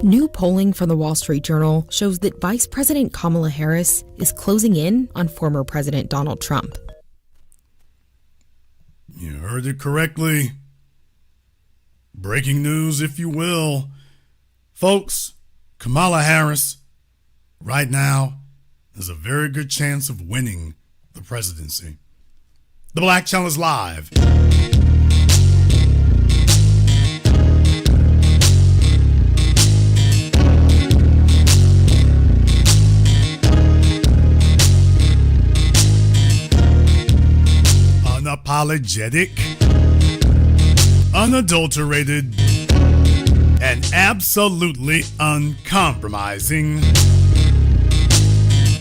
New polling from the Wall Street Journal shows that Vice President Kamala Harris is closing in on former President Donald Trump. You heard it correctly. Breaking news, if you will. Folks, Kamala Harris, right now, has a very good chance of winning the presidency. The Black Channel is live. Unapologetic, unadulterated, and absolutely uncompromising.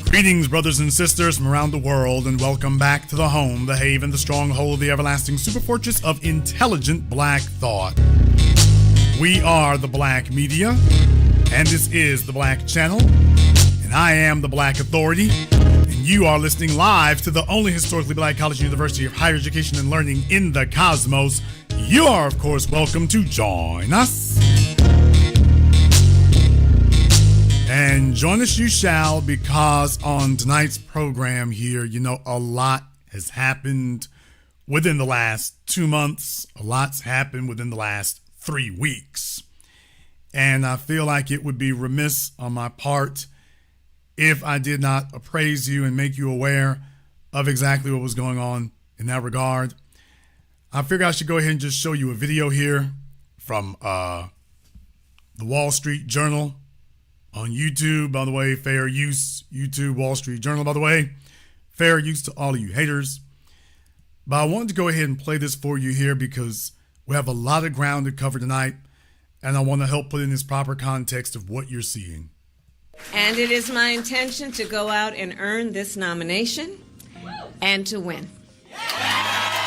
Greetings, brothers and sisters from around the world, and welcome back to the home, the haven, the stronghold, the everlasting superfortress of intelligent black thought. We are the Black Media, and this is the Black Channel, and I am the Black Authority. You are listening live to the only historically black college and university of higher education and learning in the cosmos. You are, of course, welcome to join us. And join us you shall, because on tonight's program here, a lot has happened within the last 2 months. A lot's happened within the last 3 weeks. And I feel like it would be remiss on my part if I did not appraise you and make you aware of exactly what was going on in that regard. I figure I should go ahead and just show you a video here from the Wall Street Journal on YouTube. By the way, fair use, YouTube, Wall Street Journal, by the way. Fair use to all of you haters. But I wanted to go ahead and play this for you here because we have a lot of ground to cover tonight, and I want to help put in this proper context of what you're seeing. And it is my intention to go out and earn this nomination and to win.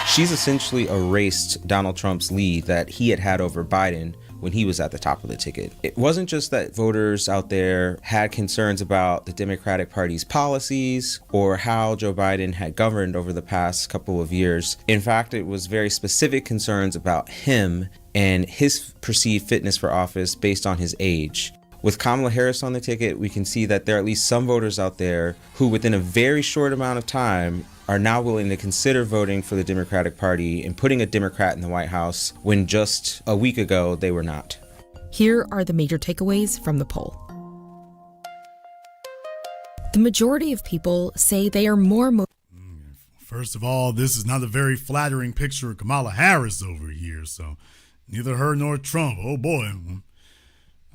She's essentially erased Donald Trump's lead that he had over Biden when he was at the top of the ticket. It wasn't just that voters out there had concerns about the Democratic Party's policies or how Joe Biden had governed over the past couple of years. In fact, it was very specific concerns about him and his perceived fitness for office based on his age. With Kamala Harris on the ticket, we can see that there are at least some voters out there who, within a very short amount of time, are now willing to consider voting for the Democratic Party and putting a Democrat in the White House when just a week ago they were not. Here are the major takeaways from the poll. The majority of people say they are more First of all, this is not a very flattering picture of Kamala Harris over here, so neither her nor Trump. Oh boy.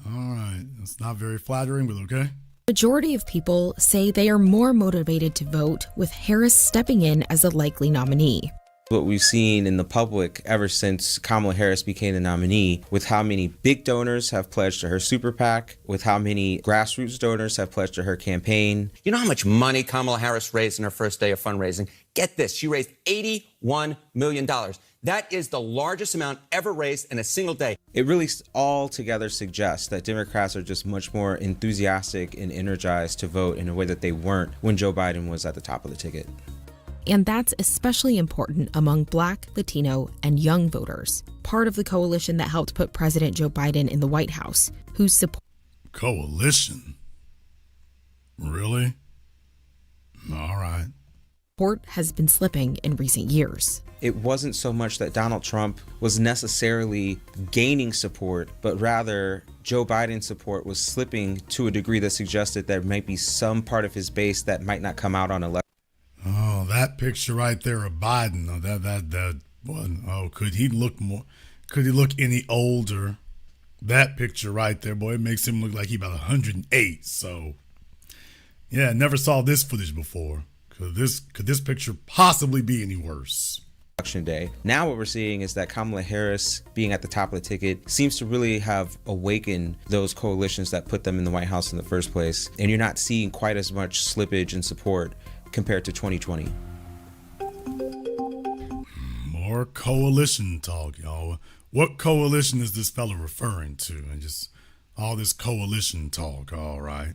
All right, that's not very flattering, but okay. Majority of people say they are more motivated to vote with Harris stepping in as a likely nominee. What we've seen in the public ever since Kamala Harris became the nominee, with how many big donors have pledged to her super PAC, with how many grassroots donors have pledged to her campaign. You know how much money Kamala Harris raised in her first day of fundraising? Get this, she raised $81 million. That is the largest amount ever raised in a single day. It really all together suggests that Democrats are just much more enthusiastic and energized to vote in a way that they weren't when Joe Biden was at the top of the ticket. And that's especially important among Black, Latino, and young voters, part of the coalition that helped put President Joe Biden in the White House, whose support... Coalition? Really? All right. Support has been slipping in recent years. It wasn't so much that Donald Trump was necessarily gaining support, but rather Joe Biden's support was slipping to a degree that suggested there might be some part of his base that might not come out on election. Oh, that picture right there of Biden. Oh, that one. Oh, could he look any older? That picture right there, boy, it makes him look like he about 108. So, yeah, never saw this footage before. Could this picture possibly be any worse? Election day. Now what we're seeing is that Kamala Harris being at the top of the ticket seems to really have awakened those coalitions that put them in the White House in the first place. And you're not seeing quite as much slippage in support compared to 2020. More coalition talk, y'all. What coalition is this fella referring to? And just all this coalition talk, all right.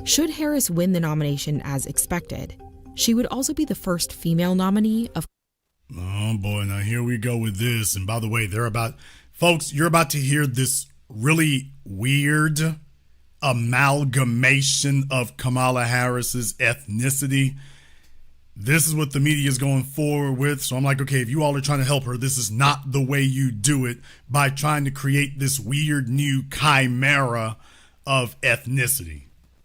Should Harris win the nomination as expected, she would also be the first female nominee of... Oh boy, now here we go with this. And by the way, folks, you're about to hear this really weird amalgamation of Kamala Harris's ethnicity. This is what the media is going forward with. So I'm like, okay, if you all are trying to help her, this is not the way you do it, by trying to create this weird new chimera of ethnicity.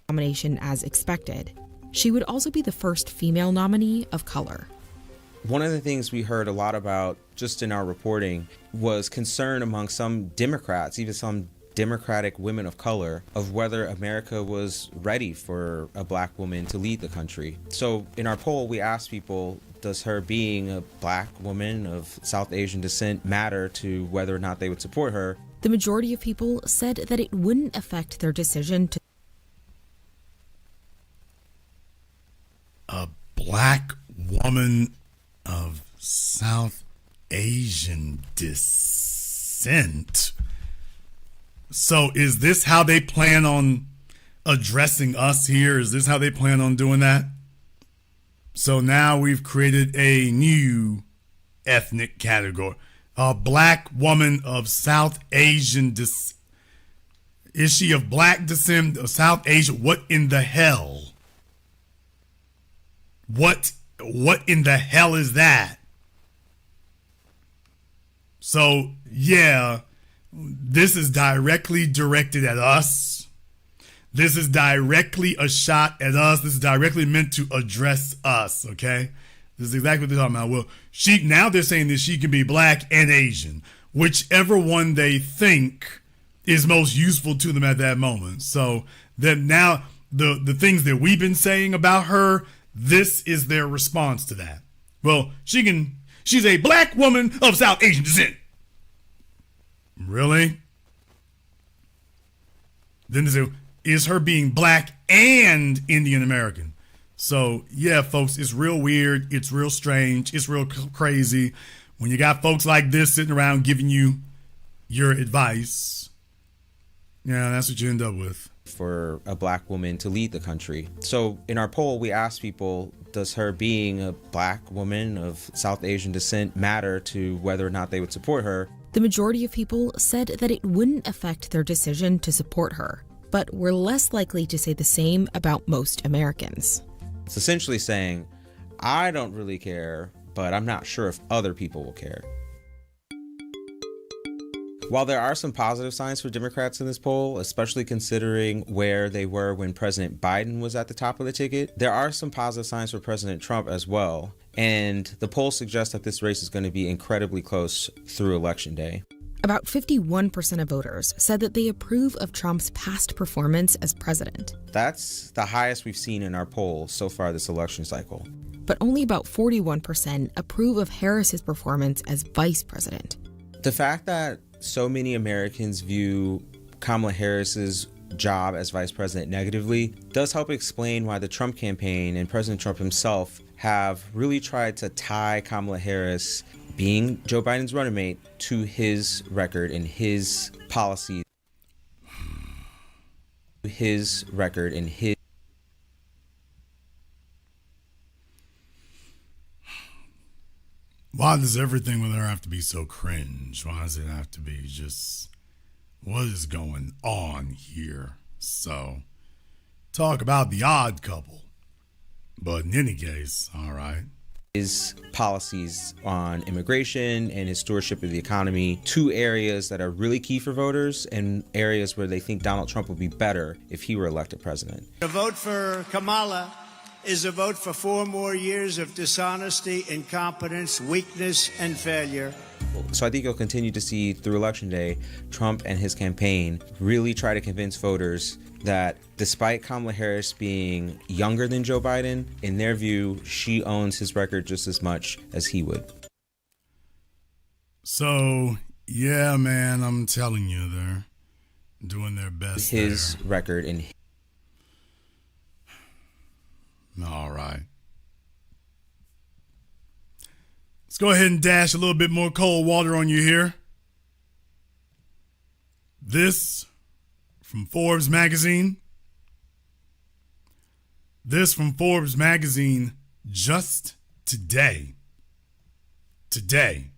Nomination as expected. She would also be the first female nominee of color. One of the things we heard a lot about just in our reporting was concern among some Democrats, even some Democratic women of color, of whether America was ready for a black woman to lead the country. So in our poll, we asked people, does her being a black woman of South Asian descent matter to whether or not they would support her? The majority of people said that it wouldn't affect their decision to. A black woman of South Asian descent. So is this how they plan on addressing us here? Is this how they plan on doing that? So now we've created a new ethnic category. A black woman of South Asian descent. Is she of black descent of South Asia? What in the hell? What in the hell is that? So, yeah, this is directly directed at us. This is directly a shot at us. This is directly meant to address us, okay? This is exactly what they're talking about. Well, now they're saying that she can be black and Asian, whichever one they think is most useful to them at that moment. So that now the things that we've been saying about her, this is their response to that. Well, she's a black woman of South Asian descent. Really? Then they say, is her being black and Indian American? So, yeah, folks, it's real weird. It's real strange. It's real crazy when you got folks like this sitting around giving you your advice. Yeah, that's what you end up with. For a black woman to lead the country. So in our poll, we asked people, does her being a black woman of South Asian descent matter to whether or not they would support her? The majority of people said that it wouldn't affect their decision to support her, but were less likely to say the same about most Americans. It's essentially saying, I don't really care, but I'm not sure if other people will care. While there are some positive signs for Democrats in this poll, especially considering where they were when President Biden was at the top of the ticket, there are some positive signs for President Trump as well. And the poll suggests that this race is going to be incredibly close through Election Day. About 51% of voters said that they approve of Trump's past performance as president. That's the highest we've seen in our poll so far this election cycle. But only about 41% approve of Harris's performance as vice president. The fact that so many Americans view Kamala Harris's job as vice president negatively does help explain why the Trump campaign and President Trump himself have really tried to tie Kamala Harris, being Joe Biden's running mate, to his record and his policy. His record and his. Why does everything with her have to be so cringe? Why does it have to be just, what is going on here? So, talk about the odd couple. But in any case, all right. His policies on immigration and his stewardship of the economy, two areas that are really key for voters and areas where they think Donald Trump would be better if he were elected president. A vote for Kamala is a vote for 4 more years of dishonesty, incompetence, weakness, and failure. So I think you'll continue to see through Election Day, Trump and his campaign really try to convince voters that despite Kamala Harris being younger than Joe Biden, in their view, she owns his record just as much as he would. So, yeah, man, I'm telling you, they're doing their best. His record and all right. Let's go ahead and dash a little bit more cold water on you here. This from Forbes magazine. This from Forbes magazine just today. Today.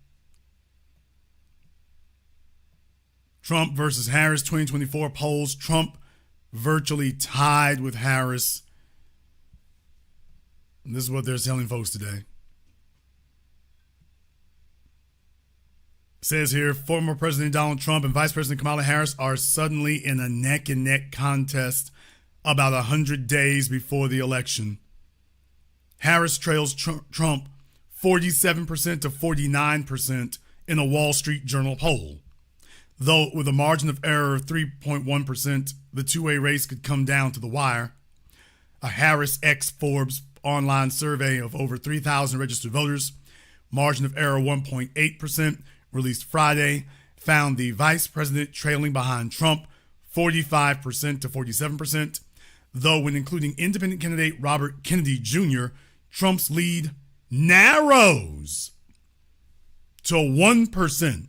Trump versus Harris 2024 polls. Trump virtually tied with Harris. And this is what they're telling folks today. It says here, former President Donald Trump and Vice President Kamala Harris are suddenly in a neck-and-neck contest about 100 days before the election. Harris trails Trump 47% to 49% in a Wall Street Journal poll. Though with a margin of error of 3.1%, the two-way race could come down to the wire. A Harris x Forbes online survey of over 3,000 registered voters, margin of error 1.8%, released Friday, found the vice president trailing behind Trump 45% to 47%, though when including independent candidate Robert Kennedy Jr., Trump's lead narrows to 1%,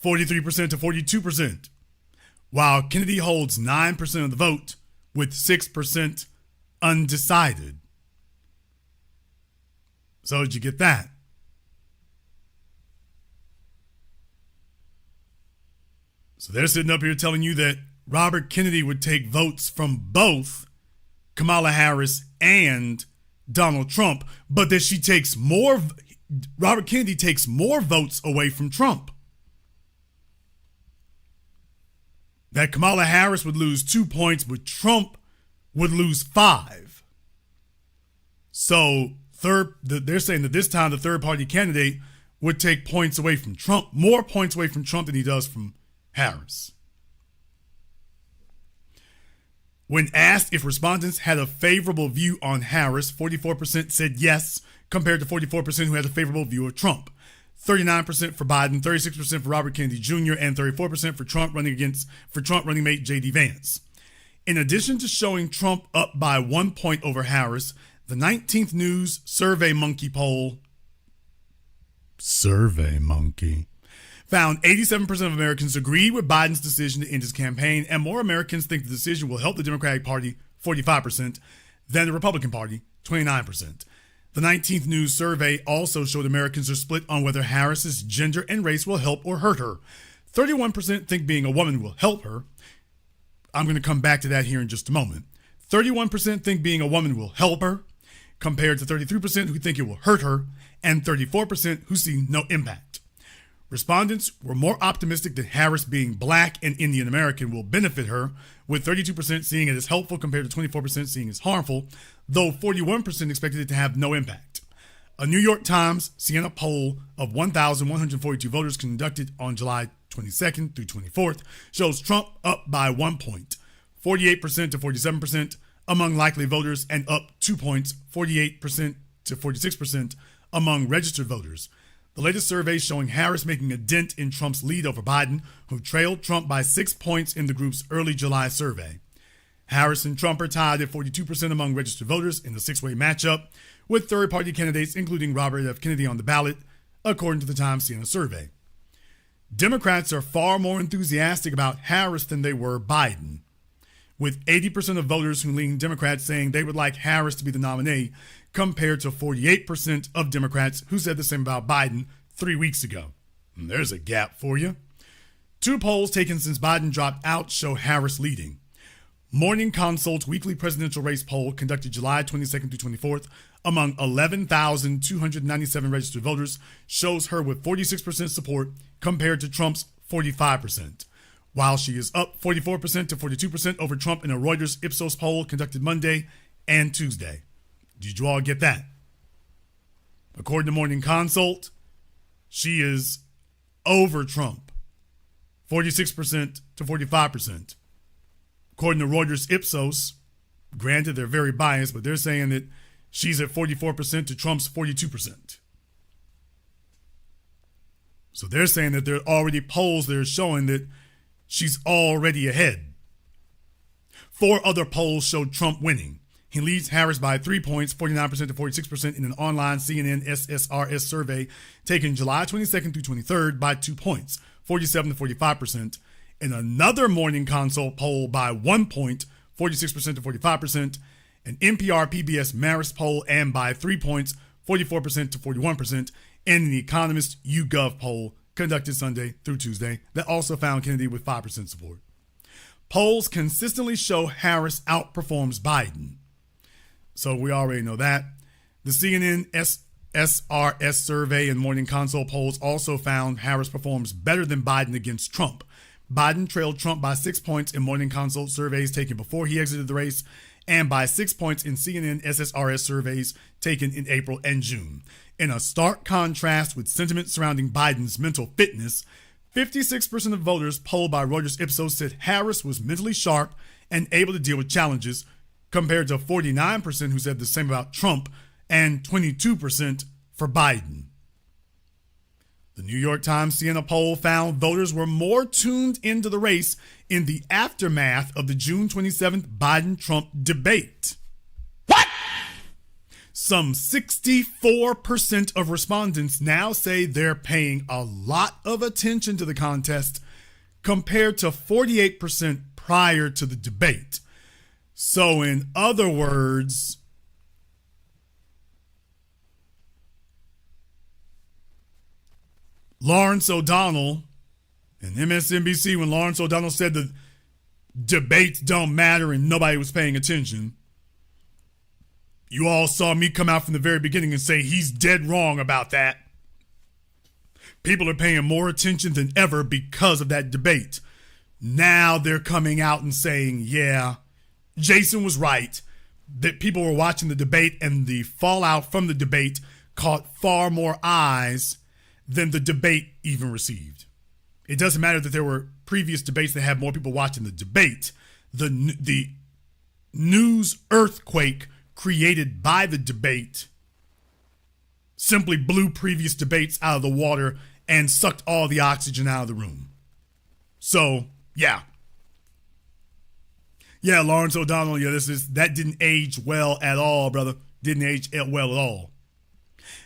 43% to 42%, while Kennedy holds 9% of the vote with 6% undecided. So did you get that? So they're sitting up here telling you that Robert Kennedy would take votes from both Kamala Harris and Donald Trump, but that Robert Kennedy takes more votes away from Trump. That Kamala Harris would lose 2 points, but Trump would lose 5. So they're saying that this time the third party candidate would take points away from Trump, more points away from Trump than he does from Harris. When asked if respondents had a favorable view on Harris, 44% said yes, compared to 44% who had a favorable view of Trump. 39% for Biden, 36% for Robert Kennedy Jr., and 34% for Trump running mate J.D. Vance. In addition to showing Trump up by 1 point over Harris, the 19th News SurveyMonkey poll found 87% of Americans agree with Biden's decision to end his campaign, and more Americans think the decision will help the Democratic Party, 45%, than the Republican Party, 29%. The 19th News survey also showed Americans are split on whether Harris's gender and race will help or hurt her. 31% think being a woman will help her. I'm going to come back to that here in just a moment. 31% think being a woman will help her, compared to 33% who think it will hurt her, and 34% who see no impact. Respondents were more optimistic that Harris being black and Indian American will benefit her, with 32% seeing it as helpful compared to 24% seeing it as harmful, though 41% expected it to have no impact. A New York Times Siena poll of 1,142 voters conducted on July 22nd through 24th shows Trump up by 1 point, 48% to 47% among likely voters, and up 2 points, 48% to 46% among registered voters. The latest survey showing Harris making a dent in Trump's lead over Biden, who trailed Trump by 6 points in the group's early July survey. Harris and Trump are tied at 42% among registered voters in the six-way matchup, with third-party candidates including Robert F. Kennedy on the ballot, according to the Times Siena survey. Democrats are far more enthusiastic about Harris than they were Biden, with 80% of voters who lean Democrat saying they would like Harris to be the nominee, compared to 48% of Democrats who said the same about Biden 3 weeks ago. And there's a gap for you. 2 polls taken since Biden dropped out show Harris leading. Morning Consult's weekly presidential race poll, conducted July 22nd through 24th among 11,297 registered voters, shows her with 46% support compared to Trump's 45%, while she is up 44% to 42% over Trump in a Reuters Ipsos poll conducted Monday and Tuesday. Did you all get that? According to Morning Consult, she is over Trump, 46% to 45%. According to Reuters Ipsos, granted they're very biased, but they're saying that she's at 44% to Trump's 42%. So they're saying that there are already polls that are showing that she's already ahead. 4 other polls showed Trump winning. He leads Harris by 3 points, 49% to 46% in an online CNN SSRS survey taken July 22nd through 23rd by 2 points, 47 to 45%. In another Morning Consult poll by 1 point, 46% to 45%. An NPR PBS Marist poll and by 3 points, 44% to 41%. And an Economist YouGov poll conducted Sunday through Tuesday that also found Kennedy with 5% support. Polls consistently show Harris outperforms Biden. So we already know that. The CNN SRS survey and Morning Consult polls also found Harris performs better than Biden against Trump. Biden trailed Trump by 6 points in Morning Consult surveys taken before he exited the race, and by 6 points in CNN SSRS surveys taken in April and June. In a stark contrast with sentiment surrounding Biden's mental fitness, 56% of voters polled by Reuters Ipsos said Harris was mentally sharp and able to deal with challenges, compared to 49% who said the same about Trump and 22% for Biden. The New York Times CNN poll found voters were more tuned into the race in the aftermath of the June 27th Biden-Trump debate. What? Some 64% of respondents now say they're paying a lot of attention to the contest, compared to 48% prior to the debate. So in other words, Lawrence O'Donnell and MSNBC, when Lawrence O'Donnell said the debates don't matter and nobody was paying attention, you all saw me come out from the very beginning and say he's dead wrong about that. People are paying more attention than ever because of that debate. Now they're coming out and saying, yeah, Jason was right, that people were watching the debate and the fallout from the debate caught far more eyes than the debate even received. It doesn't matter that there were previous debates that had more people watching the debate. The news earthquake created by the debate simply blew previous debates out of the water and sucked all the oxygen out of the room. So, yeah. Yeah, Lawrence O'Donnell, that didn't age well at all, brother. Didn't age well at all.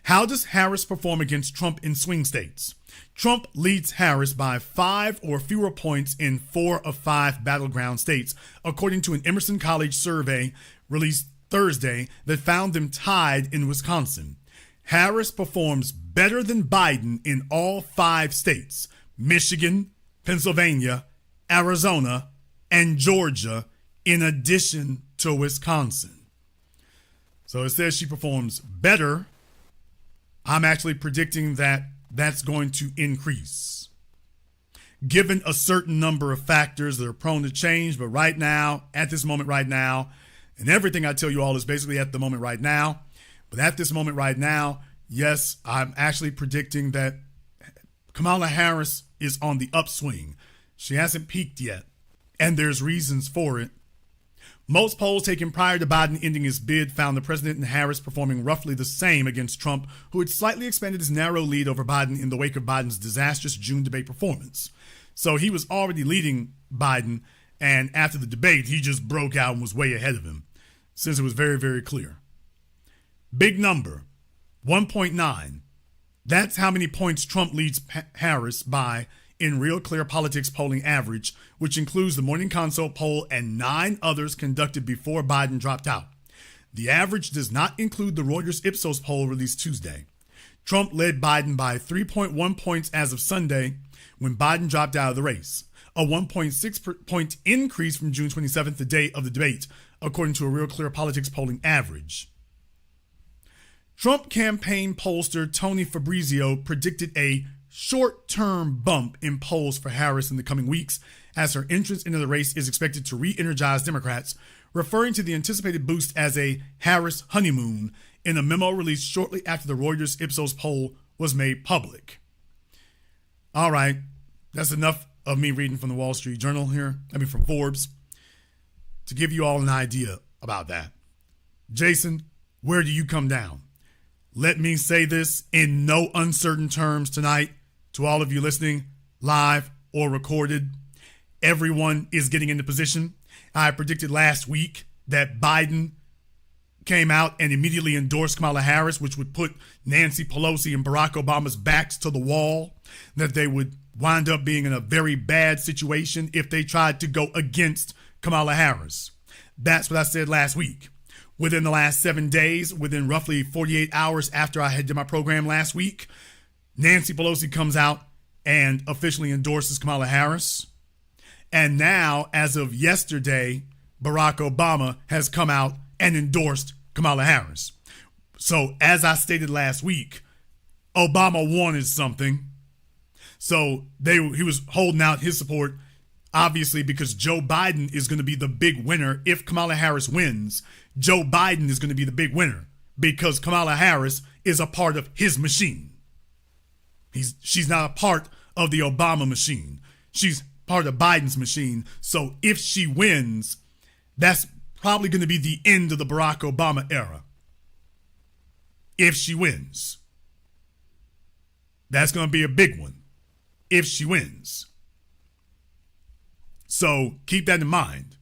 How does Harris perform against Trump in swing states? Trump leads Harris by 5 or fewer points in 4 of 5 battleground states, according to an Emerson College survey released Thursday that found them tied in Wisconsin. Harris performs better than Biden in all 5 states, Michigan, Pennsylvania, Arizona, and Georgia, in addition to Wisconsin. So it says she performs better. I'm actually predicting that that's going to increase, given a certain number of factors that are prone to change. But right now, at this moment right now, and everything I tell you all is basically at the moment right now. But at this moment right now, yes, I'm actually predicting that Kamala Harris is on the upswing. She hasn't peaked yet, and there's reasons for it. Most polls taken prior to Biden ending his bid found the president and Harris performing roughly the same against Trump, who had slightly expanded his narrow lead over Biden in the wake of Biden's disastrous June debate performance. So he was already leading Biden, and after the debate, he just broke out and was way ahead of him, since it was very, very clear. Big number, 1.9. That's how many points Trump leads Harris by in Real Clear Politics polling average, which includes the Morning Consult poll and 9 others conducted before Biden dropped out. The average does not include the Reuters Ipsos poll released Tuesday. Trump led Biden by 3.1 points as of Sunday when Biden dropped out of the race, a 1.6 point increase from June 27th, the day of the debate, according to a Real Clear Politics polling average. Trump campaign pollster Tony Fabrizio predicted a short-term bump in polls for Harris in the coming weeks as her entrance into the race is expected to re-energize Democrats, referring to the anticipated boost as a Harris honeymoon in a memo released shortly after the Reuters Ipsos poll was made public. All right, that's enough of me reading from the Wall Street Journal here, from Forbes, to give you all an idea about that. Jason, where do you come down? Let me say this in no uncertain terms tonight to all of you listening, live or recorded. Everyone is getting into position. I predicted last week that Biden came out and immediately endorsed Kamala Harris, which would put Nancy Pelosi and Barack Obama's backs to the wall, that they would wind up being in a very bad situation if they tried to go against Kamala Harris. That's what I said last week. Within the last 7 days, within roughly 48 hours after I had did my program last week, Nancy Pelosi comes out and officially endorses Kamala Harris. And now, as of yesterday, Barack Obama has come out and endorsed Kamala Harris. So, as I stated last week, Obama wanted something. So he was holding out his support, obviously, because Joe Biden is going to be the big winner. If Kamala Harris wins, Joe Biden is going to be the big winner because Kamala Harris is a part of his machine. She's not a part of the Obama machine. She's part of Biden's machine. So if she wins, that's probably going to be the end of the Barack Obama era. If she wins. That's going to be a big one. If she wins. So keep that in mind.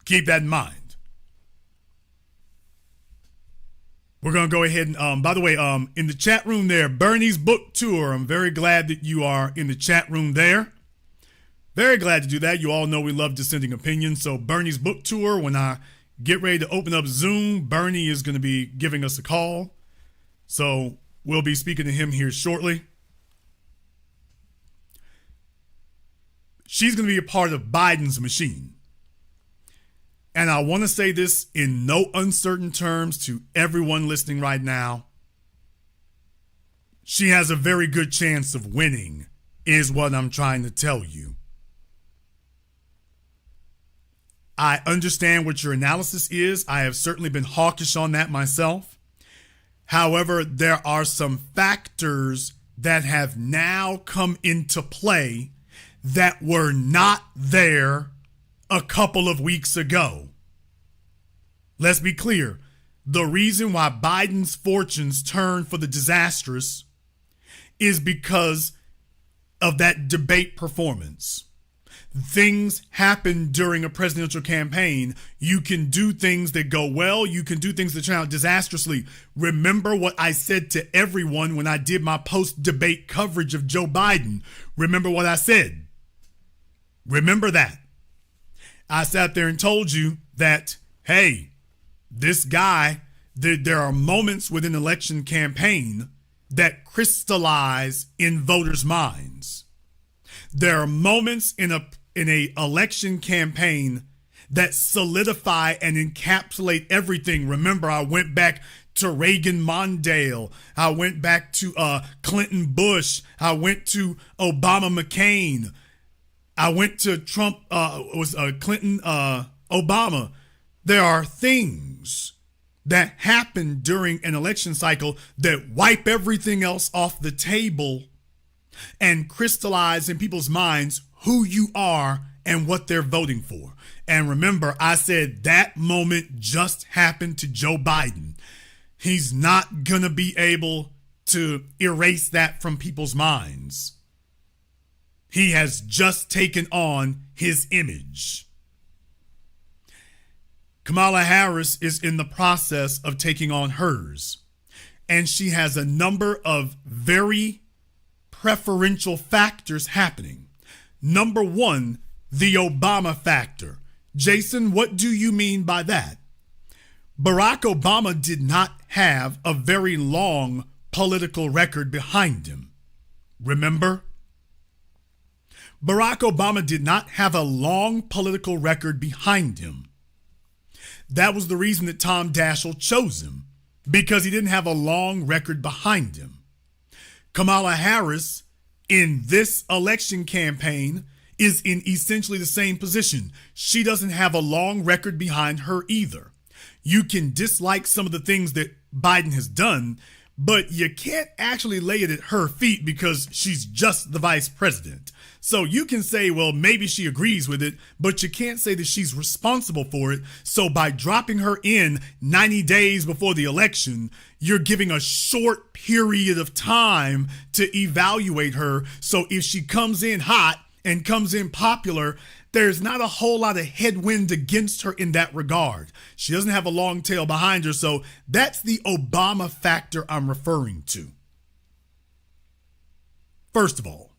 Keep that in mind. We're going to go ahead and, by the way, in the chat room there, Bernie's book tour. I'm very glad that you are in the chat room there. Very glad to do that. You all know we love dissenting opinions. So Bernie's book tour, when I get ready to open up Zoom, Bernie is going to be giving us a call. So we'll be speaking to him here shortly. She's going to be a part of Biden's machine. And I want to say this in no uncertain terms to everyone listening right now. She has a very good chance of winning, is what I'm trying to tell you. I understand what your analysis is. I have certainly been hawkish on that myself. However, there are some factors that have now come into play that were not there a couple of weeks ago. Let's be clear. The reason why Biden's fortunes turned for the disastrous is because of that debate performance. Things happen during a presidential campaign. You can do things that go well. You can do things that turn out disastrously. Remember what I said to everyone when I did my post-debate coverage of Joe Biden. Remember what I said. Remember that. I sat there and told you that, hey, this guy, there are moments within an election campaign that crystallize in voters' minds. There are moments in a election campaign that solidify and encapsulate everything. Remember, I went back to Reagan Mondale. I went back to Clinton Bush. I went to Obama McCain. I went to Trump, Clinton, Obama. There are things that happen during an election cycle that wipe everything else off the table and crystallize in people's minds who you are and what they're voting for. And remember, I said that moment just happened to Joe Biden. He's not going to be able to erase that from people's minds. He has just taken on his image. Kamala Harris is in the process of taking on hers. And she has a number of very preferential factors happening. Number one, the Obama factor. Jason, what do you mean by that? Barack Obama did not have a very long political record behind him. Remember? Barack Obama did not have a long political record behind him. That was the reason that Tom Daschle chose him, because he didn't have a long record behind him. Kamala Harris, in this election campaign, is in essentially the same position. She doesn't have a long record behind her either. You can dislike some of the things that Biden has done, but you can't actually lay it at her feet because she's just the vice president. So you can say, well, maybe she agrees with it, but you can't say that she's responsible for it. So by dropping her in 90 days before the election, you're giving a short period of time to evaluate her. So if she comes in hot and comes in popular, there's not a whole lot of headwind against her in that regard. She doesn't have a long tail behind her. So that's the Obama factor I'm referring to. First of all,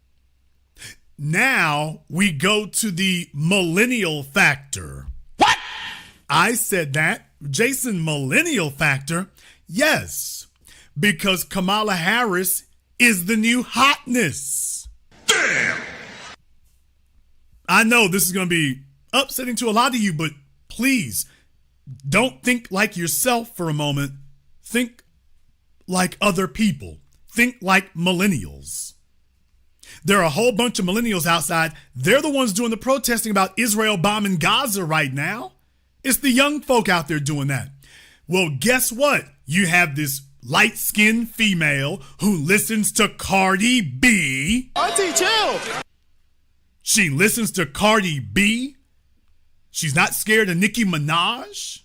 now we go to the millennial factor. What? I said that. Jason, millennial factor? Yes, because Kamala Harris is the new hotness. Damn! I know this is going to be upsetting to a lot of you, but please don't think like yourself for a moment. Think like other people. Think like millennials. There are a whole bunch of millennials outside. They're the ones doing the protesting about Israel bombing Gaza right now. It's the young folk out there doing that. Well, guess what? You have this light-skinned female who listens to Cardi B. Auntie, chill. She listens to Cardi B. She's not scared of Nicki Minaj.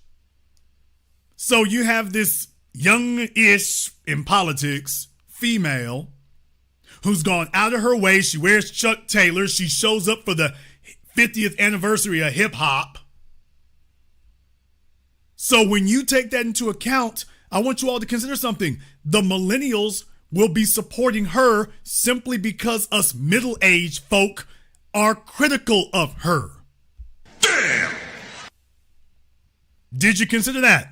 So you have this young-ish in politics female who's gone out of her way. She wears Chuck Taylor. She shows up for the 50th anniversary of hip hop. So when you take that into account, I want you all to consider something. The millennials will be supporting her simply because us middle-aged folk are critical of her. Damn! Did you consider that?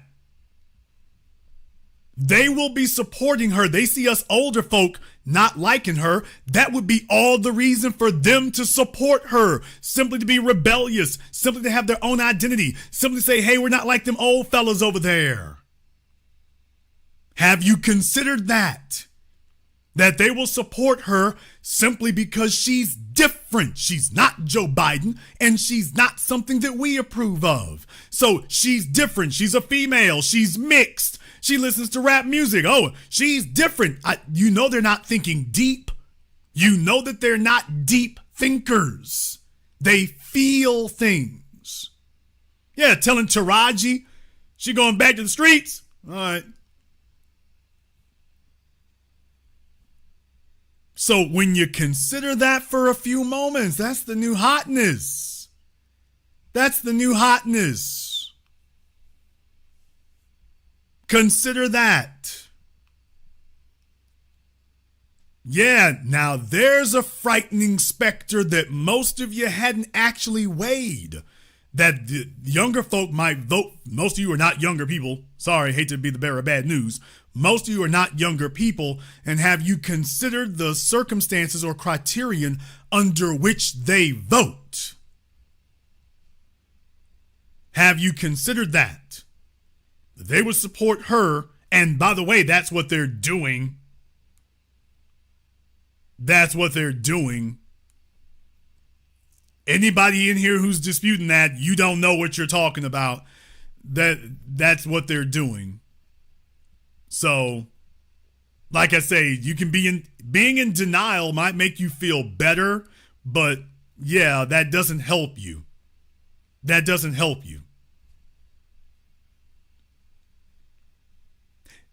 They will be supporting her. They see us older folk not liking her. That would be all the reason for them to support her. Simply to be rebellious. Simply to have their own identity. Simply to say, hey, we're not like them old fellas over there. Have you considered that? That they will support her simply because she's different. She's not Joe Biden, and she's not something that we approve of. So she's different. She's a female. She's mixed. She listens to rap music. Oh, she's different. You know they're not thinking deep. You know that they're not deep thinkers. They feel things. Yeah, telling Taraji she going back to the streets. All right. So when you consider that for a few moments, that's the new hotness. That's the new hotness. Consider that. Yeah, now there's a frightening specter that most of you hadn't actually weighed. That the younger folk might vote. Most of you are not younger people. Sorry, hate to be the bearer of bad news. Most of you are not younger people. And have you considered the circumstances or criterion under which they vote? Have you considered that? They would support her. And by the way, that's what they're doing. That's what they're doing. Anybody in here who's disputing that, you don't know what you're talking about. That's what they're doing. So, like I say, you can being in denial might make you feel better, but yeah, that doesn't help you. That doesn't help you.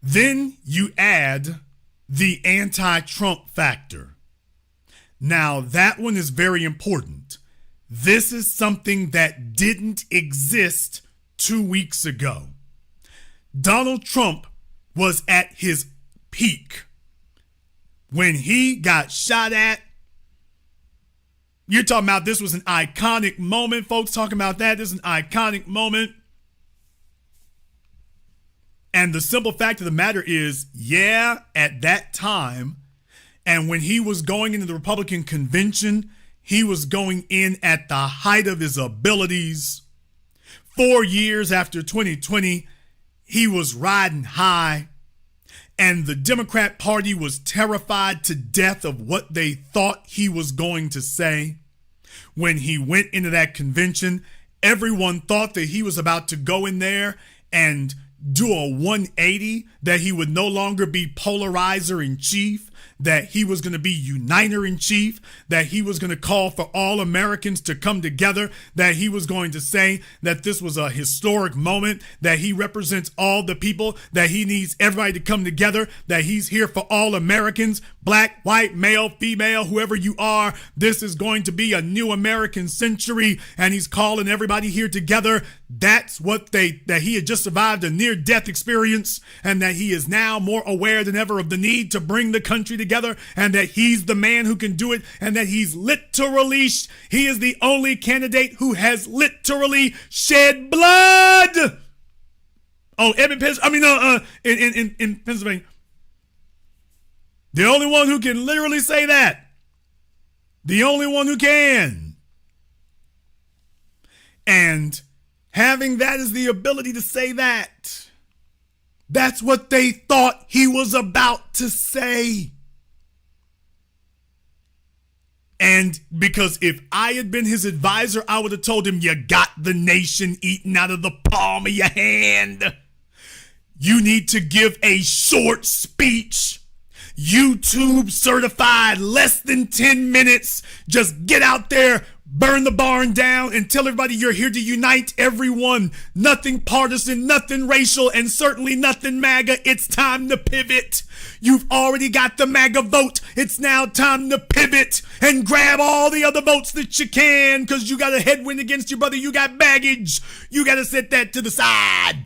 Then you add the anti-Trump factor. Now, that one is very important. This is something that didn't exist 2 weeks ago. Donald Trump was at his peak. When he got shot at, you're talking about this was an iconic moment. Folks talking about that. This is an iconic moment. And the simple fact of the matter is, yeah, at that time, and when he was going into the Republican convention, he was going in at the height of his abilities. 4 years after 2020, he was riding high. And the Democrat Party was terrified to death of what they thought he was going to say. When he went into that convention, everyone thought that he was about to go in there and do a 180, that he would no longer be polarizer in chief, that he was going to be uniter in chief, that he was going to call for all Americans to come together, that he was going to say that this was a historic moment, that he represents all the people, that he needs everybody to come together, that he's here for all Americans, black, white, male, female, whoever you are. This is going to be a new American century, and he's calling everybody here together. That's what that he had just survived a near-death experience, and that he is now more aware than ever of the need to bring the country together, and that he's the man who can do it, and that he's literally, he is the only candidate who has literally shed blood. Oh, in Pennsylvania. The only one who can literally say that. The only one who can. And having that as the ability to say that, that's what they thought he was about to say. And because if I had been his advisor, I would have told him, you got the nation eating out of the palm of your hand. You need to give a short speech. YouTube certified, less than 10 minutes. Just get out there, burn the barn down, and tell everybody you're here to unite everyone. Nothing partisan, nothing racial, and certainly nothing MAGA. It's time to pivot. You've already got the MAGA vote. It's now time to pivot and grab all the other votes that you can, because you got a headwind against you, brother. You got baggage. You got to set that to the side.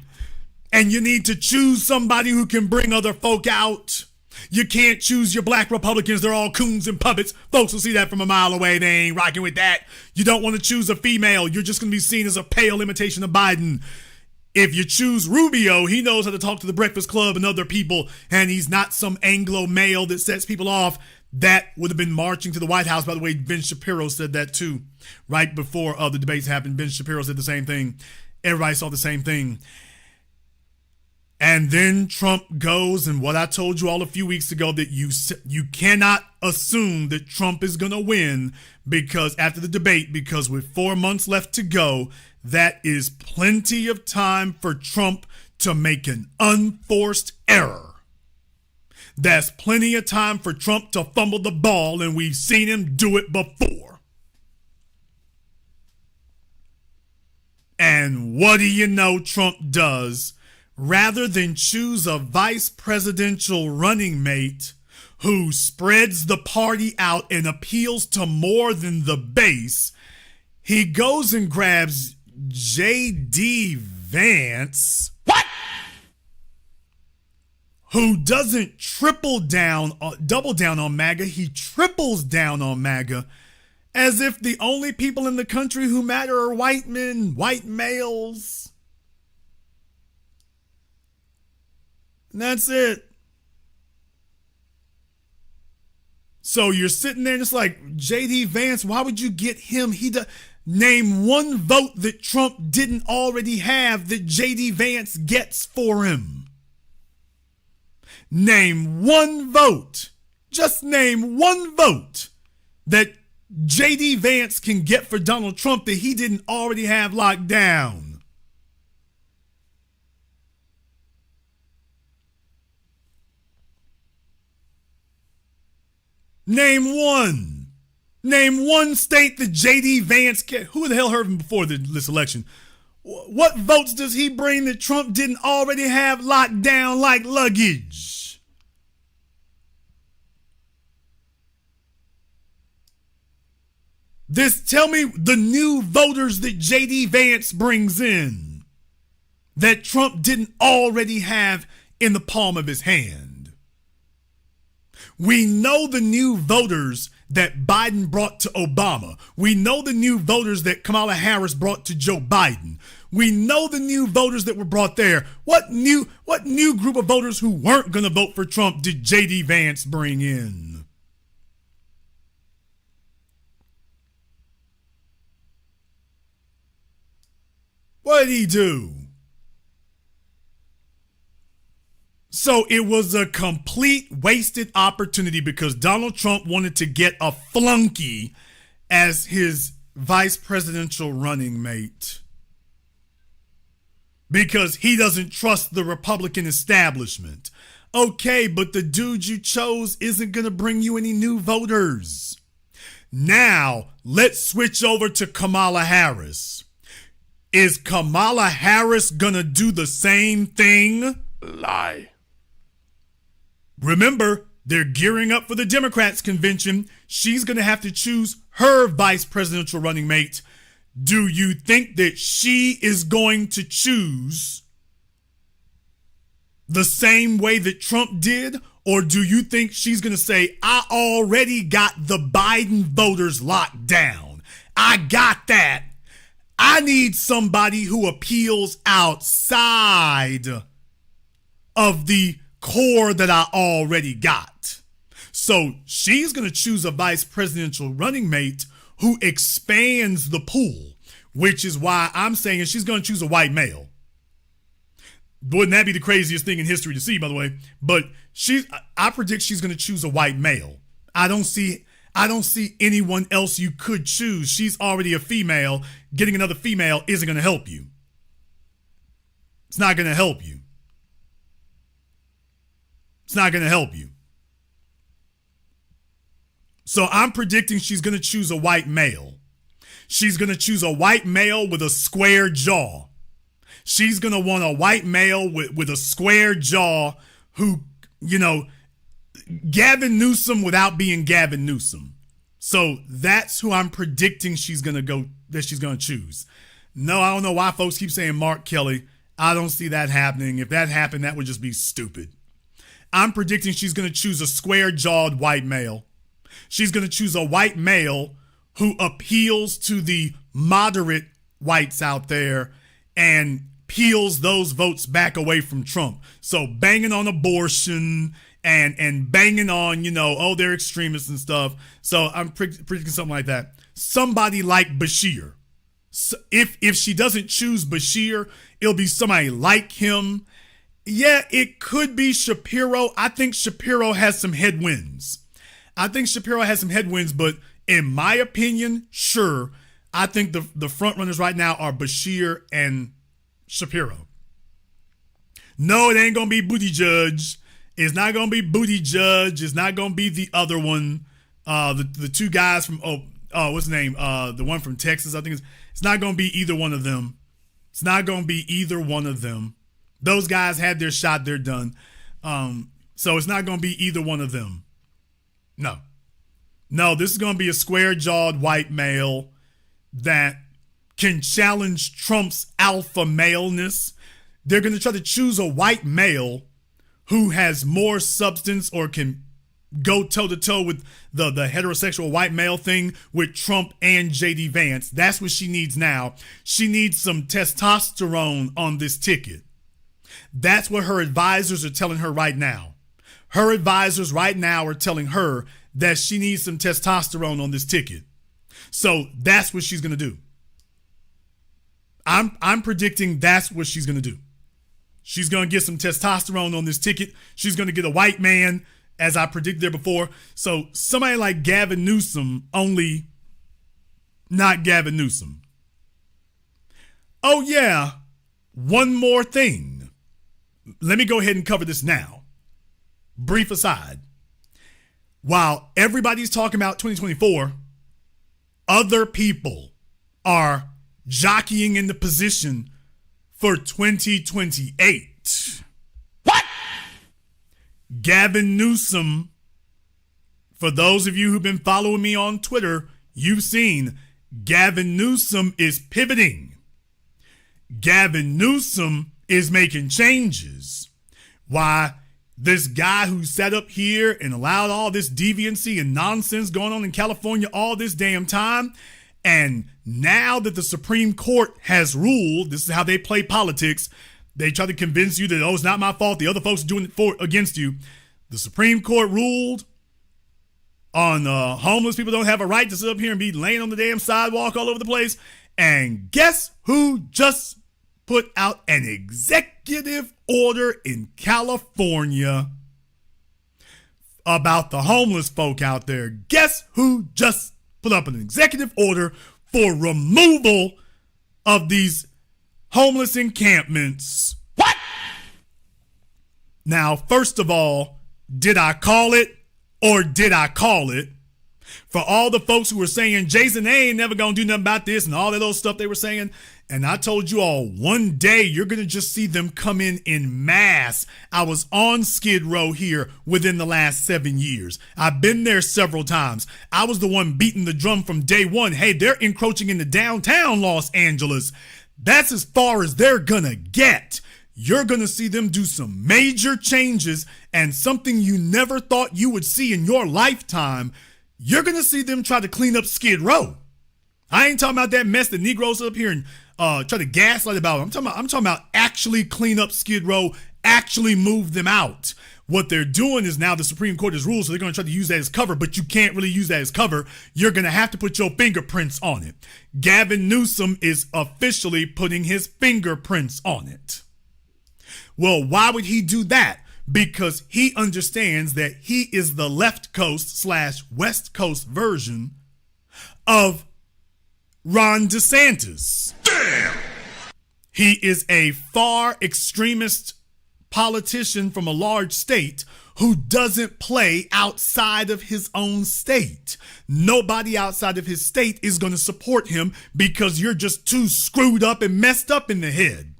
And you need to choose somebody who can bring other folk out. You can't choose your black Republicans. They're all coons and puppets. Folks will see that from a mile away. They ain't rocking with that. You don't want to choose a female. You're just going to be seen as a pale imitation of Biden. If you choose Rubio, he knows how to talk to the Breakfast Club and other people, and he's not some Anglo male that sets people off. That would have been marching to the White House. By the way, Ben Shapiro said that too. Right before the debates happened, Ben Shapiro said the same thing. Everybody saw the same thing. And then Trump goes, and what I told you all a few weeks ago, that you cannot assume that Trump is going to win because after the debate, because with 4 months left to go, that is plenty of time for Trump to make an unforced error. That's plenty of time for Trump to fumble the ball, and we've seen him do it before. And what do you know Trump does? Rather than choose a vice presidential running mate who spreads the party out and appeals to more than the base, he goes and grabs J.D. Vance. What? Who doesn't double down on MAGA. He triples down on MAGA, as if the only people in the country who matter are white men, white males. And that's it. So you're sitting there and it's like, J.D. Vance, why would you get him? Name one vote that Trump didn't already have that J.D. Vance gets for him. Name one vote. Just name one vote that J.D. Vance can get for Donald Trump that he didn't already have locked down. Name one. Name one state that J.D. Vance who the hell heard of him before this election? What votes does he bring that Trump didn't already have locked down like luggage? Tell me the new voters that J.D. Vance brings in that Trump didn't already have in the palm of his hand. We know the new voters that Biden brought to Obama. We know the new voters that Kamala Harris brought to Joe Biden. We know the new voters that were brought there. What new group of voters who weren't going to vote for Trump did J.D. Vance bring in? What did he do? So it was a complete wasted opportunity because Donald Trump wanted to get a flunky as his vice presidential running mate because he doesn't trust the Republican establishment. Okay, but the dude you chose isn't going to bring you any new voters. Now, let's switch over to Kamala Harris. Is Kamala Harris going to do the same thing? Lie. Remember, they're gearing up for the Democrats' convention. She's going to have to choose her vice presidential running mate. Do you think that she is going to choose the same way that Trump did? Or do you think she's going to say, I already got the Biden voters locked down. I got that. I need somebody who appeals outside of the core that I already got. So she's going to choose a vice presidential running mate who expands the pool. which is why I'm saying she's going to choose a white male. Wouldn't that be the craziest thing in history to see, by the way? But I predict she's going to choose a white male. I don't see anyone else you could choose. She's already a female. Getting another female isn't going to help you. It's not going to help you. It's not going to help you. So I'm predicting she's going to choose a white male. She's going to choose a white male with a square jaw. She's going to want a white male with a square jaw who, Gavin Newsom without being Gavin Newsom. So that's who I'm predicting she's going to choose. No, I don't know why folks keep saying Mark Kelly. I don't see that happening. If that happened, that would just be stupid. I'm predicting she's going to choose a square-jawed white male. She's going to choose a white male who appeals to the moderate whites out there and peels those votes back away from Trump. So banging on abortion and banging on, they're extremists and stuff. So I'm predicting something like that. Somebody like Bashir. So if she doesn't choose Bashir, it'll be somebody like him. Yeah, it could be Shapiro. I think Shapiro has some headwinds. But in my opinion, sure, I think the front runners right now are Bashir and Shapiro. No, it ain't going to be Buttigieg. It's not going to be Buttigieg. It's not going to be the other one. The two guys from, what's his name? The one from Texas, I think it's not going to be either one of them. It's not going to be either one of them. Those guys had their shot. They're done. So it's not going to be either one of them. No, this is going to be a square-jawed white male that can challenge Trump's alpha maleness. They're going to try to choose a white male who has more substance or can go toe-to-toe with the heterosexual white male thing with Trump and J.D. Vance. That's what she needs now. She needs some testosterone on this ticket. That's what her advisors are telling her right now. Her advisors right now are telling her that she needs some testosterone on this ticket. So that's what she's going to do. I'm predicting that's what she's going to do. She's going to get some testosterone on this ticket. She's going to get a white man, as I predicted there before. So somebody like Gavin Newsom, only not Gavin Newsom. Oh yeah, one more thing. Let me go ahead and cover this now. Brief aside. While everybody's talking about 2024, other people are jockeying in the position for 2028. What? Gavin Newsom, for those of you who've been following me on Twitter, you've seen Gavin Newsom is pivoting. Gavin Newsom is making changes. Why? This guy who sat up here and allowed all this deviancy and nonsense going on in California all this damn time. And now that the Supreme Court has ruled, this is how they play politics. They try to convince you that, it's not my fault. The other folks are doing it against you. The Supreme Court ruled on homeless people don't have a right to sit up here and be laying on the damn sidewalk all over the place. And guess who just put out an executive order in California about the homeless folk out there? Guess who just put up an executive order for removal of these homeless encampments? What? Now, first of all, did I call it or did I call it? For all the folks who were saying, Jason, they ain't never gonna do nothing about this and all that old stuff they were saying. And I told you all, one day you're going to just see them come in mass. I was on Skid Row here within the last 7 years. I've been there several times. I was the one beating the drum from day one. Hey, they're encroaching into downtown Los Angeles. That's as far as they're going to get. You're going to see them do some major changes and something you never thought you would see in your lifetime. You're going to see them try to clean up Skid Row. I ain't talking about that mess that Negroes up here and try to gaslight about. I'm talking about actually clean up Skid Row, actually move them out. What they're doing is now the Supreme Court has ruled, so they're going to try to use that as cover, but you can't really use that as cover. You're going to have to put your fingerprints on it. Gavin Newsom is officially putting his fingerprints on it. Well, why would he do that? Because he understands that he is the left coast / West Coast version of Ron DeSantis. Damn! He is a far extremist politician from a large state who doesn't play outside of his own state. Nobody outside of his state is going to support him because you're just too screwed up and messed up in the head.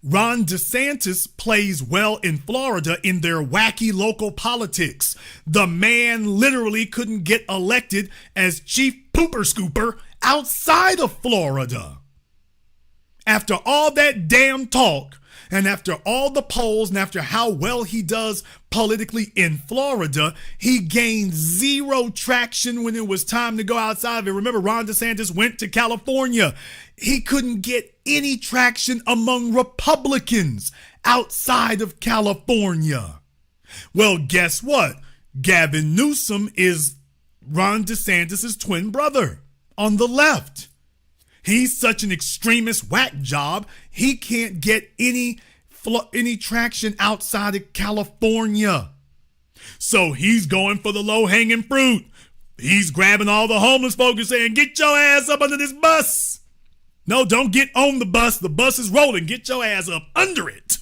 Ron DeSantis plays well in Florida in their wacky local politics. The man literally couldn't get elected as chief pooper scooper outside of Florida. After all that damn talk, and after all the polls, and after how well he does politically in Florida, he gained zero traction when it was time to go outside of it. Remember, Ron DeSantis went to California. He couldn't get any traction among Republicans outside of California. Well, guess what? Gavin Newsom is Ron DeSantis' twin brother on the left. He's such an extremist whack job, he can't get any traction outside of California. So he's going for the low-hanging fruit. He's grabbing all the homeless folks and saying, get your ass up under this bus. No, don't get on the bus. The bus is rolling. Get your ass up under it.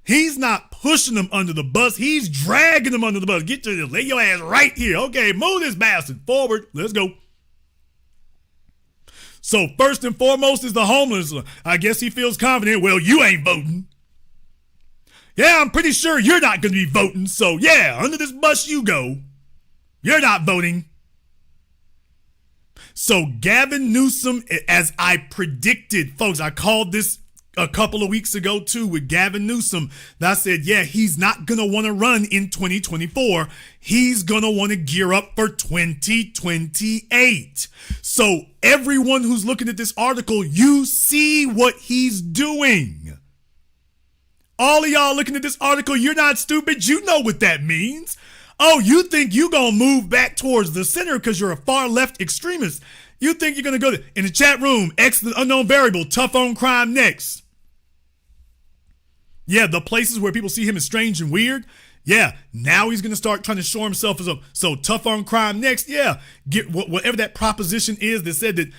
He's not pushing them under the bus. He's dragging them under the bus. Lay your ass right here. Okay, move this bastard forward. Let's go. So first and foremost is the homeless. I guess he feels confident. Well, you ain't voting. Yeah, I'm pretty sure you're not going to be voting. So yeah, under this bus you go. You're not voting. So Gavin Newsom, as I predicted, folks, I called this a couple of weeks ago too with Gavin Newsom. I said, yeah, he's not going to want to run in 2024. He's going to want to gear up for 2028. So everyone who's looking at this article, you see what he's doing. All of y'all looking at this article, you're not stupid. You know what that means. Oh, you think you're going to move back towards the center because you're a far left extremist. You think you're going to go in the chat room, X the unknown variable, tough on crime next. Yeah, the places where people see him as strange and weird. Yeah, now he's going to start trying to show himself as so tough on crime next. Yeah, get whatever that proposition is that said that,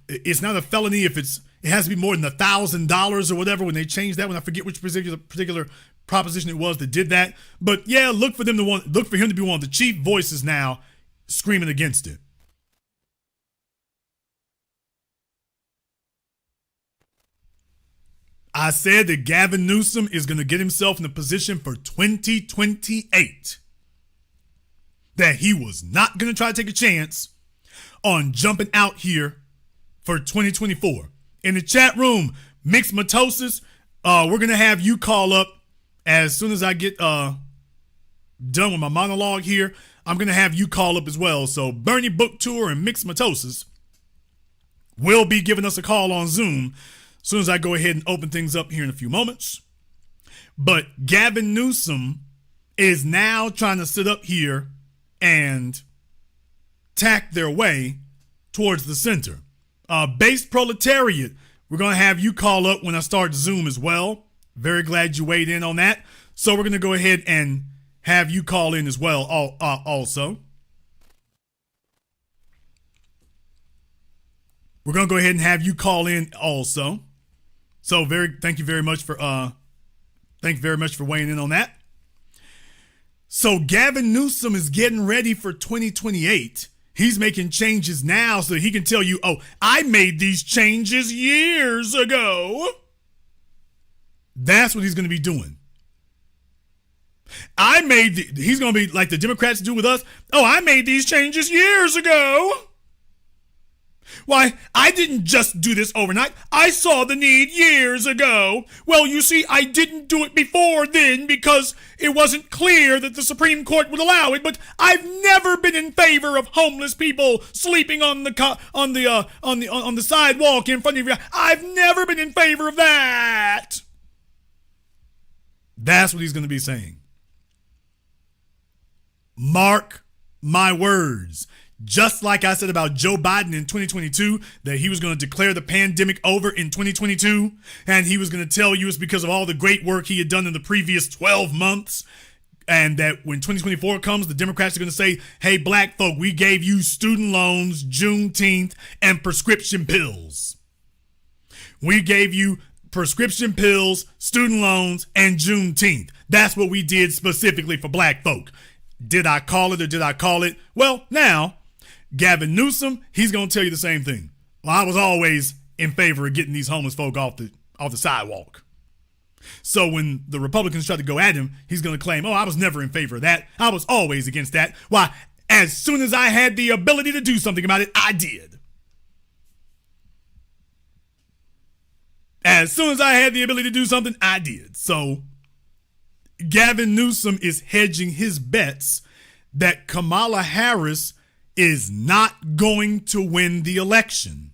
it's not a felony if it has to be more than $1,000 or whatever when they changed that one. I forget which particular proposition it was that did that. But yeah, look for him to be one of the chief voices now screaming against it. I said that Gavin Newsom is going to get himself in a position for 2028. That he was not going to try to take a chance on jumping out here for 2024. In the chat room, Mixed Mitosis, we're going to have you call up as soon as I get done with my monologue here. I'm going to have you call up as well. So Bernie Book Tour and Mixed Mitosis will be giving us a call on Zoom as soon as I go ahead and open things up here in a few moments. But Gavin Newsom is now trying to sit up here and tack their way towards the center. Base Proletariat, we're going to have you call up when I start Zoom as well. Very glad you weighed in on that. So we're going to go ahead and have you call in as well also. We're going to go ahead and have you call in also. So thank you very much for weighing in on that. So Gavin Newsom is getting ready for 2028. He's making changes now so he can tell you, oh, I made these changes years ago. That's what he's going to be doing. He's going to be like the Democrats do with us. Oh, I made these changes years ago. Why, I didn't just do this overnight. I saw the need years ago. Well, you see, I didn't do it before then because it wasn't clear that the Supreme Court would allow it. But I've never been in favor of homeless people sleeping on the sidewalk in front of you. I've never been in favor of that. That's what he's going to be saying. Mark my words. Just like I said about Joe Biden in 2022, that he was going to declare the pandemic over in 2022, and he was going to tell you it's because of all the great work he had done in the previous 12 months, and that when 2024 comes, the Democrats are going to say, hey, black folk, we gave you student loans, Juneteenth, and prescription pills. We gave you prescription pills, student loans, and Juneteenth. That's what we did specifically for black folk. Did I call it or did I call it? Well, now, Gavin Newsom, he's going to tell you the same thing. Well, I was always in favor of getting these homeless folk off the sidewalk. So when the Republicans try to go at him, he's going to claim, oh, I was never in favor of that. I was always against that. Why, as soon as I had the ability to do something about it, I did. As soon as I had the ability to do something, I did. So Gavin Newsom is hedging his bets that Kamala Harris is not going to win the election.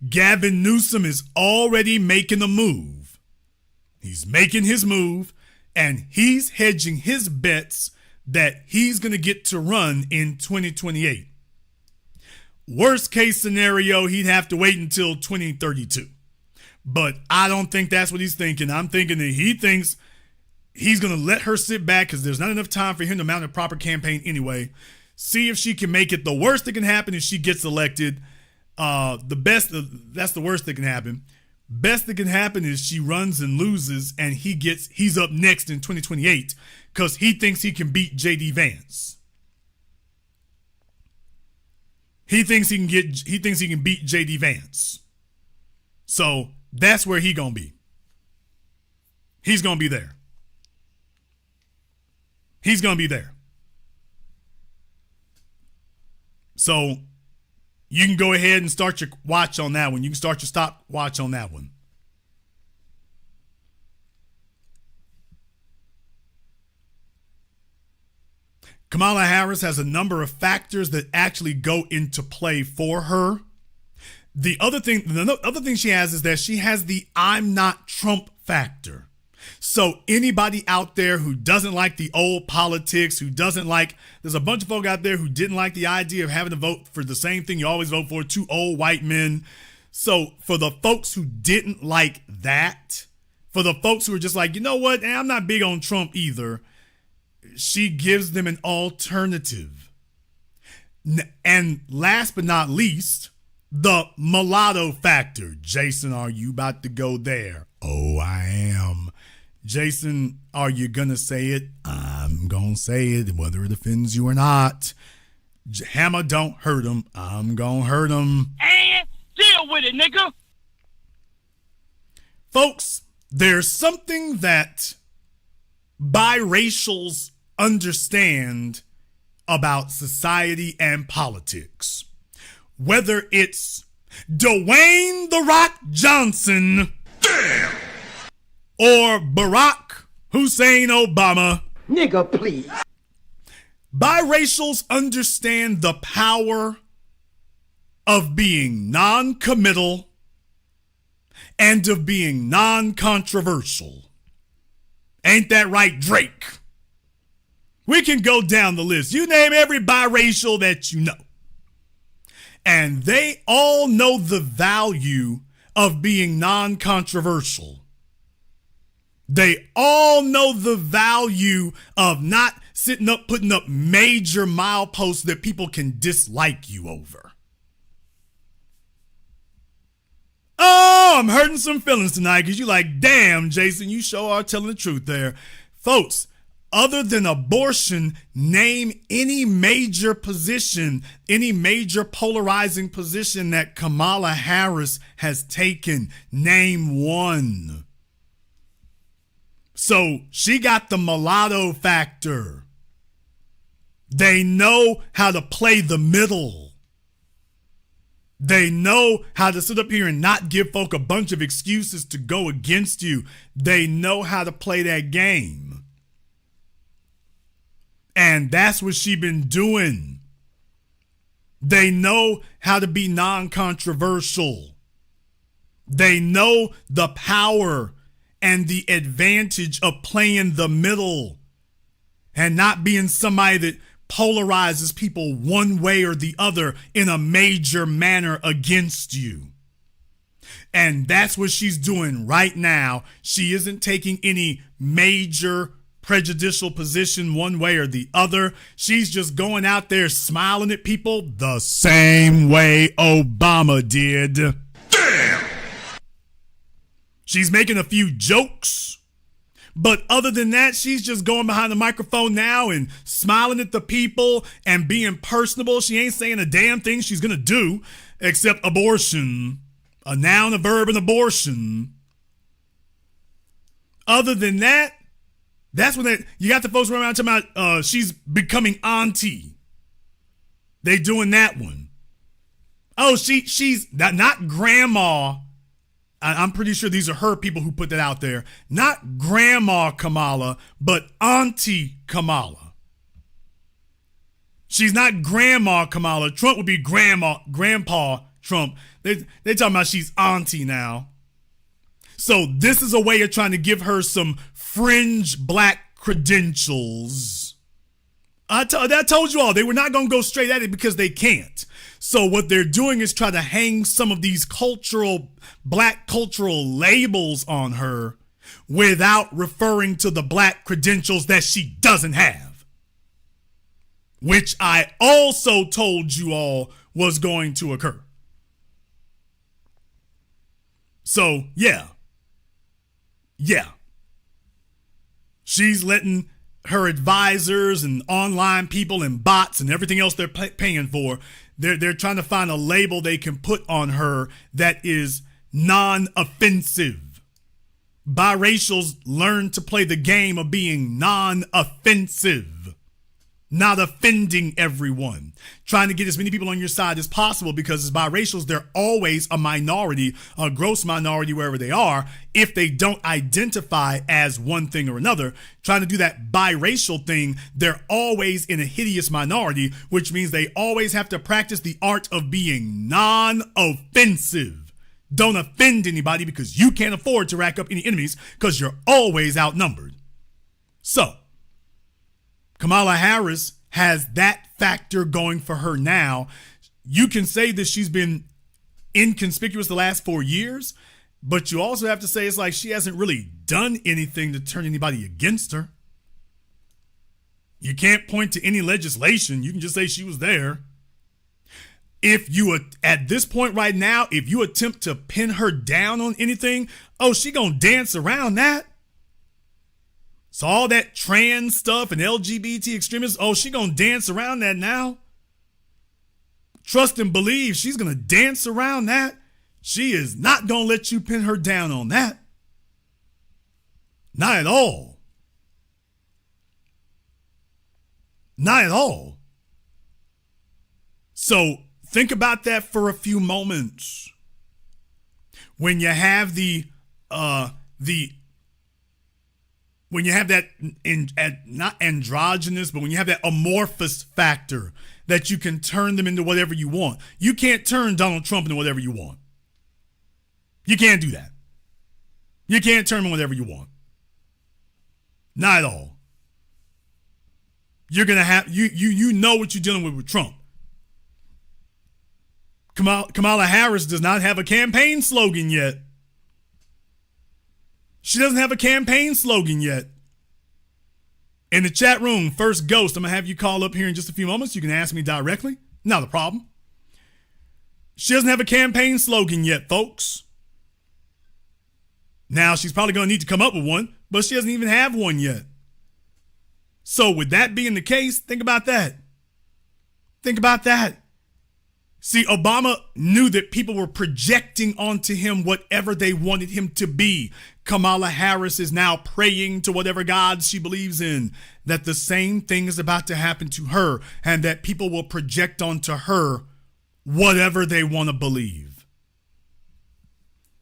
Gavin Newsom is already making a move. He's making his move, and he's hedging his bets that he's going to get to run in 2028. Worst case scenario, he'd have to wait until 2032. But I don't think that's what he's thinking. I'm thinking that he thinks he's going to let her sit back because there's not enough time for him to mount a proper campaign anyway. See if she can make it. The worst that can happen is she gets elected. That's the worst that can happen. Best that can happen is she runs and loses and he's up next in 2028 because he thinks he can beat J.D. Vance. He thinks he can beat J.D. Vance. So that's where he gonna be. He's gonna be there. He's gonna be there. So you can go ahead and start your watch on that one. You can start your stopwatch on that one. Kamala Harris has a number of factors that actually go into play for her. The other thing she has is that she has the I'm not Trump factor. So anybody out there who doesn't like the old politics, there's a bunch of folk out there who didn't like the idea of having to vote for the same thing you always vote for, two old white men. So for the folks who didn't like that, for the folks who are just like, you know what, I'm not big on Trump either, she gives them an alternative. And last but not least, the mulatto factor. Jason, are you about to go there? Oh, I am. Jason, are you going to say it? I'm going to say it, whether it offends you or not. Hammer don't hurt him. I'm going to hurt him. And deal with it, nigga. Folks, there's something that biracials understand about society and politics. Whether it's Dwayne "The Rock" Johnson, damn, or Barack Hussein Obama, nigga, please. Biracials understand the power of being non-committal and of being non-controversial. Ain't that right, Drake? We can go down the list. You name every biracial that you know. And they all know the value of being non-controversial. They all know the value of not sitting up, putting up major mileposts that people can dislike you over. Oh, I'm hurting some feelings tonight because you're like, damn, Jason, you sure are telling the truth there. Folks, other than abortion, name any major position, any major polarizing position that Kamala Harris has taken. Name one. So she got the mulatto factor. They know how to play the middle. They know how to sit up here and not give folk a bunch of excuses to go against you. They know how to play that game. And that's what she been doing. They know how to be non-controversial. They know the power and the advantage of playing the middle and not being somebody that polarizes people one way or the other in a major manner against you. And that's what she's doing right now. She isn't taking any major prejudicial position one way or the other. She's just going out there smiling at people the same way Obama did. Damn! She's making a few jokes. But other than that, she's just going behind the microphone now and smiling at the people and being personable. She ain't saying a damn thing she's going to do except abortion. A noun, a verb, and abortion. Other than that, that's when you got the folks running around talking about she's becoming auntie. They doing that one. Oh, she's not grandma. I'm pretty sure these are her people who put that out there. Not Grandma Kamala, but Auntie Kamala. She's not Grandma Kamala. Trump would be Grandpa Trump. They talking about she's Auntie now. So this is a way of trying to give her some fringe black credentials. I told you all, they were not going to go straight at it because they can't. So what they're doing is try to hang some of these black cultural labels on her without referring to the black credentials that she doesn't have. Which I also told you all was going to occur. So, yeah. She's letting her advisors and online people and bots and everything else they're paying for, they're trying to find a label they can put on her that is non-offensive. Biracials learn to play the game of being non-offensive, not offending everyone, trying to get as many people on your side as possible, because as biracials, they're always a minority, a gross minority wherever they are, if they don't identify as one thing or another. Trying to do that biracial thing, they're always in a hideous minority, which means they always have to practice the art of being non-offensive. Don't offend anybody because you can't afford to rack up any enemies because you're always outnumbered. So, Kamala Harris has that factor going for her now. You can say that she's been inconspicuous the last 4 years, but you also have to say it's like she hasn't really done anything to turn anybody against her. You can't point to any legislation. You can just say she was there. If you, at this point right now, if you attempt to pin her down on anything, oh, she gonna dance around that. So all that trans stuff and LGBT extremists, oh, she gonna dance around that now. Trust and believe she's gonna dance around that. She is not gonna let you pin her down on that. Not at all. Not at all. So think about that for a few moments. When you have when you have that, not androgynous, but when you have that amorphous factor that you can turn them into whatever you want. You can't turn Donald Trump into whatever you want. You can't do that. You can't turn him whatever you want. Not at all. You're going to have, you know what you're dealing with Trump. Kamala Harris does not have a campaign slogan yet. She doesn't have a campaign slogan yet. In the chat room, First Ghost, I'm going to have you call up here in just a few moments. You can ask me directly. Not a problem. She doesn't have a campaign slogan yet, folks. Now, she's probably going to need to come up with one, but she doesn't even have one yet. So with that being the case, think about that. Think about that. See, Obama knew that people were projecting onto him whatever they wanted him to be. Kamala Harris is now praying to whatever God she believes in, that the same thing is about to happen to her, and that people will project onto her whatever they want to believe.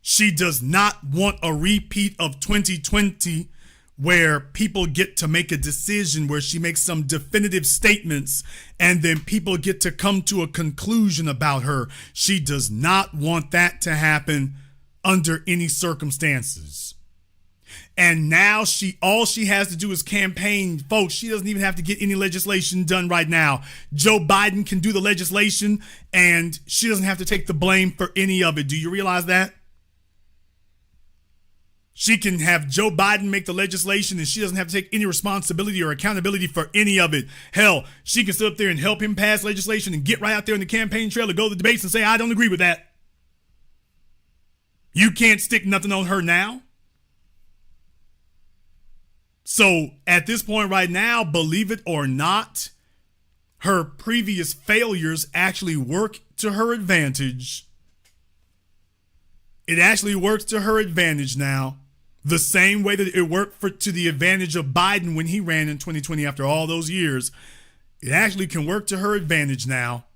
She does not want a repeat of 2020 where people get to make a decision, where she makes some definitive statements and then people get to come to a conclusion about her. She does not want that to happen under any circumstances. And now all she has to do is campaign. Folks, she doesn't even have to get any legislation done right now. Joe Biden can do the legislation and she doesn't have to take the blame for any of it. Do you realize that? She can have Joe Biden make the legislation and she doesn't have to take any responsibility or accountability for any of it. Hell, she can sit up there and help him pass legislation and get right out there in the campaign trail to go to the debates and say, I don't agree with that. You can't stick nothing on her now. So at this point right now, believe it or not, her previous failures actually work to her advantage. It actually works to her advantage now. The same way that it worked to the advantage of Biden when he ran in 2020 after all those years. It actually can work to her advantage now.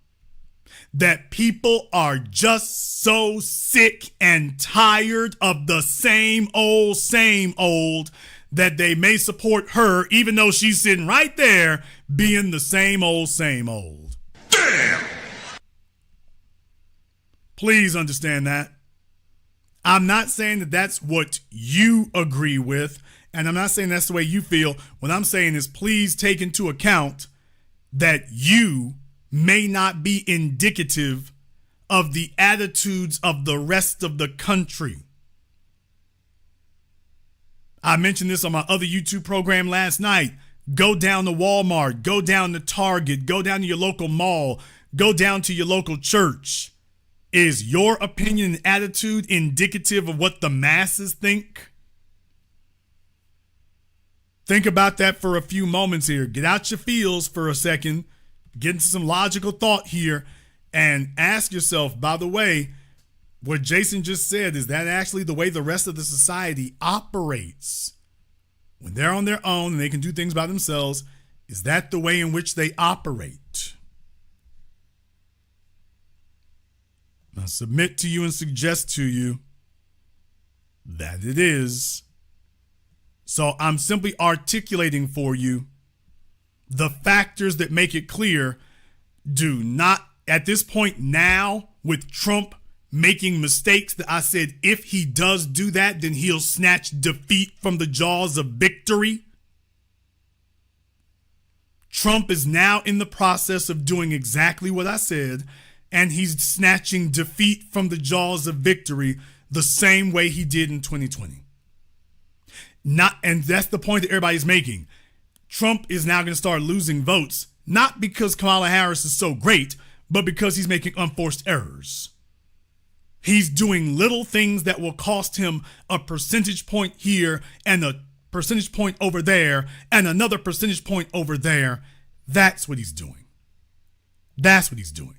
That people are just so sick and tired of the same old, that they may support her even though she's sitting right there being the same old. Damn! Please understand that. I'm not saying that that's what you agree with, and I'm not saying that's the way you feel. What I'm saying is please take into account that you may not be indicative of the attitudes of the rest of the country. I mentioned this on my other YouTube program last night. Go down to Walmart, go down to Target, go down to your local mall, go down to your local church. Is your opinion and attitude indicative of what the masses think? Think about that for a few moments here. Get out your feels for a second. Get into some logical thought here and ask yourself, by the way, what Jason just said, is that actually the way the rest of the society operates? When they're on their own and they can do things by themselves, is that the way in which they operate? I submit to you and suggest to you that it is. So I'm simply articulating for you the factors that make it clear. Do not, at this point now, with Trump making mistakes, that I said if he does do that, then he'll snatch defeat from the jaws of victory. Trump is now in the process of doing exactly what I said, and he's snatching defeat from the jaws of victory the same way he did in 2020. And that's the point that everybody's making. Trump is now going to start losing votes, not because Kamala Harris is so great, but because he's making unforced errors. He's doing little things that will cost him a percentage point here and a percentage point over there and another percentage point over there. That's what he's doing. That's what he's doing.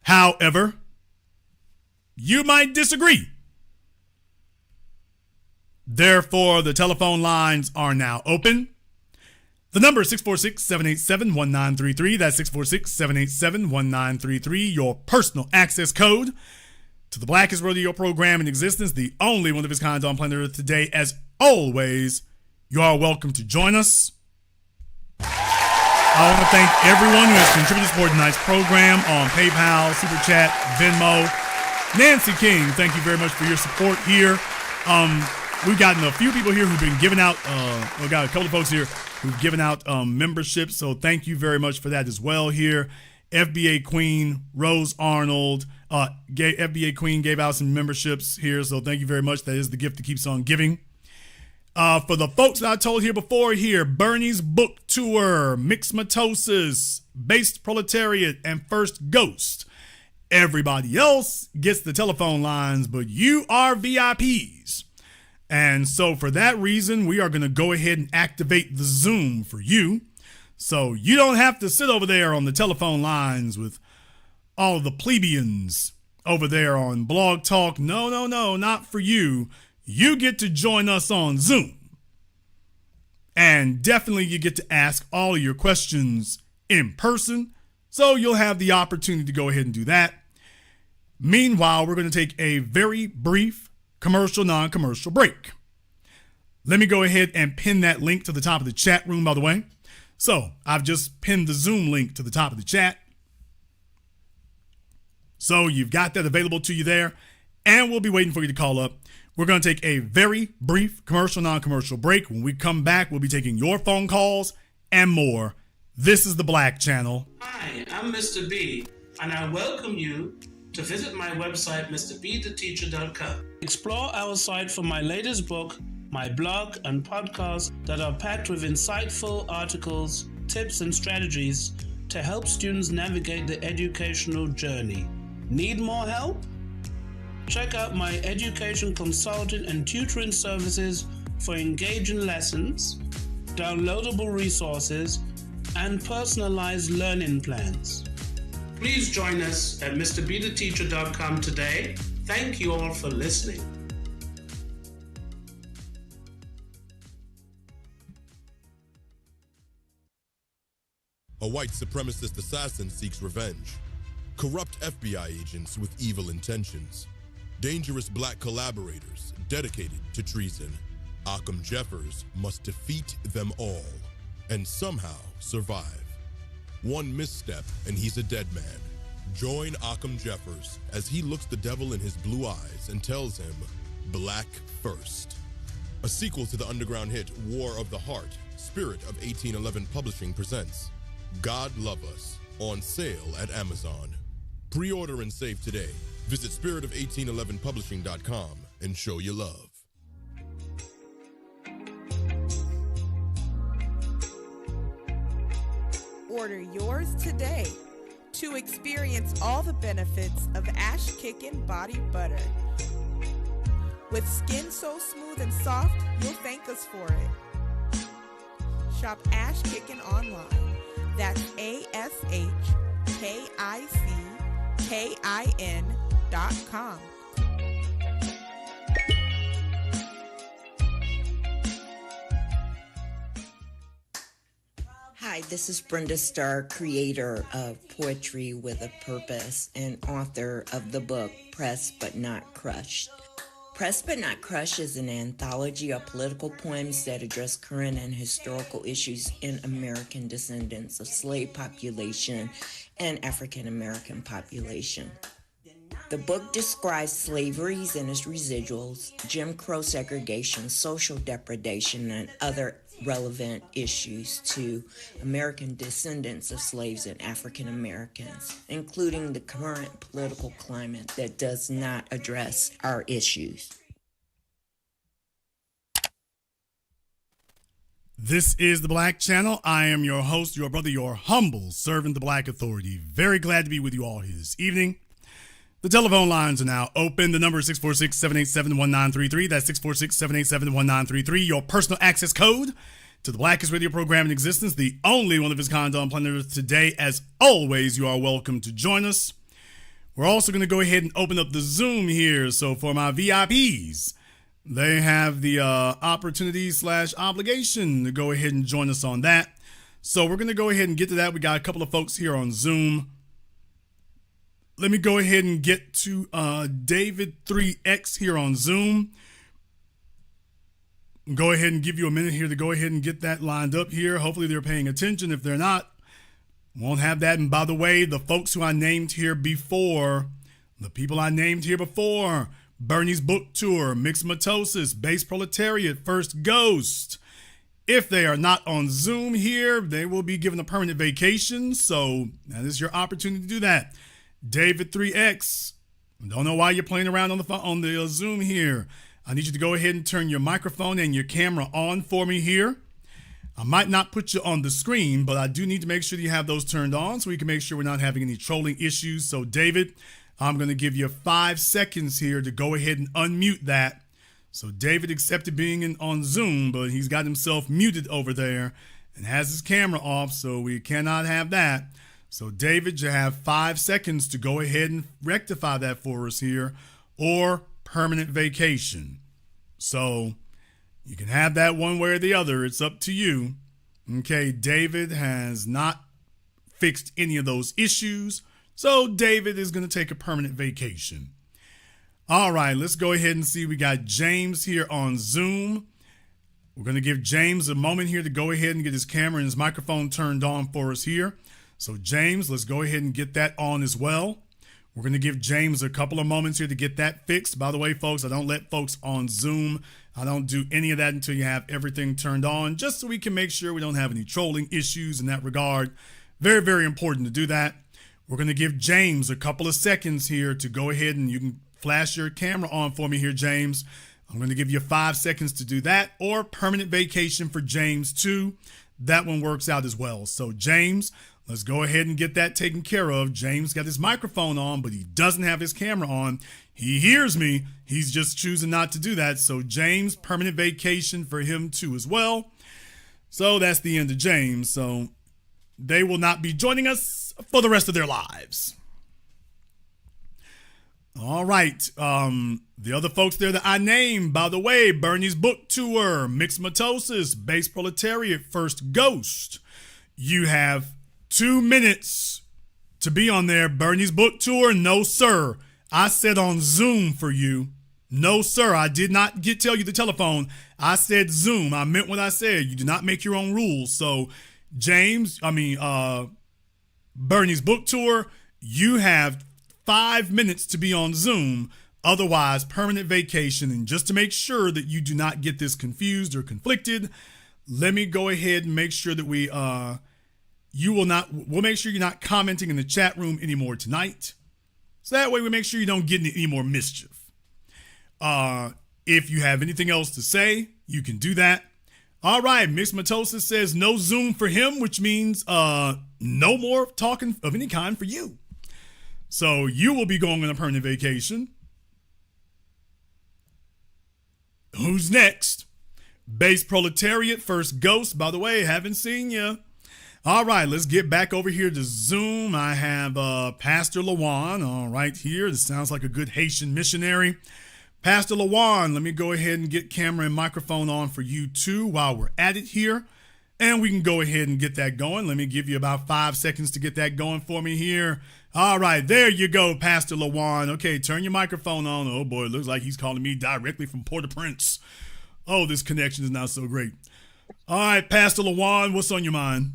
However, you might disagree. Therefore, the telephone lines are now open. The number is 646-787-1933. That's 646-787-1933. Your personal access code to the blackest radio program in existence, the only one of its kind on planet Earth today. As always, you are welcome to join us. I want to thank everyone who has contributed to support tonight's program on PayPal, Super Chat, Venmo. Nancy King, thank you very much for your support here. We've gotten a few people here who've been giving out, we've got a couple of folks here who've given out memberships, so thank you very much for that as well here. FBA Queen, Rose Arnold, FBA Queen gave out some memberships here, so thank you very much. That is the gift that keeps on giving. For the folks that I told here before here, Bernie's Book Tour, Mixmatosis, Based Proletariat, and First Ghost. Everybody else gets the telephone lines, but you are VIPs. And so for that reason, we are going to go ahead and activate the Zoom for you. So you don't have to sit over there on the telephone lines with all of the plebeians over there on Blog Talk. No, not for you. You get to join us on Zoom. And definitely you get to ask all of your questions in person. So you'll have the opportunity to go ahead and do that. Meanwhile, we're going to take a very brief commercial, non-commercial break. Let me go ahead and pin that link to the top of the chat room, by the way. So I've just pinned the Zoom link to the top of the chat. So you've got that available to you there, and we'll be waiting for you to call up. We're going to take a very brief commercial, non-commercial break. When we come back, we'll be taking your phone calls and more. This is the Black Channel. Hi, I'm Mr. B, and I welcome you to visit my website, mrbtheteacher.com. Explore our site for my latest book, my blog, and podcast that are packed with insightful articles, tips, and strategies to help students navigate the educational journey. Need more help? Check out my education consulting and tutoring services for engaging lessons, downloadable resources, and personalized learning plans. Please join us at mrbtheteacher.com today. Thank you all for listening. A white supremacist assassin seeks revenge. Corrupt FBI agents with evil intentions. Dangerous black collaborators dedicated to treason. Occam Jeffers must defeat them all and somehow survive. One misstep and he's a dead man. Join Occam Jeffers as he looks the devil in his blue eyes and tells him, Black First. A sequel to the underground hit War of the Heart, Spirit of 1811 Publishing presents God Love Us, on sale at Amazon. Pre-order and save today. Visit spirit of1811publishing.com and show your love. Order yours today to experience all the benefits of Ash Kickin' Body Butter. With skin so smooth and soft, you'll thank us for it. Shop Ash Kickin' online. That's ASHKICKIN.com. Hi, this is Brenda Starr, creator of Poetry with a Purpose and author of the book Pressed But Not Crushed. Pressed But Not Crushed is an anthology of political poems that address current and historical issues in American descendants of slave population and African American population. The book describes slaveries and its residuals, Jim Crow segregation, social depredation, and other relevant issues to American descendants of slaves and African Americans, including the current political climate that does not address our issues. This is the Black Channel. I am your host, your brother, your humble servant, the Black Authority. Very glad to be with you all here this evening. The telephone lines are now open. The number is 646-787-1933. That's 646-787-1933. Your personal access code to the blackest radio program in existence, the only one of its kind on planet Earth today. As always, you are welcome to join us. We're also going to go ahead and open up the Zoom here. So for my VIPs, they have the opportunity/obligation to go ahead and join us on that. So we're going to go ahead and get to that. We got a couple of folks here on Zoom. Let me go ahead and get to David 3X here on Zoom. Go ahead and give you a minute here to go ahead and get that lined up here. Hopefully they're paying attention. If they're not, won't have that. And by the way, the folks who I named here before, the people I named here before, Bernie's Book Tour, Mixed Mitosis, Base Proletariat, First Ghost. If they are not on Zoom here, they will be given a permanent vacation. So that is your opportunity to do that. David 3X, don't know why you're playing around on the phone, on the Zoom here. I need you to go ahead and turn your microphone and your camera on for me here. I might not put you on the screen, but I do need to make sure that you have those turned on so we can make sure we're not having any trolling issues. So David, I'm going to give you 5 seconds here to go ahead and unmute that. So David accepted being on Zoom, but he's got himself muted over there and has his camera off, so we cannot have that. So David, you have 5 seconds to go ahead and rectify that for us here, or permanent vacation. So you can have that one way or the other. It's up to you. Okay, David has not fixed any of those issues. So David is going to take a permanent vacation. All right, let's go ahead and see. We got James here on Zoom. We're going to give James a moment here to go ahead and get his camera and his microphone turned on for us here. So James, let's go ahead and get that on as well. We're going to give James a couple of moments here to get that fixed. By the way, folks, I don't let folks on Zoom. I don't do any of that until you have everything turned on, just so we can make sure we don't have any trolling issues in that regard. Very, very important to do that. We're going to give James a couple of seconds here to go ahead and you can flash your camera on for me here, James. I'm going to give you 5 seconds to do that, or permanent vacation for James too. That one works out as well. So James, let's go ahead and get that taken care of. James got his microphone on, but he doesn't have his camera on. He hears me. He's just choosing not to do that. So James, permanent vacation for him too as well. So that's the end of James. So they will not be joining us for the rest of their lives. All right. The other folks there that I named, by the way, Bernie's book tour, Mixed Mitosis, Base Proletariat, First Ghost. You have 2 minutes to be on there. Bernie's book tour, no sir. I said on Zoom for you. No sir, I did not tell you the telephone. I said Zoom. I meant what I said. You do not make your own rules. So Bernie's book tour, you have 5 minutes to be on Zoom. Otherwise, permanent vacation. And just to make sure that you do not get this confused or conflicted, let me go ahead and make sure that we'll make sure you're not commenting in the chat room anymore tonight. So that way we make sure you don't get any more mischief. If you have anything else to say, you can do that. All right, Mixed Mitosis says no Zoom for him, which means no more talking of any kind for you. So you will be going on a permanent vacation. Who's next? Base Proletariat, First Ghost. By the way, haven't seen you. All right, let's get back over here to Zoom. I have Pastor Lawan, all right, here. This sounds like a good Haitian missionary. Pastor Lawan, let me go ahead and get camera and microphone on for you too while we're at it here. And we can go ahead and get that going. Let me give you about 5 seconds to get that going for me here. All right, there you go, Pastor Lawan. Okay, turn your microphone on. Oh boy, it looks like he's calling me directly from Port-au-Prince. Oh, this connection is not so great. All right, Pastor Lawan, what's on your mind?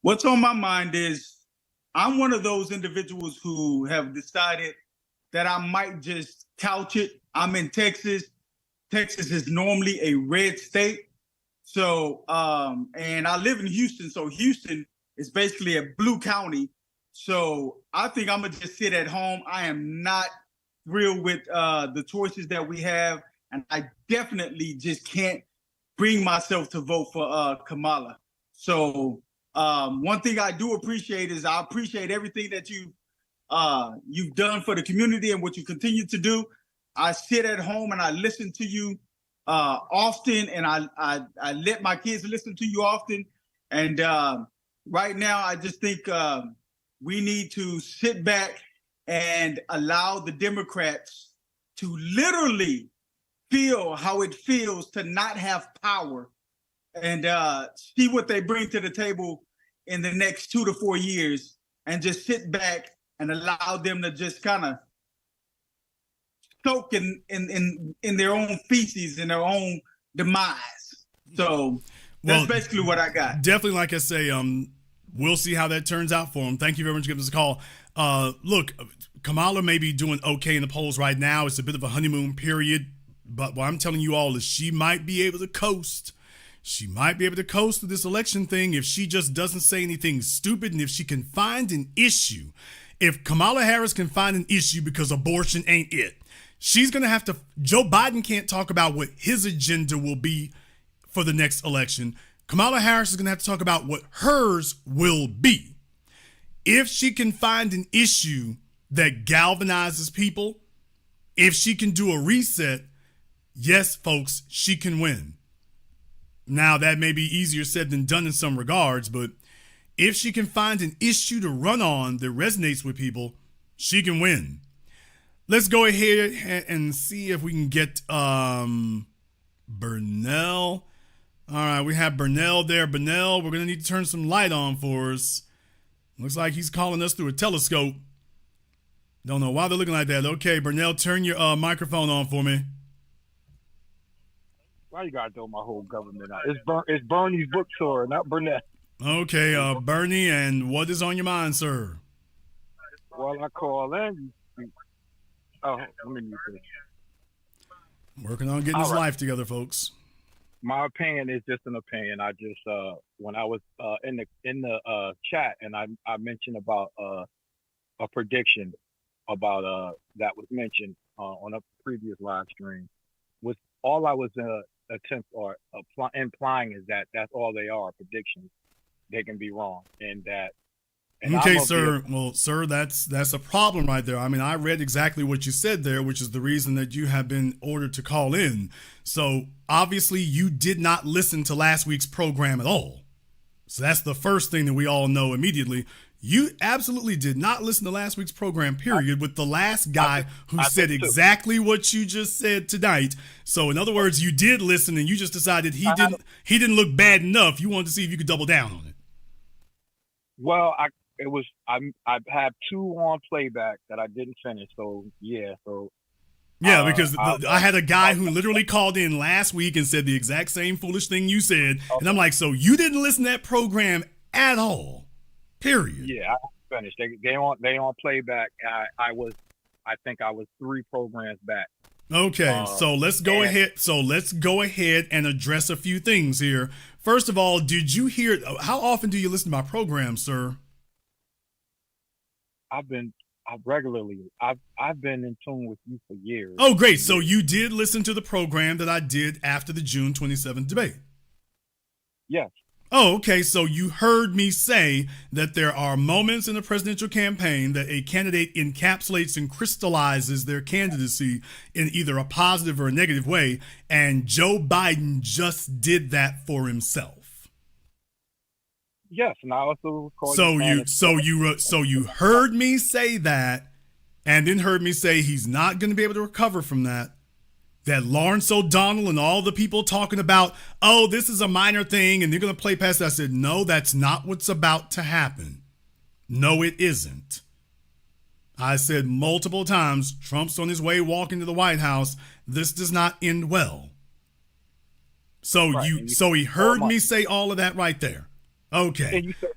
What's on my mind is I'm one of those individuals who have decided that I might just couch it. I'm in Texas. Texas is normally a red state. So, and I live in Houston. So Houston is basically a blue county. So I think I'm going to just sit at home. I am not thrilled with the choices that we have. And I definitely just can't bring myself to vote for Kamala. So one thing I do appreciate is I appreciate everything that you've done for the community and what you continue to do. I sit at home and I listen to you often, and I let my kids listen to you often. And right now, I just think we need to sit back and allow the Democrats to literally feel how it feels to not have power, and see what they bring to the table in the next 2 to 4 years, and just sit back and allow them to just kind of soak in their own feces and their own demise. So that's basically what I got. Definitely, like I say, we'll see how that turns out for them. Thank you very much for giving us a call. Look, Kamala may be doing okay in the polls right now. It's a bit of a honeymoon period, but what I'm telling you all is she might be able to coast. She might be able to coast through this election thing if she just doesn't say anything stupid, and if she can find an issue. If Kamala Harris can find an issue because abortion ain't it, she's going to have to. Joe Biden can't talk about what his agenda will be for the next election. Kamala Harris is going to have to talk about what hers will be. If she can find an issue that galvanizes people, if she can do a reset, yes, folks, she can win. Now, that may be easier said than done in some regards, but if she can find an issue to run on that resonates with people, she can win. Let's go ahead and see if we can get Burnell. All right, we have Burnell there. Burnell, we're going to need to turn some light on for us. Looks like he's calling us through a telescope. Don't know why they're looking like that. Okay, Burnell, turn your microphone on for me. Why you gotta throw my whole government out? It's Bernie's bookstore, not Burnett. Okay, Bernie, and what is on your mind, sir? Well, I call in. Oh, let me mute this. Working on getting his life together, folks. My opinion is just an opinion. I just when I was in the chat and I mentioned about a prediction about that was mentioned on a previous live stream. Was all I was implying is that that's all they are, predictions. They can be wrong, and that. And okay, sir. Well, sir, that's a problem right there. I mean, I read exactly what you said there, which is the reason that you have been ordered to call in. So obviously you did not listen to last week's program at all. So that's the first thing that we all know immediately. You absolutely did not listen to last week's program, period, with the last guy who said exactly what you just said tonight. So in other words, you did listen and you just decided he didn't look bad enough. You wanted to see if you could double down on it. Well, I have two on playback that I didn't finish. So yeah, because I had a guy who literally called in last week and said the exact same foolish thing you said, and I'm like, so you didn't listen to that program at all, period. Yeah, I finished. They on playback. I think I was 3 programs back. Okay, so let's go ahead. So let's go ahead and address a few things here. First of all, did you hear? How often do you listen to my program, sir? I've been in tune with you for years. Oh, great! So you did listen to the program that I did after the June 27th debate. Yes. Oh, okay. So you heard me say that there are moments in the presidential campaign that a candidate encapsulates and crystallizes their candidacy in either a positive or a negative way, and Joe Biden just did that for himself. Yes, and I also recall. So you heard me say that, and then heard me say he's not going to be able to recover from that. That Lawrence O'Donnell and all the people talking about, oh, this is a minor thing and they're going to play past that. I said, no, that's not what's about to happen. No, it isn't. I said multiple times, Trump's on his way walking to the White House. This does not end well. So right, so he heard me say all of that right there. Okay. And you said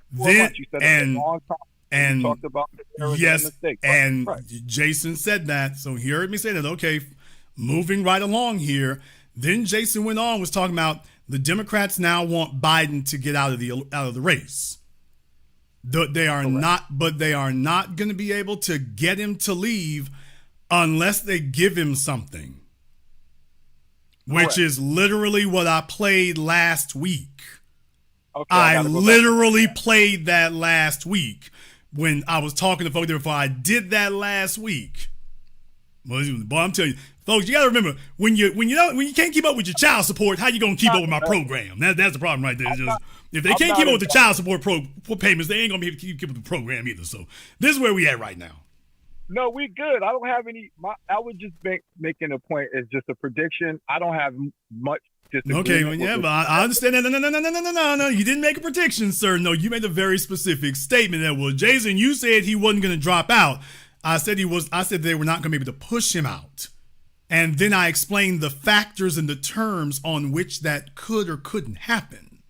you said a long time. And you talked about yes, mistake. And right. Jason said that. So he heard me say that. Okay. Moving right along here, then Jason went on, was talking about the Democrats now want Biden to get out of the race. They are not going to be able to get him to leave unless they give him something, which is literally what I played last week. Okay, I literally played that last week when I was talking to folks there before. I did that last week. Boy, I'm telling you, folks, you got to remember when you can't keep up with your child support, how you gonna keep up with my program? That's the problem right there. If they can't keep up with the child support payments, they ain't gonna be able to keep up with the program either. So this is where we at right now. No, we good. I don't have any. I would just making a point. It's just a prediction. I don't have much. Okay, well, yeah, but I understand that. No. You didn't make a prediction, sir. No, you made a very specific statement that, well, Jason, you said he wasn't going to drop out. I said they were not going to be able to push him out. And then I explained the factors and the terms on which that could or couldn't happen.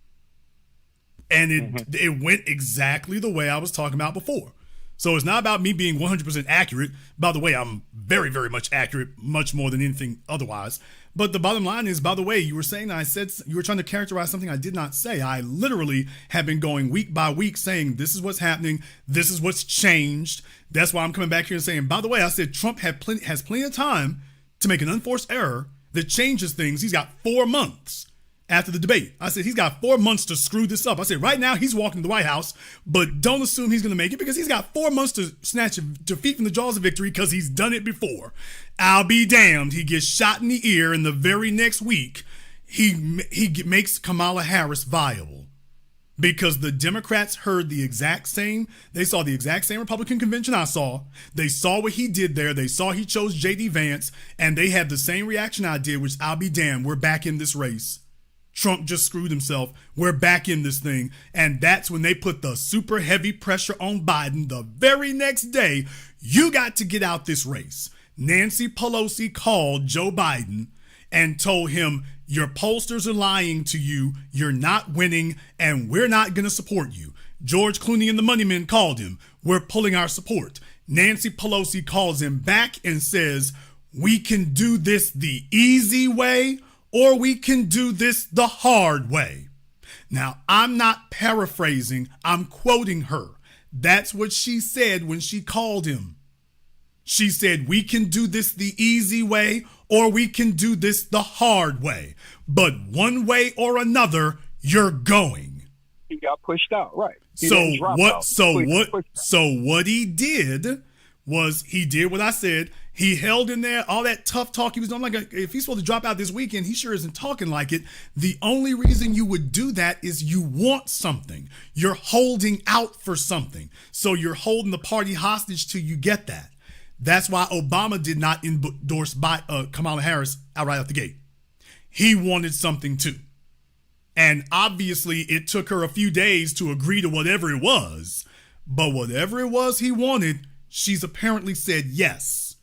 And it went exactly the way I was talking about before. So it's not about me being 100% accurate. By the way, I'm very, very much accurate, much more than anything otherwise. But the bottom line is, by the way, you were saying you were trying to characterize something I did not say. I literally have been going week by week saying this is what's happening. This is what's changed. That's why I'm coming back here and saying, by the way, I said Trump has plenty of time to make an unforced error that changes things. He's got 4 months after the debate. I said he's got 4 months to screw this up. I said right now he's walking to the White House, but don't assume he's going to make it because he's got 4 months to snatch defeat from the jaws of victory because he's done it before. I'll be damned. He gets shot in the ear, and the very next week he makes Kamala Harris viable because the Democrats heard the exact same. They saw the exact same Republican convention I saw. They saw what he did there. They saw he chose J.D. Vance, and they had the same reaction I did, which I'll be damned. We're back in this race. Trump just screwed himself. We're back in this thing. And that's when they put the super heavy pressure on Biden the very next day. You got to get out this race. Nancy Pelosi called Joe Biden and told him, your pollsters are lying to you. You're not winning, and we're not going to support you. George Clooney and the Money Men called him. We're pulling our support. Nancy Pelosi calls him back and says, we can do this the easy way, or we can do this the hard way. Now, I'm not paraphrasing. I'm quoting her. That's what she said when she called him. She said, we can do this the easy way, or we can do this the hard way. But one way or another, you're going. He got pushed out, right? So what he did was he did what I said. He held in there all that tough talk he was doing. Like, if he's supposed to drop out this weekend, he sure isn't talking like it. The only reason you would do that is you want something. You're holding out for something. So you're holding the party hostage till you get that. That's why Obama did not endorse Kamala Harris outright out the gate. He wanted something too. And obviously it took her a few days to agree to whatever it was. But whatever it was he wanted, she's apparently said yes.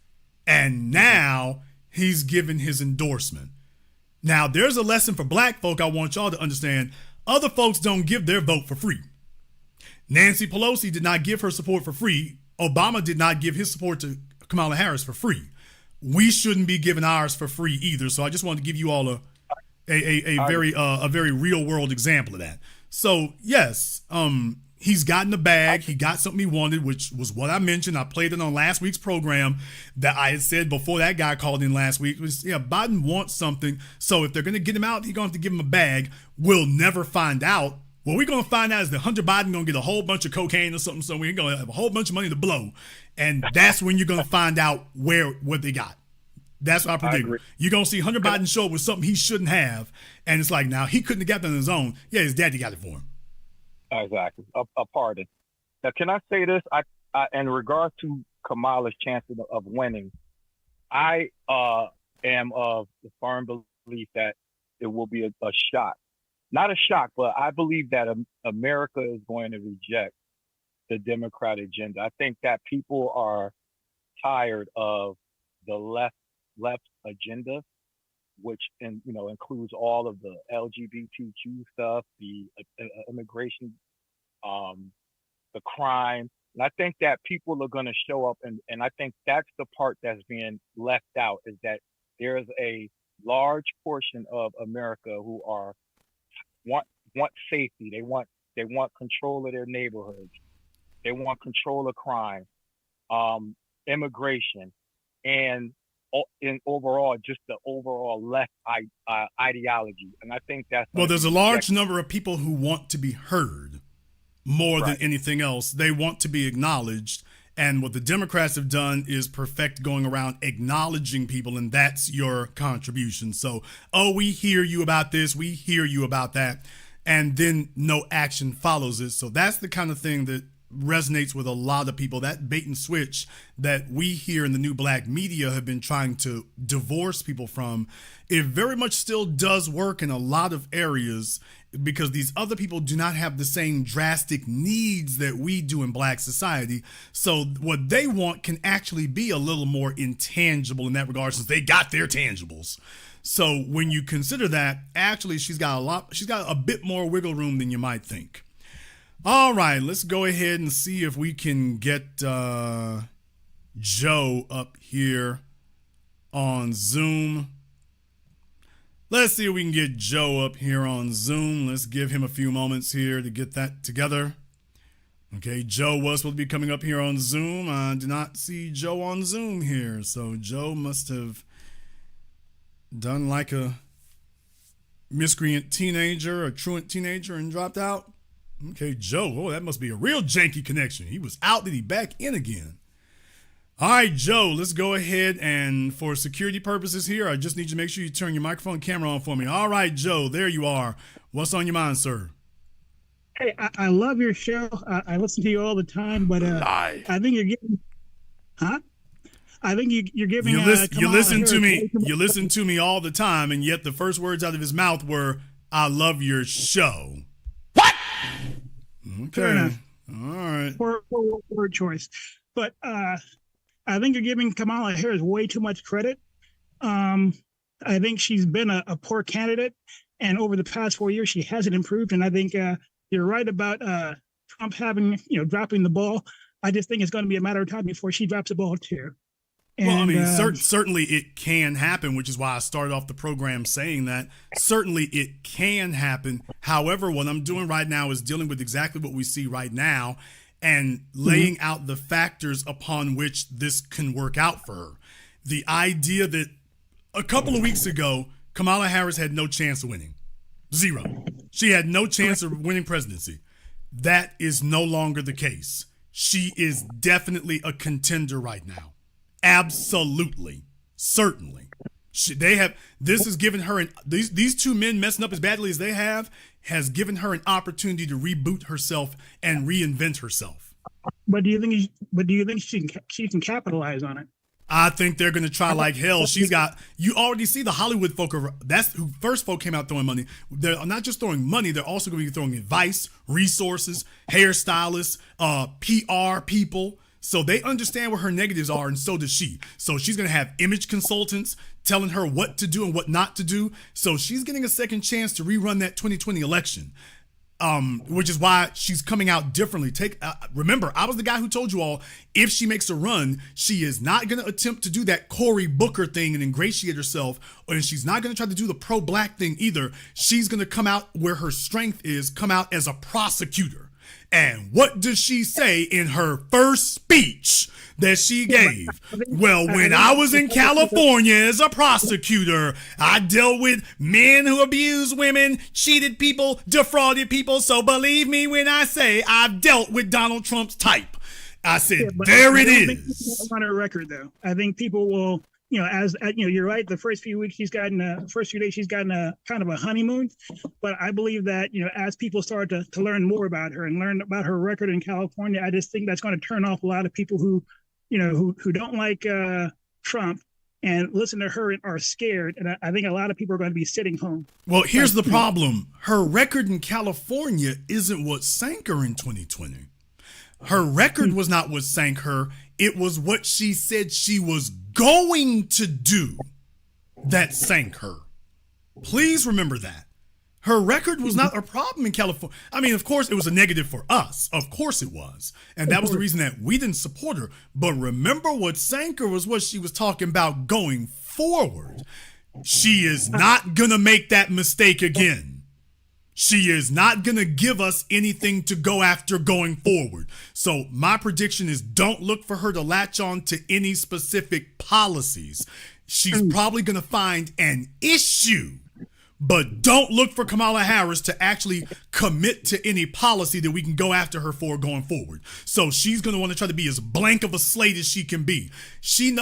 And now he's given his endorsement. Now, there's a lesson for black folk I want y'all to understand. Other folks don't give their vote for free. Nancy Pelosi did not give her support for free. Obama did not give his support to Kamala Harris for free. We shouldn't be giving ours for free either. So I just wanted to give you all a very real world example of that. So yes, he's gotten the bag. He got something he wanted, which was what I mentioned. I played it on last week's program that I had said before that guy called in last week. Was, Biden wants something. So if they're going to get him out, he's going to have to give him a bag. We'll never find out. What we're going to find out is that Hunter Biden going to get a whole bunch of cocaine or something. So we're going to have a whole bunch of money to blow. And that's when you're going to find out what they got. That's what I predict. You're going to see Hunter Biden show up with something he shouldn't have. And it's like, now he couldn't have got that on his own. Yeah, his daddy got it for him. Exactly. A pardon. Now, can I say this? I in regards to Kamala's chances of winning, I am of the firm belief that it will be a shock. Not a shock, but I believe that America is going to reject the Democrat agenda. I think that people are tired of the left agenda, which includes all of the LGBTQ stuff, the immigration, the crime. And I think that people are going to show up, and I think that's the part that's being left out, is that there is a large portion of America who want safety. They want control of their neighborhoods. They want control of crime, immigration, and in overall, just the overall left ideology. And I think that's... Well, there's a large number of people who want to be heard more than anything else. They want to be acknowledged. And what the Democrats have done is perfect going around acknowledging people, and that's your contribution. So, we hear you about this, we hear you about that, and then no action follows it. So that's the kind of thing that resonates with a lot of people. That bait and switch that we here in the new black media have been trying to divorce people from, it very much still does work in a lot of areas, because these other people do not have the same drastic needs that we do in black society. So what they want can actually be a little more intangible in that regard, since they got their tangibles. So when you consider that, actually she's got a bit more wiggle room than you might think. All right, let's go ahead and see if we can get Joe up here on Zoom. Let's see if we can get Joe up here on Zoom. Let's give him a few moments here to get that together. Okay, Joe was supposed to be coming up here on Zoom. I do not see Joe on Zoom here. So Joe must have done like a miscreant teenager, a truant teenager, and dropped out. Okay, Joe, that must be a real janky connection. He was out, then he back in again. All right, Joe, let's go ahead, and for security purposes here, I just need you to make sure you turn your microphone and camera on for me. All right, Joe, there you are. What's on your mind, sir? Hey, I love your show. I listen to you all the time, but I think you're giving, I think you're giving. You listen to me. You listen to me all the time, and yet the first words out of his mouth were, I love your show. What? Okay. Fair enough. All right. Word choice. But I think you're giving Kamala Harris way too much credit. I think she's been a poor candidate, and over the past 4 years, she hasn't improved. And I think you're right about Trump dropping the ball. I just think it's going to be a matter of time before she drops the ball too. And, well, I mean, certainly it can happen, which is why I started off the program saying that. Certainly it can happen. However, what I'm doing right now is dealing with exactly what we see right now and laying out the factors upon which this can work out for her. The idea that a couple of weeks ago, Kamala Harris had no chance of winning. Zero. She had no chance of winning presidency. That is no longer the case. She is definitely a contender right now. Absolutely. Certainly. This has given her, these two men messing up as badly as they have, has given her an opportunity to reboot herself and reinvent herself. But do you think she can capitalize on it? I think they're going to try like hell. You already see the Hollywood folk, that's who first folk came out throwing money. They're not just throwing money, they're also going to be throwing advice, resources, hairstylists, PR people. So they understand where her negatives are, and so does she. So she's going to have image consultants telling her what to do and what not to do. So she's getting a second chance to rerun that 2020 election. Which is why she's coming out differently. Remember, I was the guy who told you all, if she makes a run, she is not going to attempt to do that Cory Booker thing and ingratiate herself, and she's not going to try to do the pro-black thing either. She's going to come out where her strength is, come out as a prosecutor. And what does she say in her first speech that she gave? Well, when I was in California as a prosecutor, I dealt with men who abused women, cheated people, defrauded people. So believe me when I say I've dealt with Donald Trump's type. I said, there it is. On her record, though, I think people will, you're right. The first few days, she's gotten a kind of a honeymoon. But I believe that, as people start to learn more about her and learn about her record in California, I just think that's going to turn off a lot of people who don't like Trump and listen to her and are scared. And I think a lot of people are going to be sitting home. Well, here's the problem. Her record in California isn't what sank her in 2020. Her record was not what sank her. It was what she said she was going to do that sank her. Please remember that. Her record was not a problem in California. I mean, of course, it was a negative for us. Of course it was. And that was the reason that we didn't support her. But remember, what sank her was what she was talking about going forward. She is not going to make that mistake again. She is not going to give us anything to go after going forward. So my prediction is, don't look for her to latch on to any specific policies. She's probably going to find an issue, but don't look for Kamala Harris to actually commit to any policy that we can go after her for going forward. So she's going to want to try to be as blank of a slate as she can be. She's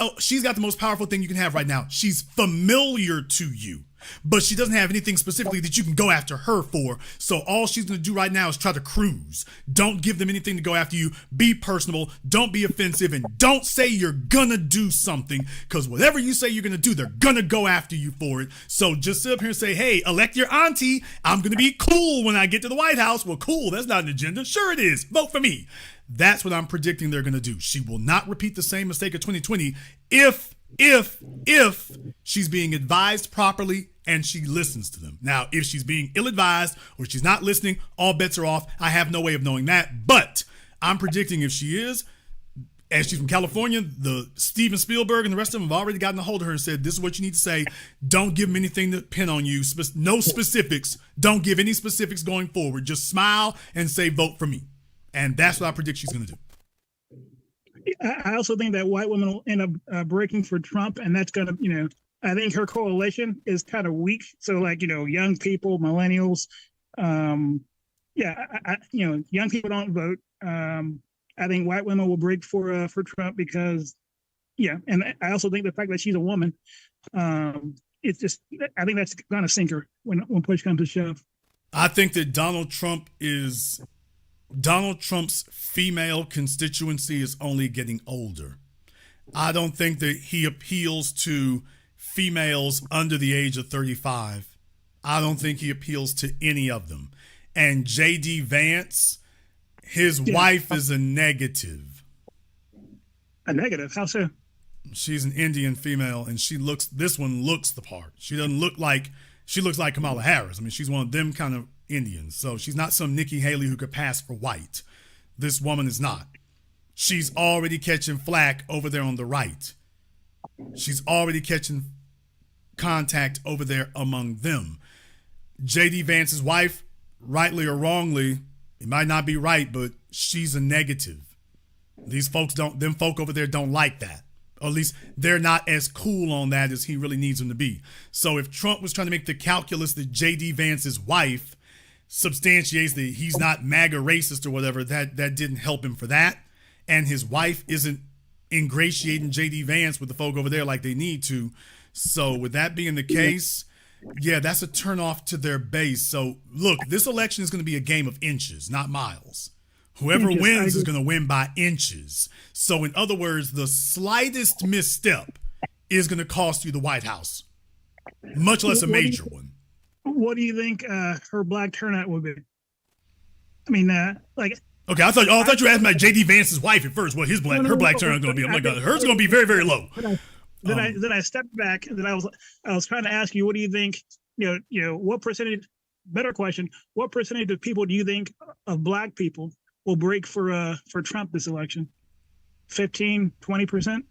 got the most powerful thing you can have right now. She's familiar to you, but she doesn't have anything specifically that you can go after her for. So all she's going to do right now is try to cruise. Don't give them anything to go after you. Be personable. Don't be offensive. And don't say you're going to do something, because whatever you say you're going to do, they're going to go after you for it. So just sit up here and say, hey, elect your auntie. I'm going to be cool when I get to the White House. Well, cool. That's not an agenda. Sure it is. Vote for me. That's what I'm predicting they're going to do. She will not repeat the same mistake of 2020 if she's being advised properly and she listens to them. Now, if she's being ill-advised or she's not listening, all bets are off. I have no way of knowing that, but I'm predicting if she is, and she's from California, the Steven Spielberg and the rest of them have already gotten a hold of her and said, this is what you need to say. Don't give them anything to pin on you. No specifics. Don't give any specifics going forward. Just smile and say, vote for me. And that's what I predict she's going to do. I also think that white women will end up breaking for Trump, and that's going to, I think her coalition is kind of weak. So, young people, millennials, young people don't vote. I think white women will break for Trump because, and I also think the fact that she's a woman, it's just, I think that's going to sink her when push comes to shove. I think that Donald Trump's female constituency is only getting older. I don't think that he appeals to females under the age of 35. I don't think he appeals to any of them. And J.D. Vance, his wife is a negative. A negative? How so? She's an Indian female, and this one looks the part. She looks like Kamala Harris. I mean, she's one of them kind of Indians. So she's not some Nikki Haley who could pass for white. This woman is not. She's already catching flack over there on the right. She's already catching contact over there among them. J.D. Vance's wife, rightly or wrongly, it might not be right, but she's a negative. Them folk over there don't like that. Or at least they're not as cool on that as he really needs them to be. So if Trump was trying to make the calculus that J.D. Vance's wife substantiates that he's not MAGA racist or whatever, that didn't help him for that. And his wife isn't ingratiating J.D. Vance with the folk over there like they need to. So with that being the case, yeah, that's a turnoff to their base. So look, this election is going to be a game of inches, not miles. Whoever wins is going to win by inches. So in other words, the slightest misstep is going to cost you the White House, much less a major one. What do you think her black turnout would be? I mean, Okay, I thought you were asking about J.D. Vance's wife at first. What her black turnout going to be? I'm like, hers going to be very, very low. Then I stepped back. Then I was trying to ask you, what do you think? You know, what percentage? Better question. What percentage of people do you think of black people will break for Trump this election? 15, 20%?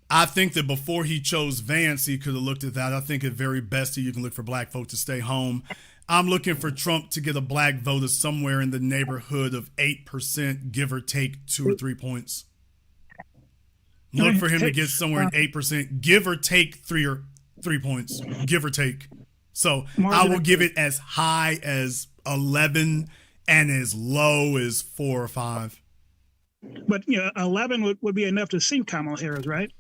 I think that before he chose Vance, he could have looked at that. I think at very best, you can look for black folks to stay home. I'm looking for Trump to get a black voter somewhere in the neighborhood of 8%, give or take 2 or 3 points. Look for him to get somewhere in 8%, give or take 3 points, give or take. So I will give it as high as 11 and as low as 4 or 5. But 11 would be enough to sink Kamala Harris, right?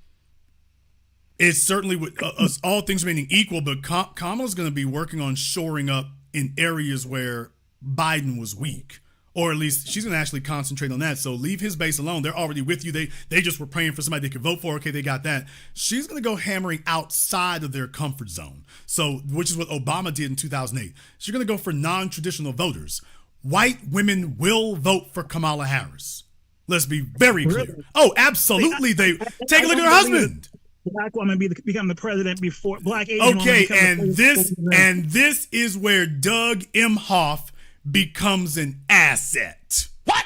It certainly would, all things remaining equal, but Kamala's going to be working on shoring up in areas where Biden was weak, or at least she's going to actually concentrate on that. So leave his base alone. They're already with you. They just were praying for somebody they could vote for. Okay, they got that. She's going to go hammering outside of their comfort zone. So, which is what Obama did in 2008. She's going to go for non-traditional voters. White women will vote for Kamala Harris. Let's be very clear. Oh, absolutely. They take a look at her husband. Black woman become the president before black Asian. Okay, and this is where Doug Emhoff becomes an asset. What?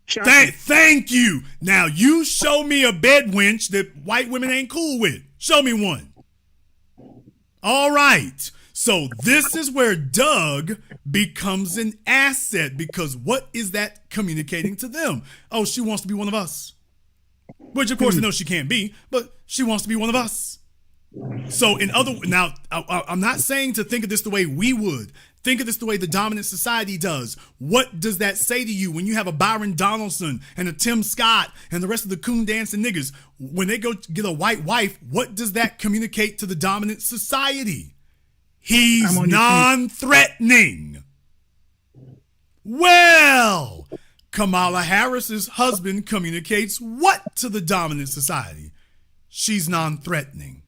Thank you. Now you show me a bed wench that white women ain't cool with. Show me one. All right. So this is where Doug becomes an asset, because what is that communicating to them? Oh, she wants to be one of us. Which, of course, they know she can't be, but she wants to be one of us. So, I'm not saying to think of this the way we would. Think of this the way the dominant society does. What does that say to you when you have a Byron Donaldson and a Tim Scott and the rest of the coon dancing niggas? When they go get a white wife, what does that communicate to the dominant society? He's non-threatening. Well, Kamala Harris's husband communicates what to the dominant society? She's non-threatening.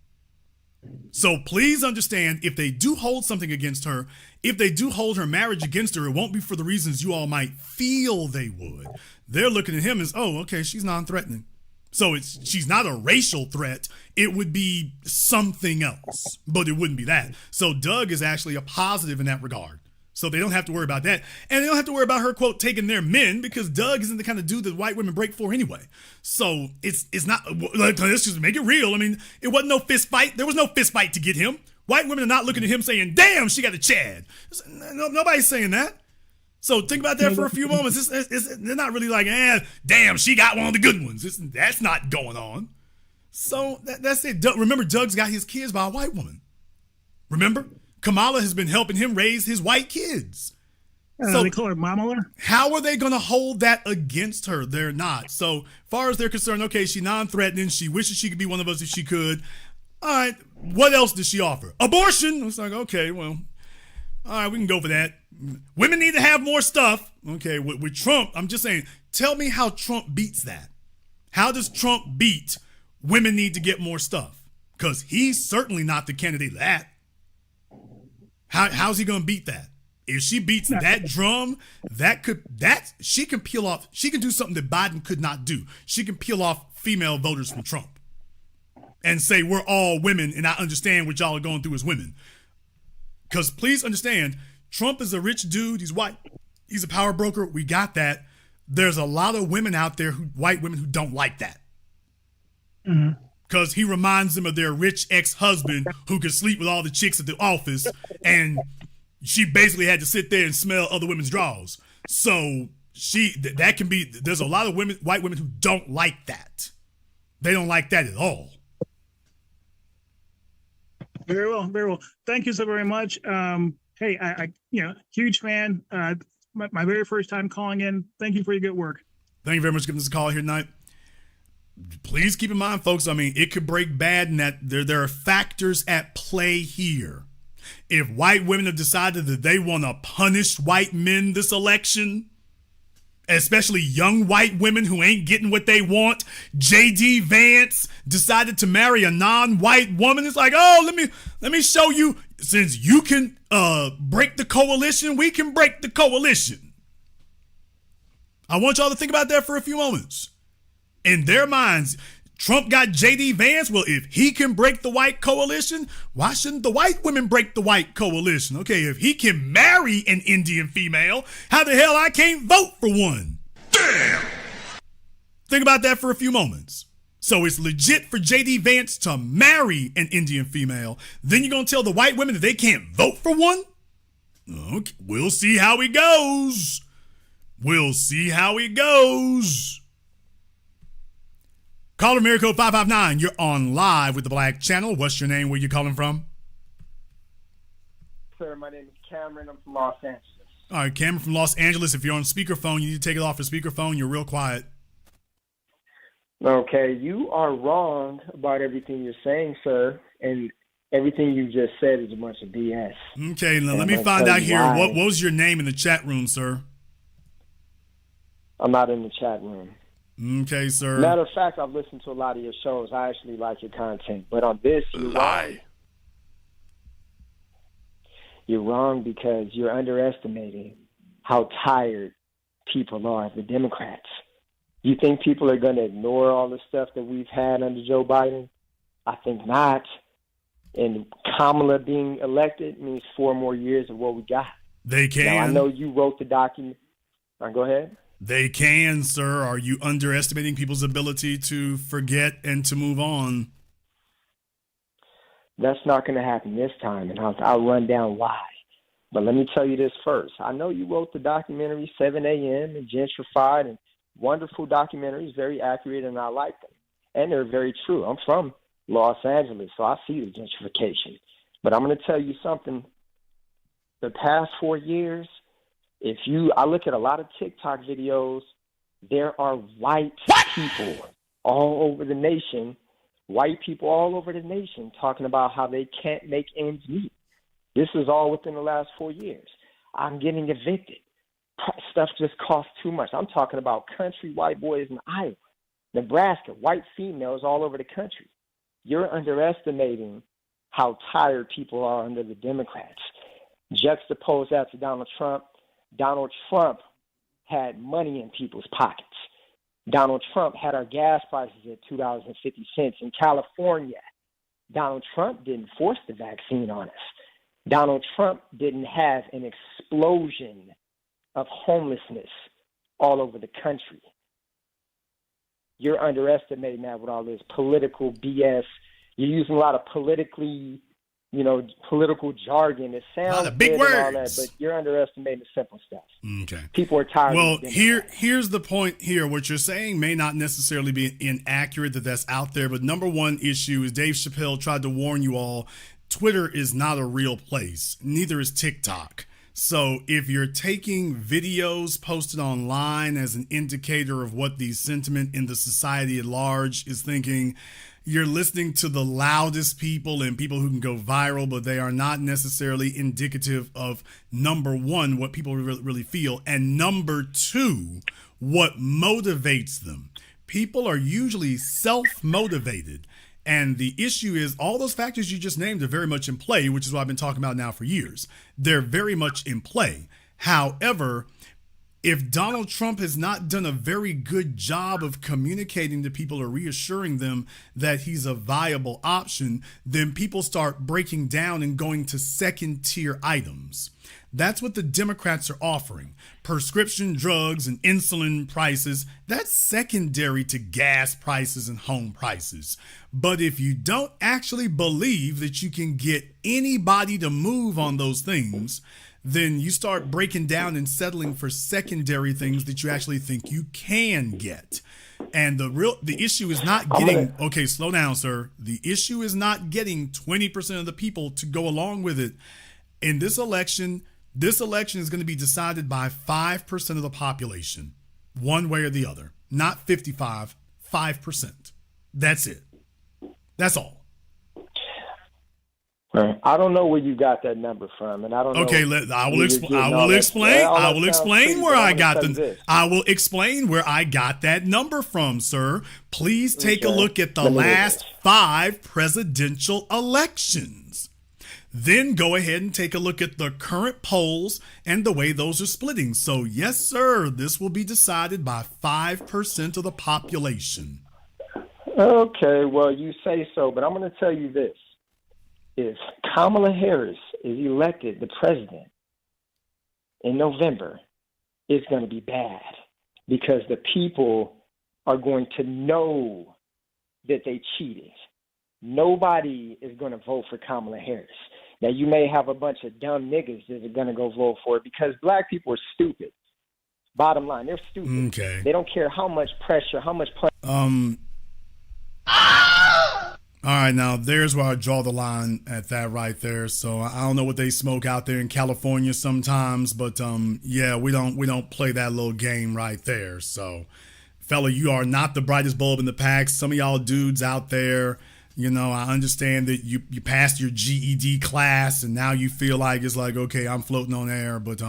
So please understand, if they do hold something against her, if they do hold her marriage against her, it won't be for the reasons you all might feel they would. They're looking at him as, oh, okay, she's non-threatening. So she's not a racial threat. It would be something else, but it wouldn't be that. So Doug is actually a positive in that regard. So they don't have to worry about that. And they don't have to worry about her, quote, taking their men, because Doug isn't the kind of dude that white women break for anyway. So it's not, let's just make it real. I mean, it wasn't no fist fight. There was no fist fight to get him. White women are not looking at him saying, damn, she got a Chad. Nobody's saying that. So think about that for a few moments. They're not really like, damn, she got one of the good ones. That's not going on. So that's it. Remember, Doug's got his kids by a white woman. Remember? Kamala has been helping him raise his white kids. So they call her Mamala? How are they going to hold that against her? They're not. So far as they're concerned, okay, she's non-threatening. She wishes she could be one of us if she could. All right, what else does she offer? Abortion. It's like, okay, well, all right, we can go for that. Women need to have more stuff. Okay, with Trump, I'm just saying, tell me how Trump beats that. How does Trump beat women need to get more stuff? Because he's certainly not the candidate of that. How's he gonna beat that? If she beats that drum, she can peel off. She can do something that Biden could not do. She can peel off female voters from Trump and say we're all women, and I understand what y'all are going through as women. Because please understand, Trump is a rich dude. He's white. He's a power broker. We got that. There's a lot of women out there, white women, who don't like that. Because he reminds them of their rich ex-husband who could sleep with all the chicks at the office, and she basically had to sit there and smell other women's drawers. So that can be, there's a lot of white women who don't like that. They don't like that at all. Very well, very well. Thank you so very much. Hey, I huge fan. My very first time calling in. Thank you for your good work. Thank you very much for giving us a call here tonight. Please keep in mind, folks, I mean, it could break bad, and that there are factors at play here. If white women have decided that they want to punish white men this election, especially young white women who ain't getting what they want, J.D. Vance decided to marry a non-white woman. It's like, oh, let me show you, since you can break the coalition, we can break the coalition. I want y'all to think about that for a few moments. In their minds, Trump got J.D. Vance. Well, if he can break the white coalition, why shouldn't the white women break the white coalition? Okay, if he can marry an Indian female, how the hell I can't vote for one? Damn! Think about that for a few moments. So it's legit for J.D. Vance to marry an Indian female. Then you're going to tell the white women that they can't vote for one? Okay, we'll see how it goes. We'll see how it goes. Caller Miracle 559, you're on live with the Black Channel. What's your name? Where you calling from? Sir, my name is Cameron. I'm from Los Angeles. All right, Cameron from Los Angeles. If you're on speakerphone, you need to take it off your speakerphone. You're real quiet. Okay, you are wrong about everything you're saying, sir, and everything you just said is a bunch of BS. Okay, now let me find out here. What was your name in the chat room, sir? I'm not in the chat room. Okay, sir. Matter of fact, I've listened to a lot of your shows. I actually like your content. But on this, you're wrong. You're wrong because you're underestimating how tired people are of the Democrats. You think people are going to ignore all the stuff that we've had under Joe Biden? I think not. And Kamala being elected means 4 more years of what we got. They can. Now, I know you wrote the document. Go ahead. They can, sir. Are you underestimating people's ability to forget and to move on? That's not going to happen this time, and I'll run down why. But let me tell you this first. I know you wrote the documentary 7 a.m. and Gentrified, and wonderful documentaries, very accurate, and I like them. And they're very true. I'm from Los Angeles, so I see the gentrification. But I'm going to tell you something. The past 4 years, I look at a lot of TikTok videos, there are white people all over the nation, talking about how they can't make ends meet. This is all within the last 4 years. I'm getting evicted. Stuff just costs too much. I'm talking about country white boys in Iowa, Nebraska, white females all over the country. You're underestimating how tired people are under the Democrats. Juxtapose that to Donald Trump. Donald Trump had money in people's pockets. Donald Trump had our gas prices at $2.50 in California. Donald Trump didn't force the vaccine on us. Donald Trump didn't have an explosion of homelessness all over the country. You're underestimating that with all this political BS. You're using a lot of political jargon. It sounds a lot of big words, and all that, but you're underestimating the simple stuff. Okay. People are tired. Well, here's the point here. What you're saying may not necessarily be inaccurate that's out there, but number one issue is Dave Chappelle tried to warn you all, Twitter is not a real place. Neither is TikTok. So if you're taking videos posted online as an indicator of what the sentiment in the society at large is thinking, you're listening to the loudest people and people who can go viral, but they are not necessarily indicative of, number one, what people really feel, and number two, what motivates them. People are usually self-motivated. And the issue is all those factors you just named are very much in play, which is what I've been talking about now for years. They're very much in play. However, if Donald Trump has not done a very good job of communicating to people or reassuring them that he's a viable option, then people start breaking down and going to second tier items. That's what the Democrats are offering. Prescription drugs and insulin prices, that's secondary to gas prices and home prices. But if you don't actually believe that you can get anybody to move on those things, then you start breaking down and settling for secondary things that you actually think you can get. And the issue is not getting, okay, slow down, sir. The issue is not getting 20% of the people to go along with it. In this election is going to be decided by 5% of the population, one way or the other. Not 55, 5%. That's it. That's all. I don't know where you got that number from, and I don't know. Okay, I will explain where I got that number from, sir. Please take a look at the last 5 presidential elections. Then go ahead and take a look at the current polls and the way those are splitting. So yes, sir, this will be decided by 5% of the population. Okay, well, you say so, but I'm going to tell you this. If Kamala Harris is elected the president in November, it's going to be bad because the people are going to know that they cheated. Nobody is going to vote for Kamala Harris. Now, you may have a bunch of dumb niggas that are going to go vote for it because black people are stupid. Bottom line, they're stupid. Okay. They don't care how much pressure, how much All right, now there's where I draw the line at that right there. So I don't know what they smoke out there in California sometimes, but yeah, we don't play that little game right there. So, fella, you are not the brightest bulb in the pack. Some of y'all dudes out there, you know, I understand that you passed your GED class and now you feel like it's like, okay, I'm floating on air, but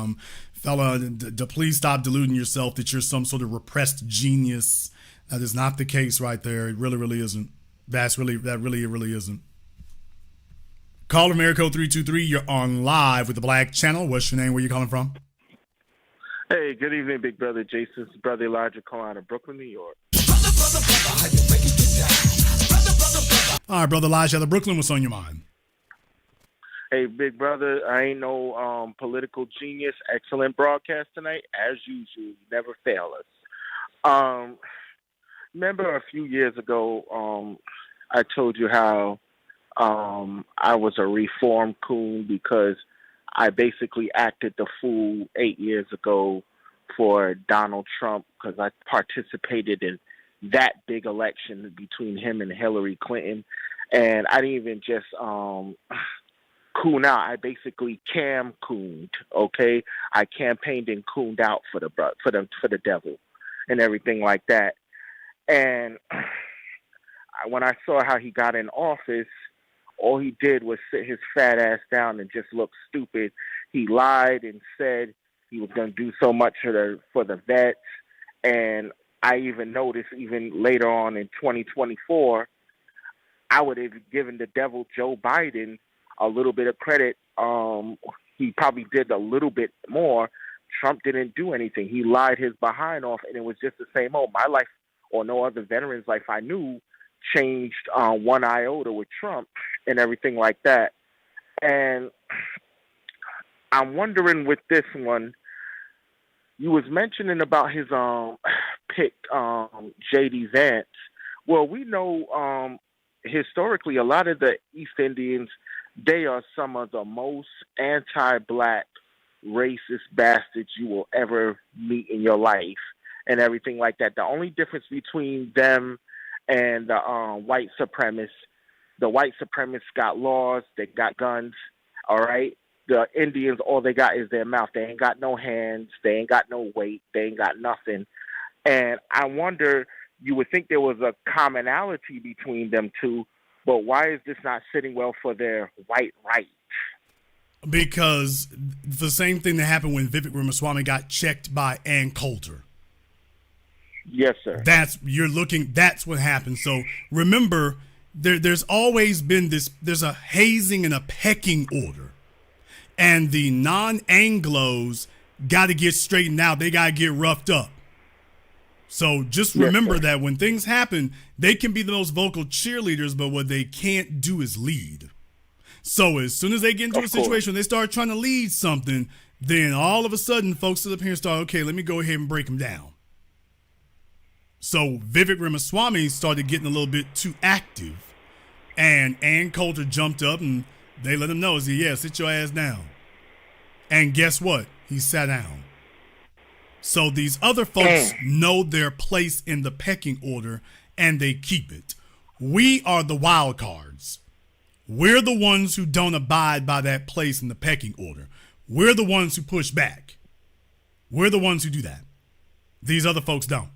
fella, please stop deluding yourself that you're some sort of repressed genius. That is not the case right there. It really isn't. That really isn't. Call from America 323. You're on live with the Black Channel. What's your name? Where you calling from? Hey, good evening, big brother Jason. Brother Elijah calling out of Brooklyn, New York. All right, brother Elijah, out of Brooklyn, what's on your mind? Hey, big brother, I ain't no political genius. Excellent broadcast tonight, as usual. You never fail us. Remember a few years ago, I told you how I was a reform coon because I basically acted the fool 8 years ago for Donald Trump because I participated in that big election between him and Hillary Clinton. And I didn't even just coon out. I basically cooned, okay? I campaigned and cooned out for the devil and everything like that. And when I saw how he got in office, all he did was sit his fat ass down and just look stupid. He lied and said he was going to do so much for the vets. And I even noticed even later on in 2024, I would have given the devil Joe Biden a little bit of credit. He probably did a little bit more. Trump didn't do anything. He lied his behind off, and it was just the same old. My life or no other veteran's life I knew changed one iota with Trump and everything like that. And I'm wondering with this one, you was mentioning about his pick, J.D. Vance. Well, we know historically a lot of the East Indians, they are some of the most anti-black racist bastards you will ever meet in your life and everything like that. The only difference between them and the white supremacists, the white supremacists got laws, they got guns, all right? The Indians, all they got is their mouth. They ain't got no hands, they ain't got no weight, they ain't got nothing. And I wonder, you would think there was a commonality between them two, but why is this not sitting well for their white rights? Because the same thing that happened when Vivek Ramaswamy got checked by Ann Coulter. Yes, sir. That's what happened. So remember, there's always been there's a hazing and a pecking order. And the non-Anglos got to get straightened out. They got to get roughed up. So just remember that when things happen, they can be the most vocal cheerleaders, but what they can't do is lead. So as soon as they get into a situation, they start trying to lead something, then all of a sudden folks sit up here and start, okay, let me go ahead and break them down. So Vivek Ramaswamy started getting a little bit too active, and Ann Coulter jumped up and they let him know, yeah, sit your ass down. And guess what? He sat down. So these other folks know their place in the pecking order and they keep it. We are the wild cards. We're the ones who don't abide by that place in the pecking order. We're the ones who push back. We're the ones who do that. These other folks don't.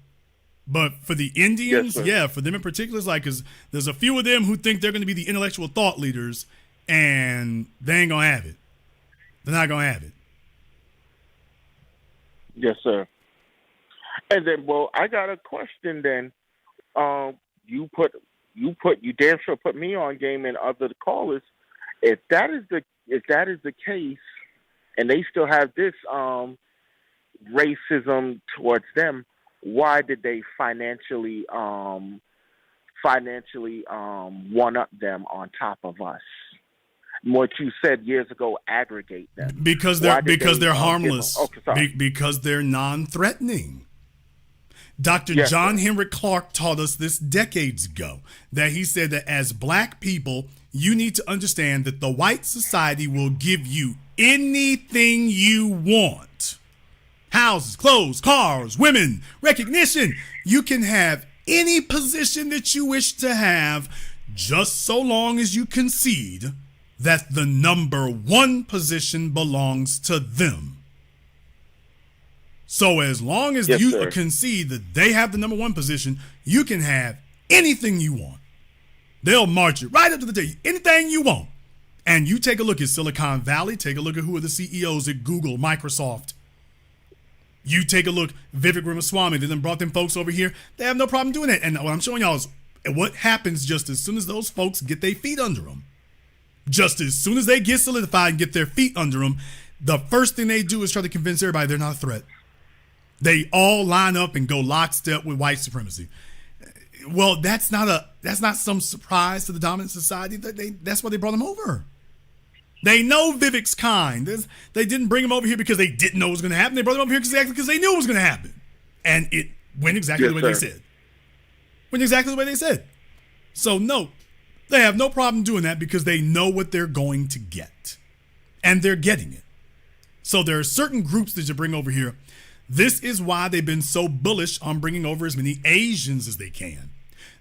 But for the Indians, for them in particular, it's like, because there's a few of them who think they're going to be the intellectual thought leaders, and they ain't going to have it. They're not going to have it. Yes, sir. And then, well, I got a question then. You damn sure put me on game and other callers. If that is the case, and they still have this racism towards them, why did they financially one up them on top of us? What you said years ago, aggregate them because they're harmless. Because they're non-threatening. Dr. John Henrik Clark taught us this decades ago, that he said that as black people, you need to understand that the white society will give you anything you want. Houses, clothes, cars, women, recognition. You can have any position that you wish to have, just so long as you concede that the number one position belongs to them. So as long as you concede that they have the number one position, you can have anything you want. They'll march it right up to the day, anything you want. And you take a look at Silicon Valley, take a look at who are the CEOs at Google, Microsoft. You take a look, Vivek Ramaswamy, they then brought them folks over here. They have no problem doing it. And what I'm showing y'all is what happens just as soon as those folks get their feet under them. Just as soon as they get solidified and get their feet under them, the first thing they do is try to convince everybody they're not a threat. They all line up and go lockstep with white supremacy. Well, that's not some surprise to the dominant society. That's why they brought him over. They know Vivek's kind. They didn't bring him over here because they didn't know it was going to happen. They brought him over here because they knew it was going to happen. And it went exactly the way they said. Went exactly the way they said. So no, they have no problem doing that because they know what they're going to get. And they're getting it. So there are certain groups that you bring over here. This is why they've been so bullish on bringing over as many Asians as they can.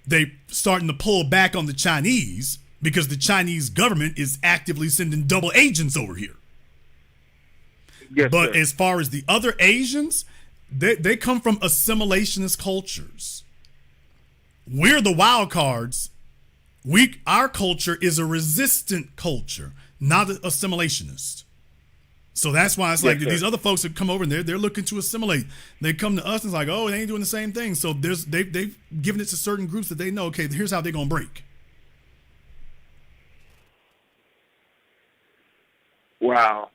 They're starting to pull back on the Chinese because the Chinese government is actively sending double agents over here. But as far as the other Asians, they come from assimilationist cultures. We're the wild cards. Our culture is a resistant culture, not an assimilationist. So that's why it's like these other folks that come over and they're looking to assimilate. They come to us and it's like, oh, they ain't doing the same thing. So they've given it to certain groups that they know, okay, here's how they're going to break. Wow.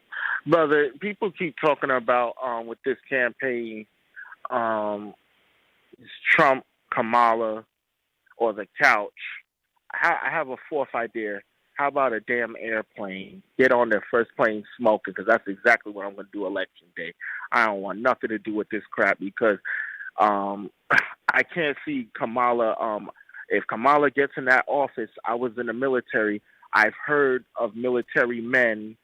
Brother, people keep talking about with this campaign, Trump, Kamala, or the couch. I have a fourth idea. How about a damn airplane? Get on their first plane smoking, because that's exactly what I'm going to do election day. I don't want nothing to do with this crap because I can't see Kamala. If Kamala gets in that office, I was in the military. I've heard of military men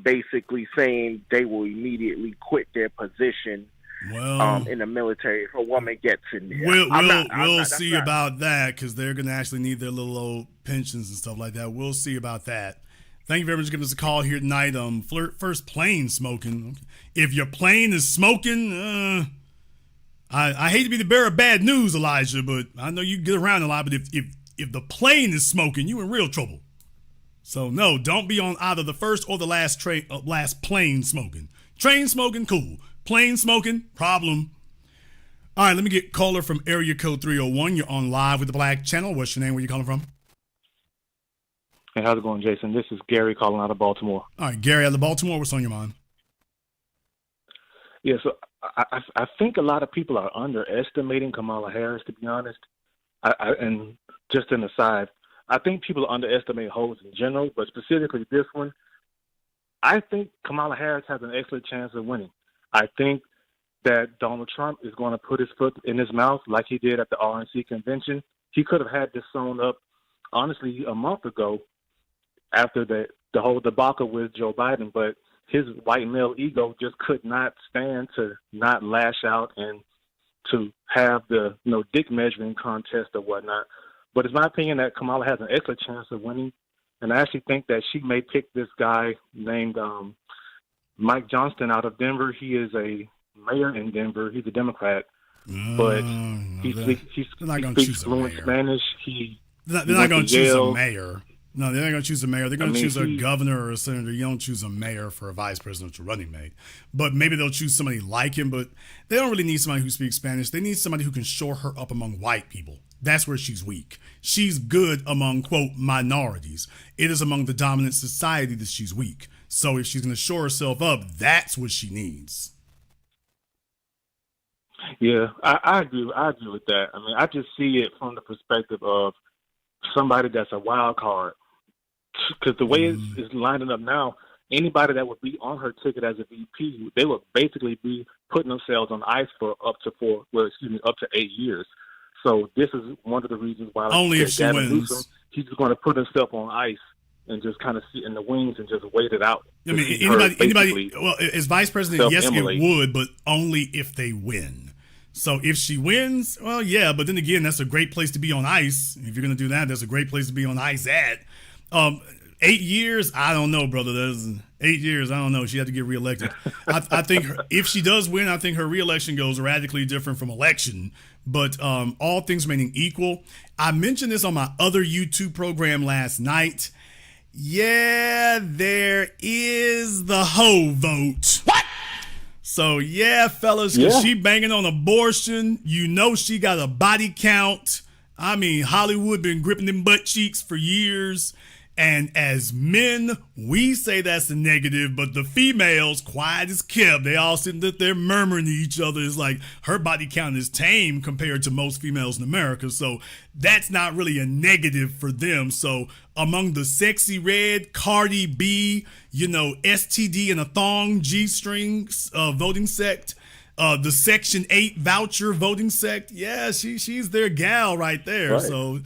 basically saying they will immediately quit their position in the military if a woman gets in there. We'll see about that because they're going to actually need their little old pensions and stuff like that. We'll see about that. Thank you very much for giving us a call here tonight. First plane smoking. If your plane is smoking, I hate to be the bearer of bad news, Elijah, but I know you get around a lot. But if the plane is smoking, you're in real trouble. So no, don't be on either the first or the last plane smoking. Train smoking, cool. Plane smoking, problem. All right, let me get caller from area code 301. You're on live with the Black Channel. What's your name? Where you calling from? Hey, how's it going, Jason? This is Gary calling out of Baltimore. All right, Gary, out of Baltimore, what's on your mind? Yeah, so I think a lot of people are underestimating Kamala Harris, to be honest. And just an aside, I think people underestimate hoes in general, but specifically this one. I think Kamala Harris has an excellent chance of winning. I think that Donald Trump is going to put his foot in his mouth like he did at the RNC convention. He could have had this sewn up, honestly, a month ago after the whole debacle with Joe Biden, but his white male ego just could not stand to not lash out and to have the dick measuring contest or whatnot. But it's my opinion that Kamala has an excellent chance of winning, and I actually think that she may pick this guy named Mike Johnston out of Denver. He is a mayor in Denver. He's a Democrat, but he speaks fluent Spanish. They're not going to choose a mayor. No, they're not going to choose a mayor. They're going to choose a governor or a senator. You don't choose a mayor for a vice presidential running mate. But maybe they'll choose somebody like him, but they don't really need somebody who speaks Spanish. They need somebody who can shore her up among white people. That's where she's weak. She's good among, quote, minorities. It is among the dominant society that she's weak. So if she's going to shore herself up, that's what she needs. Yeah, I agree. I agree with that. I mean, I just see it from the perspective of somebody that's a wild card. Because the way it's lining up now, anybody that would be on her ticket as a VP, they would basically be putting themselves on ice for up to 8 years. So this is one of the reasons why. Only if she wins. Newsom, he's just going to put himself on ice and just kind of sit in the wings and just wait it out. I mean, anybody. Well, as vice president, yes, it would, but only if they win. So if she wins, well, yeah, but then again, that's a great place to be on ice. If you're going to do that, that's a great place to be on ice at. 8 years, I don't know, brother. That's 8 years, I don't know. She had to get reelected. I think if she does win, I think her reelection goes radically different from election. But all things remaining equal, I mentioned this on my other YouTube program last night. Yeah, there is the hoe vote. What? So, yeah, fellas, because she banging on abortion. You know she got a body count. I mean, Hollywood been gripping them butt cheeks for years. And as men, we say that's a negative, but the females, quiet as kept. They all sitting there murmuring to each other. It's like her body count is tame compared to most females in America. So that's not really a negative for them. So among the sexy red, Cardi B, STD and a thong G-string voting sect, the Section 8 voucher voting sect, yeah, she's their gal right there. Right. So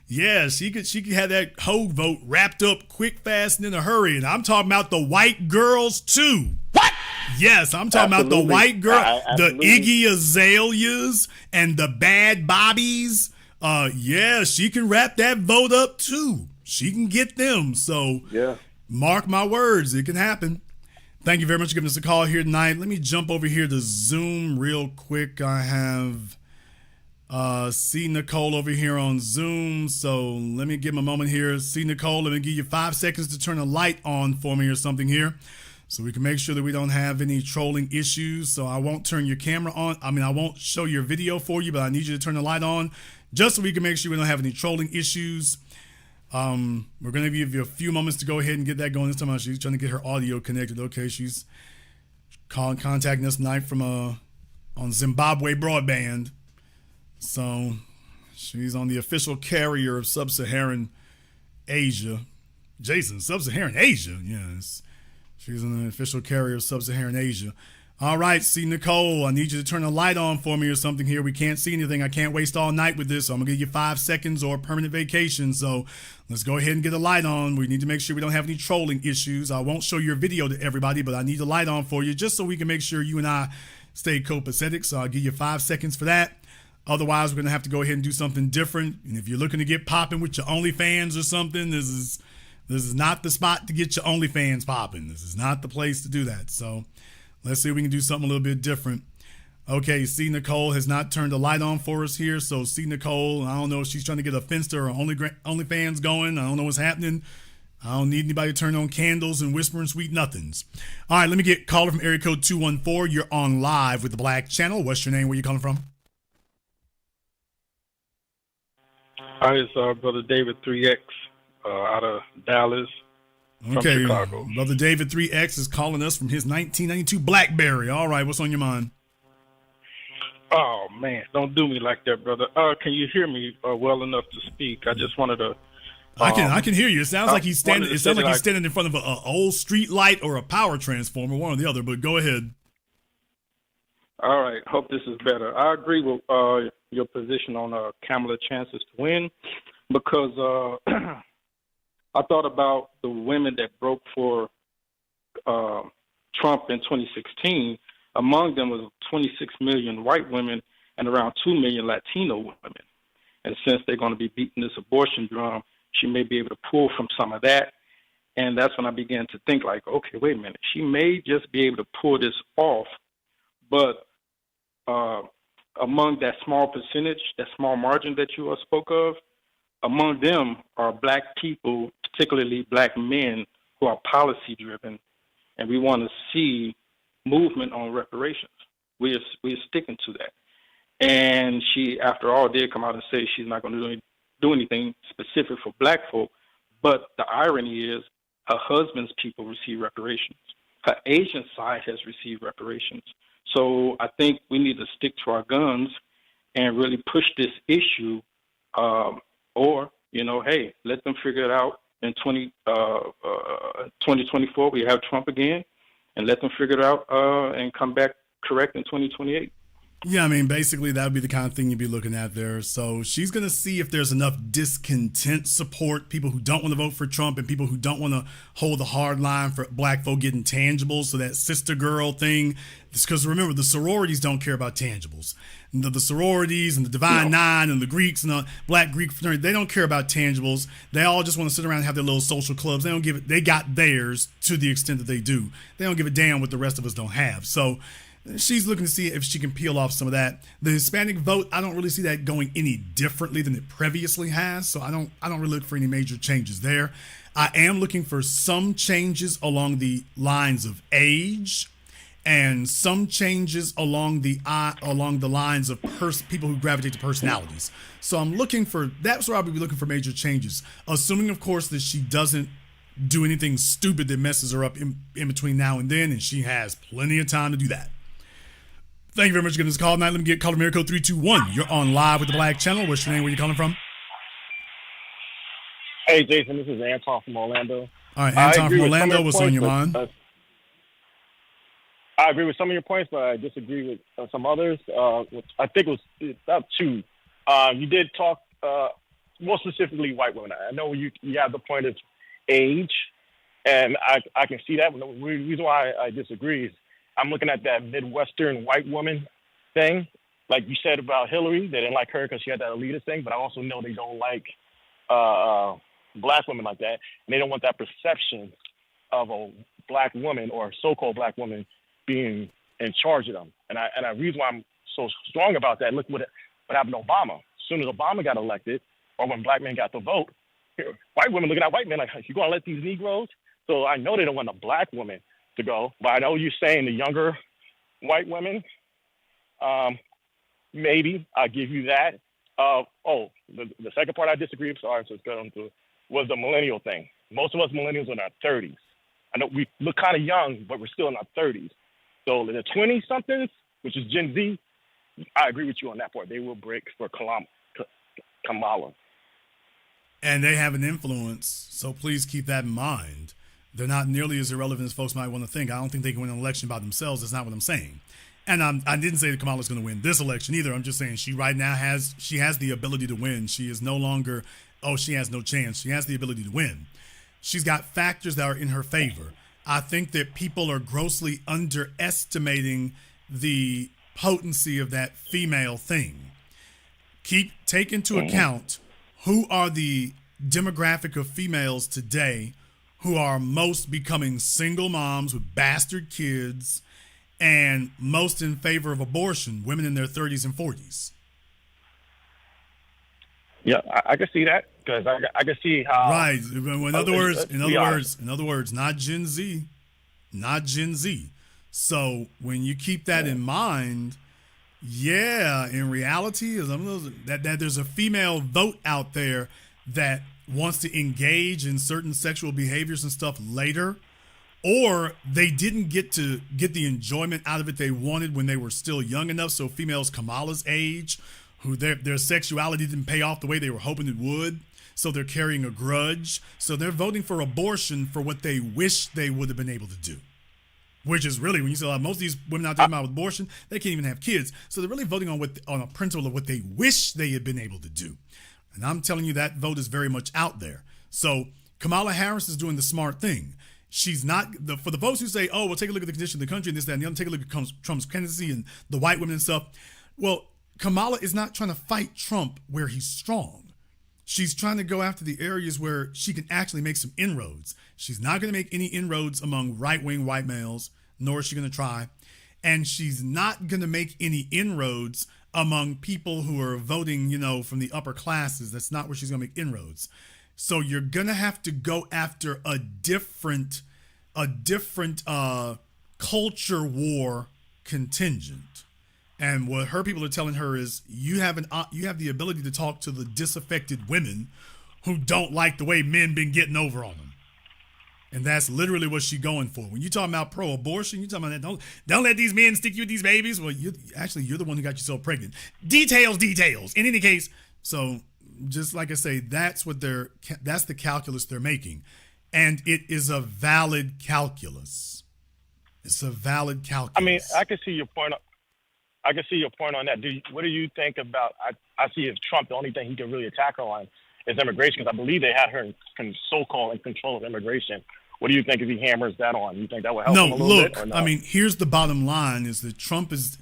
yeah, she could have that hoe vote wrapped up quick, fast, and in a hurry. And I'm talking about the white girls too. What? Yes, I'm talking about the white girl, the Iggy Azaleas and the Bad Bobbies. Yeah, she can wrap that vote up too. She can get them. So yeah, mark my words, it can happen. Thank you very much for giving us a call here tonight. Let me jump over here to Zoom real quick. I have C. Nicole over here on Zoom. So let me give him a moment here. C. Nicole, let me give you 5 seconds to turn a light on for me or something here so we can make sure that we don't have any trolling issues. So I won't turn your camera on. I mean, I won't show your video for you, but I need you to turn the light on just so we can make sure we don't have any trolling issues. We're going to give you a few moments to go ahead and get that going. This time she's trying to get her audio connected. Okay, she's contacting us tonight from on Zimbabwe broadband. So she's on the official carrier of Sub-Saharan Asia. Jason, Sub-Saharan Asia, yes. She's on the official carrier of Sub-Saharan Asia. All right, C. Nicole, I need you to turn a light on for me or something here. We can't see anything. I can't waste all night with this, so I'm going to give you 5 seconds or permanent vacation. So let's go ahead and get a light on. We need to make sure we don't have any trolling issues. I won't show your video to everybody, but I need the light on for you just so we can make sure you and I stay copacetic. So I'll give you 5 seconds for that. Otherwise, we're going to have to go ahead and do something different. And if you're looking to get popping with your OnlyFans or something, this is not the spot to get your OnlyFans popping. This is not the place to do that. So let's see if we can do something a little bit different. Okay, C. Nicole has not turned the light on for us here. So C. Nicole, I don't know if she's trying to get a Finster or OnlyFans going. I don't know what's happening. I don't need anybody to turn on candles and whispering sweet nothings. All right, let me get caller from area code 214. You're on live with the Black Channel. What's your name? Where you calling from? Hi, it's Brother David 3X. out of Dallas. From Okay, Chicago. Brother David 3X is calling us from his 1992 BlackBerry. All right, what's on your mind? Oh man, don't do me like that, brother. Can you hear me well enough to speak? I just wanted to. I can hear you. It sounds like he's standing. wanted to It sounds say like he's that standing in front of an old street light or a power transformer, one or the other. But go ahead. All right, hope this is better. I agree with your position on Kamala's chances to win because I thought about the women that broke for Trump in 2016. Among them was 26 million white women and around 2 million Latino women. And since they're going to be beating this abortion drum, she may be able to pull from some of that. And that's when I began to think like, okay, wait a minute. She may just be able to pull this off, but among that small percentage, that small margin that you spoke of, among them are black people, particularly black men who are policy driven, and we want to see movement on reparations. We're sticking to that. And she, after all, did come out and say she's not going to do anything specific for black folk. But the irony is her husband's people receive reparations. Her Asian side has received reparations. So I think we need to stick to our guns and really push this issue or, hey, let them figure it out in 2024. We have Trump again, and let them figure it out and come back correct in 2028. Yeah, I mean, basically that would be the kind of thing you'd be looking at there. So she's going to see if there's enough discontent support, people who don't want to vote for Trump and people who don't want to hold the hard line for black folk getting tangibles. So that sister girl thing, because remember, the sororities don't care about tangibles. The sororities and the Divine Nine and the Greeks and the Black Greek fraternity, they don't care about tangibles. They all just want to sit around and have their little social clubs. They don't give it. They got theirs to the extent that they do. They don't give a damn what the rest of us don't have. So she's looking to see if she can peel off some of that. The Hispanic vote, I don't really see that going any differently than it previously has. So I don't really look for any major changes there. I am looking for some changes along the lines of age and some changes along the lines of people who gravitate to personalities. So I'm looking for, that's where I'll be looking for major changes. Assuming, of course, that she doesn't do anything stupid that messes her up in between now and then, and she has plenty of time to do that. Thank you very much for getting this call tonight. Let me get caller code 321. You're on live with the Black Channel. What's your name? Where you calling from? Hey, Jason. This is Anton from Orlando. All right, Anton from Orlando. What's on your mind? I agree with some of your points, but I disagree with some others. Which I think it was about two. You did talk more specifically white women. I know you have the point of age, and I can see that. The reason why I disagree is I'm looking at that Midwestern white woman thing. Like you said about Hillary, they didn't like her because she had that elitist thing, but I also know they don't like black women like that. And they don't want that perception of a black woman or so-called black woman being in charge of them. And the reason why I'm so strong about that, look what happened to Obama. As soon as Obama got elected, or when black men got the vote, white women looking at white men like, you going to let these Negroes? So I know they don't want a black woman to go, but I know you're saying the younger white women, maybe I'll give you that. The second part I disagree, sorry, so it's good on to, was the millennial thing. Most of us millennials are in our 30s. I know we look kind of young, but we're still in our 30s. So the 20-somethings, which is Gen Z, I agree with you on that part. They will break for Kamala. And they have an influence, so please keep that in mind. They're not nearly as irrelevant as folks might want to think. I don't think they can win an election by themselves. That's not what I'm saying. And I didn't say that Kamala's going to win this election either. I'm just saying she right now has the ability to win. She is no longer, she has no chance. She has the ability to win. She's got factors that are in her favor. I think that people are grossly underestimating the potency of that female thing. Take into account who are the demographic of females today who are most becoming single moms with bastard kids and most in favor of abortion, women in their 30s and 40s. Yeah, I can see that because I can see how. Right. In other words, not Gen Z, not Gen Z. So when you keep that in mind, yeah, in reality, that there's a female vote out there that wants to engage in certain sexual behaviors and stuff later, or they didn't get the enjoyment out of it they wanted when they were still young enough. So females Kamala's age, who their sexuality didn't pay off the way they were hoping it would, so they're carrying a grudge. So they're voting for abortion for what they wish they would have been able to do. Which is really, when you say most of these women out there about abortion, they can't even have kids. So they're really voting on a principle of what they wish they had been able to do. And I'm telling you, that vote is very much out there. So Kamala Harris is doing the smart thing. She's not, for the folks who say, oh, well, take a look at the condition of the country and this, that, and the other, take a look at Trump's candidacy and the white women and stuff. Well, Kamala is not trying to fight Trump where he's strong. She's trying to go after the areas where she can actually make some inroads. She's not going to make any inroads among right-wing white males, nor is she going to try. And she's not going to make any inroads among people who are voting, from the upper classes. That's not where she's going to make inroads. So you're going to have to go after a different culture war contingent. And what her people are telling her is, you have the ability to talk to the disaffected women who don't like the way men been getting over on them. And that's literally what she's going for. When you're talking about pro-abortion, you're talking about that, don't let these men stick you with these babies. Well, you're the one who got yourself pregnant. Details. In any case, so just like I say, that's the calculus they're making. And it is a valid calculus. It's a valid calculus. I mean, I can see your point. I can see your point on that. What do you think about? I see as Trump, the only thing he can really attack her on is immigration, because I believe they had her in so-called in control of immigration. What do you think if he hammers that on? You think that will help him a little bit? Or no? I mean, here's the bottom line: is that Trump is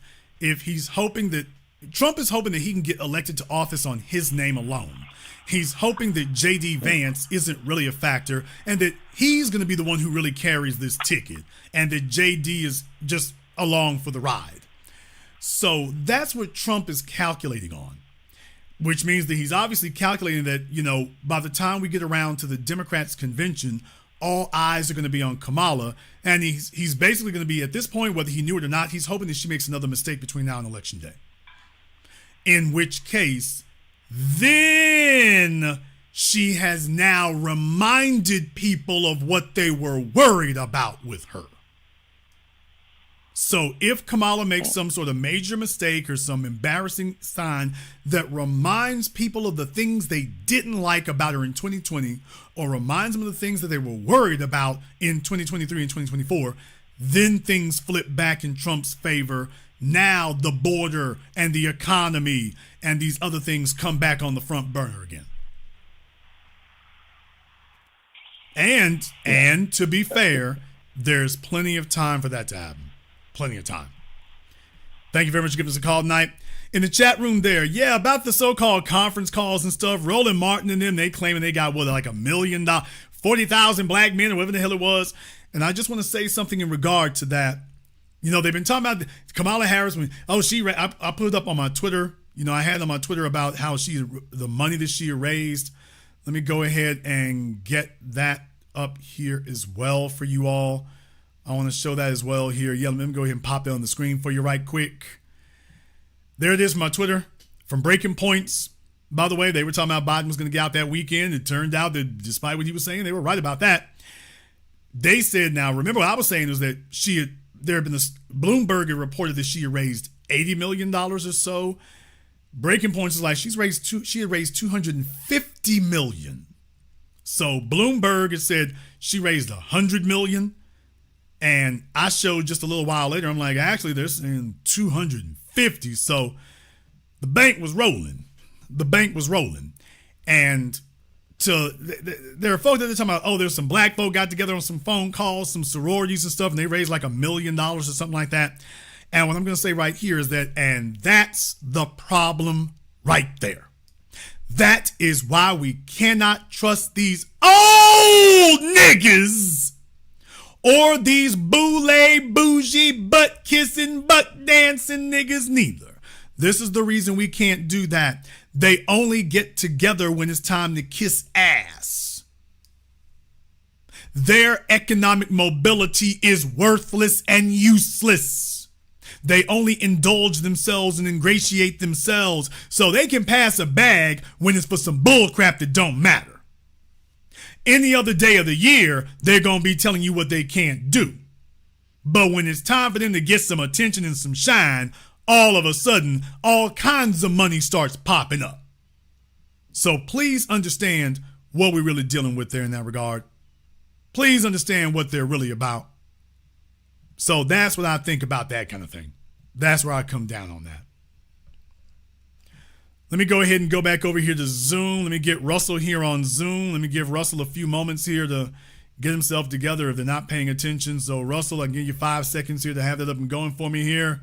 hoping that he can get elected to office on his name alone. He's hoping that J.D. Vance isn't really a factor, and that he's going to be the one who really carries this ticket, and that J.D. is just along for the ride. So that's what Trump is calculating on, which means that he's obviously calculating that, by the time we get around to the Democrats' convention, all eyes are going to be on Kamala. And he's basically going to be, at this point, whether he knew it or not, he's hoping that she makes another mistake between now and Election Day. In which case, then she has now reminded people of what they were worried about with her. So if Kamala makes some sort of major mistake or some embarrassing sign that reminds people of the things they didn't like about her in 2020, or reminds them of the things that they were worried about in 2023 and 2024, then things flip back in Trump's favor. Now the border and the economy and these other things come back on the front burner again. And to be fair, there's plenty of time for that to happen. Plenty of time. Thank you very much for giving us a call tonight. In the chat room there, about the so-called conference calls and stuff, Roland Martin and them, they claiming they got, like $1 million, 40,000 black men or whatever the hell it was. And I just want to say something in regard to that. They've been talking about Kamala Harris. I put it up on my Twitter. I had on my Twitter about how the money that she raised. Let me go ahead and get that up here as well for you all. I want to show that as well here. Let me go ahead and pop that on the screen for you right quick. There it is, my Twitter from Breaking Points. By the way, they were talking about Biden was going to get out that weekend. It turned out that despite what he was saying, they were right about that. They said, now remember what I was saying was that Bloomberg had reported that she had raised $80 million or so. Breaking Points is like she had raised $250 million. So Bloomberg had said she raised $100 million. And I showed just a little while later, I'm like, actually, they're saying 250. So the bank was rolling. And there are folks that are talking about, there's some black folk got together on some phone calls, some sororities and stuff, and they raised like $1 million or something like that. And what I'm going to say right here is and that's the problem right there. That is why we cannot trust these old niggas or these boule, bougie, butt-kissing, butt-dancing niggas neither. This is the reason we can't do that. They only get together when it's time to kiss ass. Their economic mobility is worthless and useless. They only indulge themselves and ingratiate themselves so they can pass a bag when it's for some bullcrap that don't matter. Any other day of the year, they're going to be telling you what they can't do. But when it's time for them to get some attention and some shine, all of a sudden, all kinds of money starts popping up. So please understand what we're really dealing with there in that regard. Please understand what they're really about. So that's what I think about that kind of thing. That's where I come down on that. Let me go ahead and go back over here to Zoom. Let me get Russell here on Zoom. Let me give Russell a few moments here to get himself together if they're not paying attention. So Russell, I'll give you 5 seconds here to have that up and going for me here.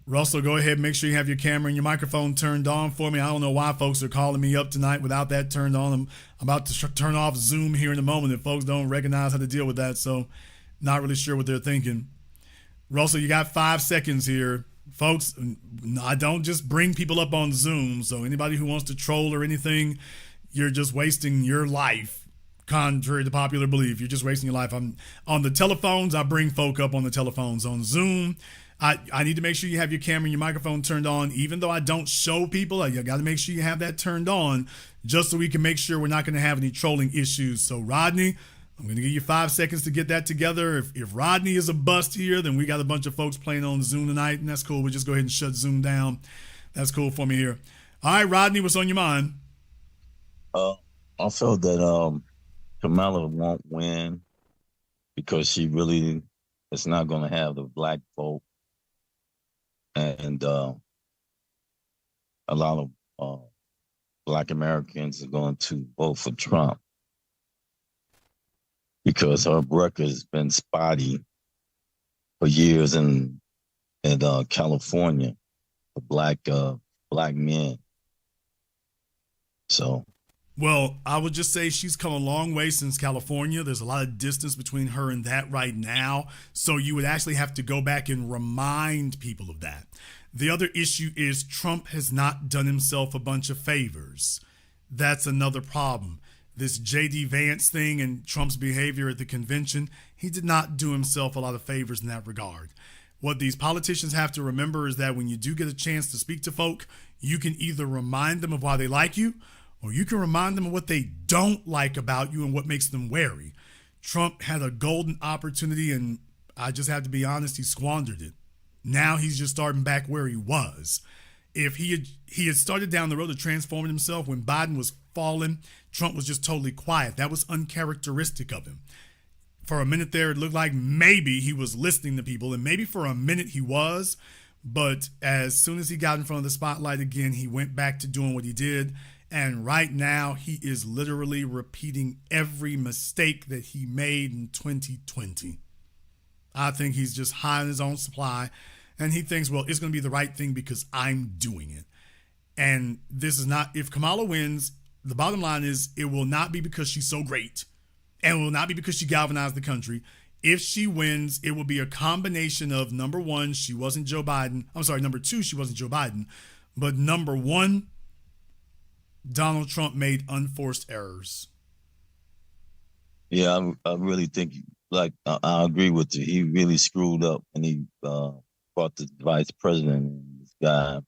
Russell, go ahead and make sure you have your camera and your microphone turned on for me. I don't know why folks are calling me up tonight without that turned on. I'm about to turn off Zoom here in a moment if folks don't recognize how to deal with that. So not really sure what they're thinking. Russell, you got 5 seconds here. Folks, I don't just bring people up on Zoom. So anybody who wants to troll or anything, you're just wasting your life. Contrary to popular belief, you're just wasting your life. I'm on the telephones. I bring folk up on the telephones. On Zoom, I need to make sure you have your camera and your microphone turned on. Even though I don't show people, you got to make sure you have that turned on just so we can make sure we're not going to have any trolling issues. So Rodney, I'm going to give you 5 seconds to get that together. If Rodney is a bust here, then we got a bunch of folks playing on Zoom tonight, and that's cool. We'll just go ahead and shut Zoom down. That's cool for me here. All right, Rodney, what's on your mind? I felt that Kamala won't win because she really is not going to have the black vote. And a lot of black Americans are going to vote for Trump because her record has been spotty for years in California for black men. So. Well, I would just say she's come a long way since California. There's a lot of distance between her and that right now. So you would actually have to go back and remind people of that. The other issue is Trump has not done himself a bunch of favors. That's another problem. This J.D. Vance thing and Trump's behavior at the convention, he did not do himself a lot of favors in that regard. What these politicians have to remember is that when you do get a chance to speak to folk, you can either remind them of why they like you, or you can remind them of what they don't like about you and what makes them wary. Trump had a golden opportunity, and I just have to be honest, he squandered it. Now he's just starting back where he was. If he had started down the road of transforming himself when Biden was falling, Trump was just totally quiet. That was uncharacteristic of him. For a minute there, it looked like maybe he was listening to people, and maybe for a minute he was, but as soon as he got in front of the spotlight again, he went back to doing what he did. And right now, he is literally repeating every mistake that he made in 2020. I think he's just high on his own supply. And he thinks, well, it's going to be the right thing because I'm doing it. And this is not, if Kamala wins, the bottom line is it will not be because she's so great. And it will not be because she galvanized the country. If she wins, it will be a combination of, number one, she wasn't Joe Biden. I'm sorry, number two, she wasn't Joe Biden. But number one, Donald Trump made unforced errors. Yeah, I really think, I agree with you. He really screwed up when he brought the vice president, this guy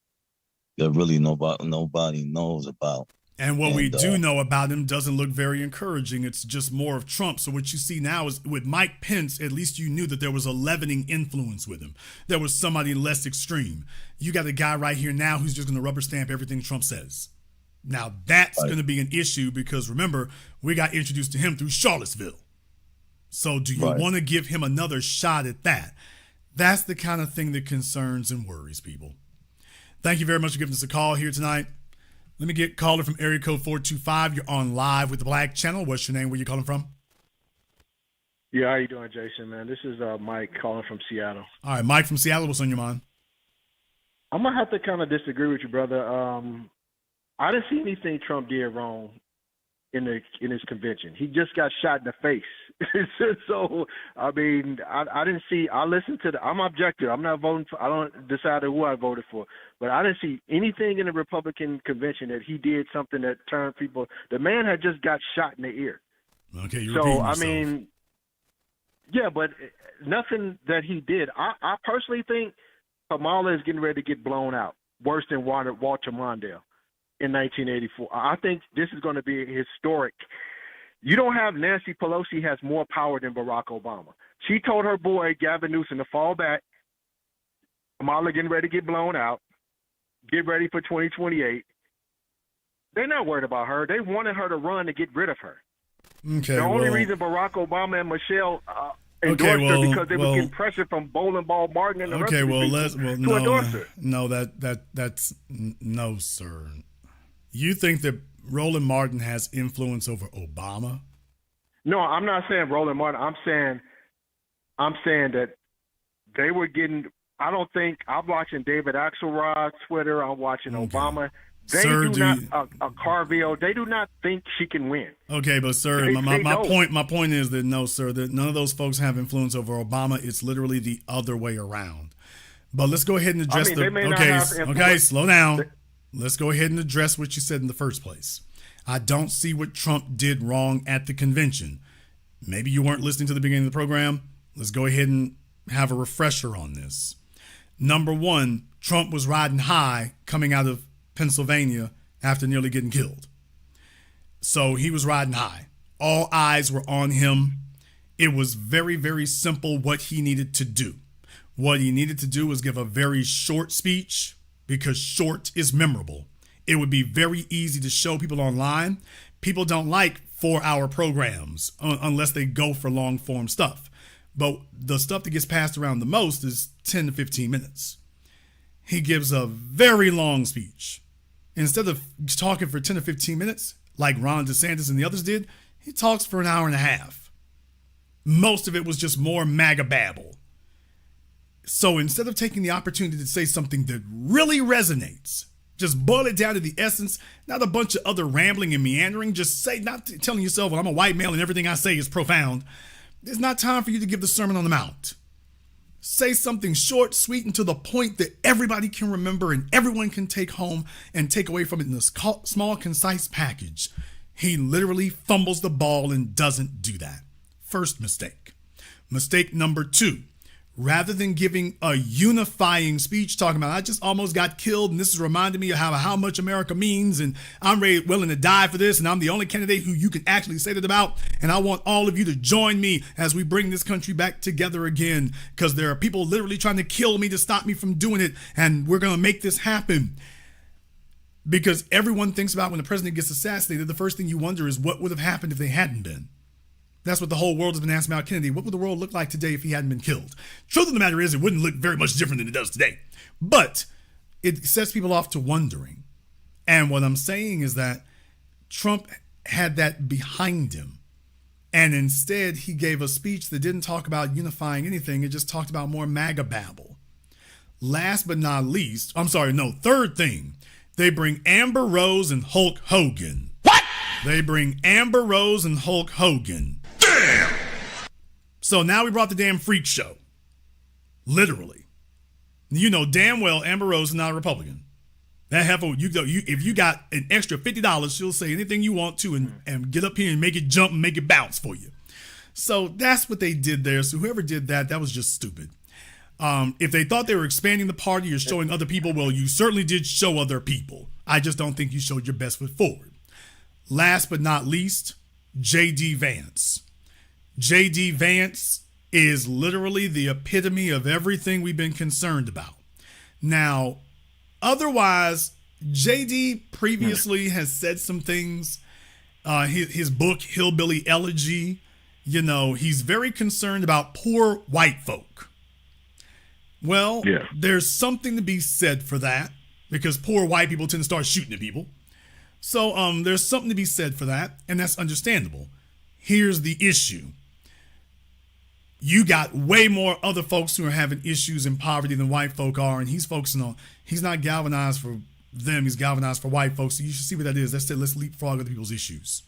that really nobody knows about. And what we do know about him doesn't look very encouraging. It's just more of Trump. So what you see now is with Mike Pence, at least you knew that there was a leavening influence with him. There was somebody less extreme. You got a guy right here now who's just going to rubber stamp everything Trump says. Now, that's going to be an issue because, remember, we got introduced to him through Charlottesville. So do you want to give him another shot at that? That's the kind of thing that concerns and worries people. Thank you very much for giving us a call here tonight. Let me get caller from area code 425. You're on live with the Black Channel. What's your name? Where you calling from? Yeah, how you doing, Jason, man? This is Mike calling from Seattle. All right, Mike from Seattle. What's on your mind? I'm going to have to kind of disagree with you, brother. I didn't see anything Trump did wrong in his convention. He just got shot in the face. So, I mean, I didn't see. I listened to I'm objective. I'm not voting for. I don't decide who I voted for. But I didn't see anything in the Republican convention that he did something that turned people. The man had just got shot in the ear. Okay, you're so repeating I yourself. mean, yeah, but nothing that he did. I personally think Kamala is getting ready to get blown out, worse than Walter Mondale in 1984. I think this is going to be historic You don't have Nancy Pelosi has more power than Barack Obama. She told her boy, Gavin Newsom, to fall back. Kamala getting ready to get blown out. Get ready for 2028. They're not worried about her. They wanted her to run to get rid of her. Okay, the only reason Barack Obama and Michelle endorsed her because they were getting pressure from Bowling Ball Martin and the rest of the people to endorse her. No, that's no, sir. You think that Roland Martin has influence over Obama? No, I'm not saying Roland Martin. I'm saying that they were getting. I don't think I'm watching David Axelrod's Twitter. I'm watching Obama. They do not Carville. They do not think she can win. Okay, but sir, my point is that no, sir, that none of those folks have influence over Obama. It's literally the other way around. But let's go ahead and address okay, slow down. Let's go ahead and address what you said in the first place. I don't see what Trump did wrong at the convention. Maybe you weren't listening to the beginning of the program. Let's go ahead and have a refresher on this. Number one, Trump was riding high coming out of Pennsylvania after nearly getting killed. So he was riding high. All eyes were on him. It was very, very simple what he needed to do. What he needed to do was give a very short speech, because short is memorable. It would be very easy to show people online. People don't like 4-hour programs unless they go for long form stuff. But the stuff that gets passed around the most is 10 to 15 minutes. He gives a very long speech. Instead of talking for 10 to 15 minutes, like Ron DeSantis and the others did, he talks for an hour and a half. Most of it was just more MAGA babble. So instead of taking the opportunity to say something that really resonates, just boil it down to the essence, not a bunch of other rambling and meandering, just say, not telling yourself, well, I'm a white male and everything I say is profound. It's not time for you to give the Sermon on the Mount. Say something short, sweet, and to the point that everybody can remember and everyone can take home and take away from it in a small, concise package. He literally fumbles the ball and doesn't do that. First mistake. Mistake number two. Rather than giving a unifying speech talking about, I just almost got killed and this is reminding me of how much America means and I'm willing to die for this and I'm the only candidate who you can actually say that about and I want all of you to join me as we bring this country back together again because there are people literally trying to kill me to stop me from doing it and we're going to make this happen. Because everyone thinks about when the president gets assassinated, the first thing you wonder is what would have happened if they hadn't been. That's what the whole world has been asking about Kennedy. What would the world look like today if he hadn't been killed? Truth of the matter is, it wouldn't look very much different than it does today. But it sets people off to wondering. And what I'm saying is that Trump had that behind him. And instead, he gave a speech that didn't talk about unifying anything. It just talked about more MAGA babble. Last but not least, third thing, they bring Amber Rose and Hulk Hogan. What? They bring Amber Rose and Hulk Hogan. Damn! So now we brought the damn freak show. Literally. You know damn well Amber Rose is not a Republican. That heifer, if you got an extra $50, she'll say anything you want to and get up here and make it jump and make it bounce for you. So that's what they did there. So whoever did that was just stupid. If they thought they were expanding the party or showing other people, well, you certainly did show other people. I just don't think you showed your best foot forward. Last but not least, J.D. Vance. J.D. Vance is literally the epitome of everything we've been concerned about. Now, otherwise, J.D. previously has said some things. His book, Hillbilly Elegy, he's very concerned about poor white folk. Well, There's something to be said for that because poor white people tend to start shooting at people. So there's something to be said for that, and that's understandable. Here's the issue. You got way more other folks who are having issues in poverty than white folk are, and he's not galvanized for them, he's galvanized for white folks. So you should see what that is. Let's leapfrog other people's issues.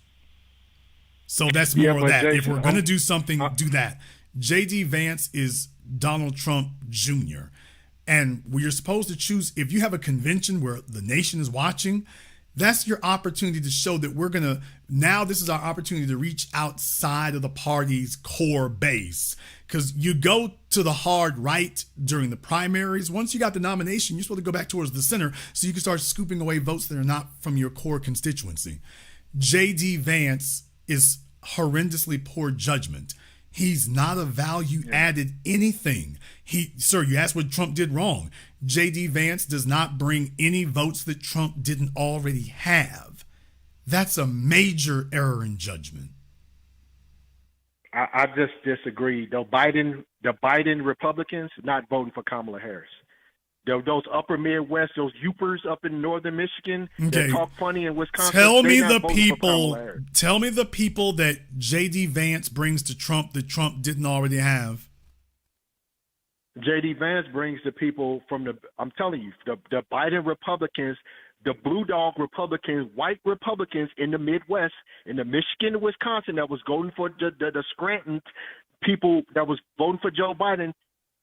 So that's more of that. Jason, if we're going to do something, do that. J.D. Vance is Donald Trump Jr. And you're supposed to choose, if you have a convention where the nation is watching, that's your opportunity to show that now this is our opportunity to reach outside of the party's core base. Because you go to the hard right during the primaries. Once you got the nomination, you're supposed to go back towards the center so you can start scooping away votes that are not from your core constituency. J.D. Vance is horrendously poor judgment. He's not a value-added anything. Sir, you asked what Trump did wrong. J.D. Vance does not bring any votes that Trump didn't already have. That's a major error in judgment. I just disagree. The Biden Republicans not voting for Kamala Harris. Those upper Midwest, those Yoopers up in northern Michigan that talk funny in Wisconsin. Tell me the people that J.D. Vance brings to Trump that Trump didn't already have. J.D. Vance brings the people from I'm telling you, the Biden Republicans, the blue dog Republicans, white Republicans in the Midwest, in the Michigan and Wisconsin that was voting for the Scranton people that was voting for Joe Biden,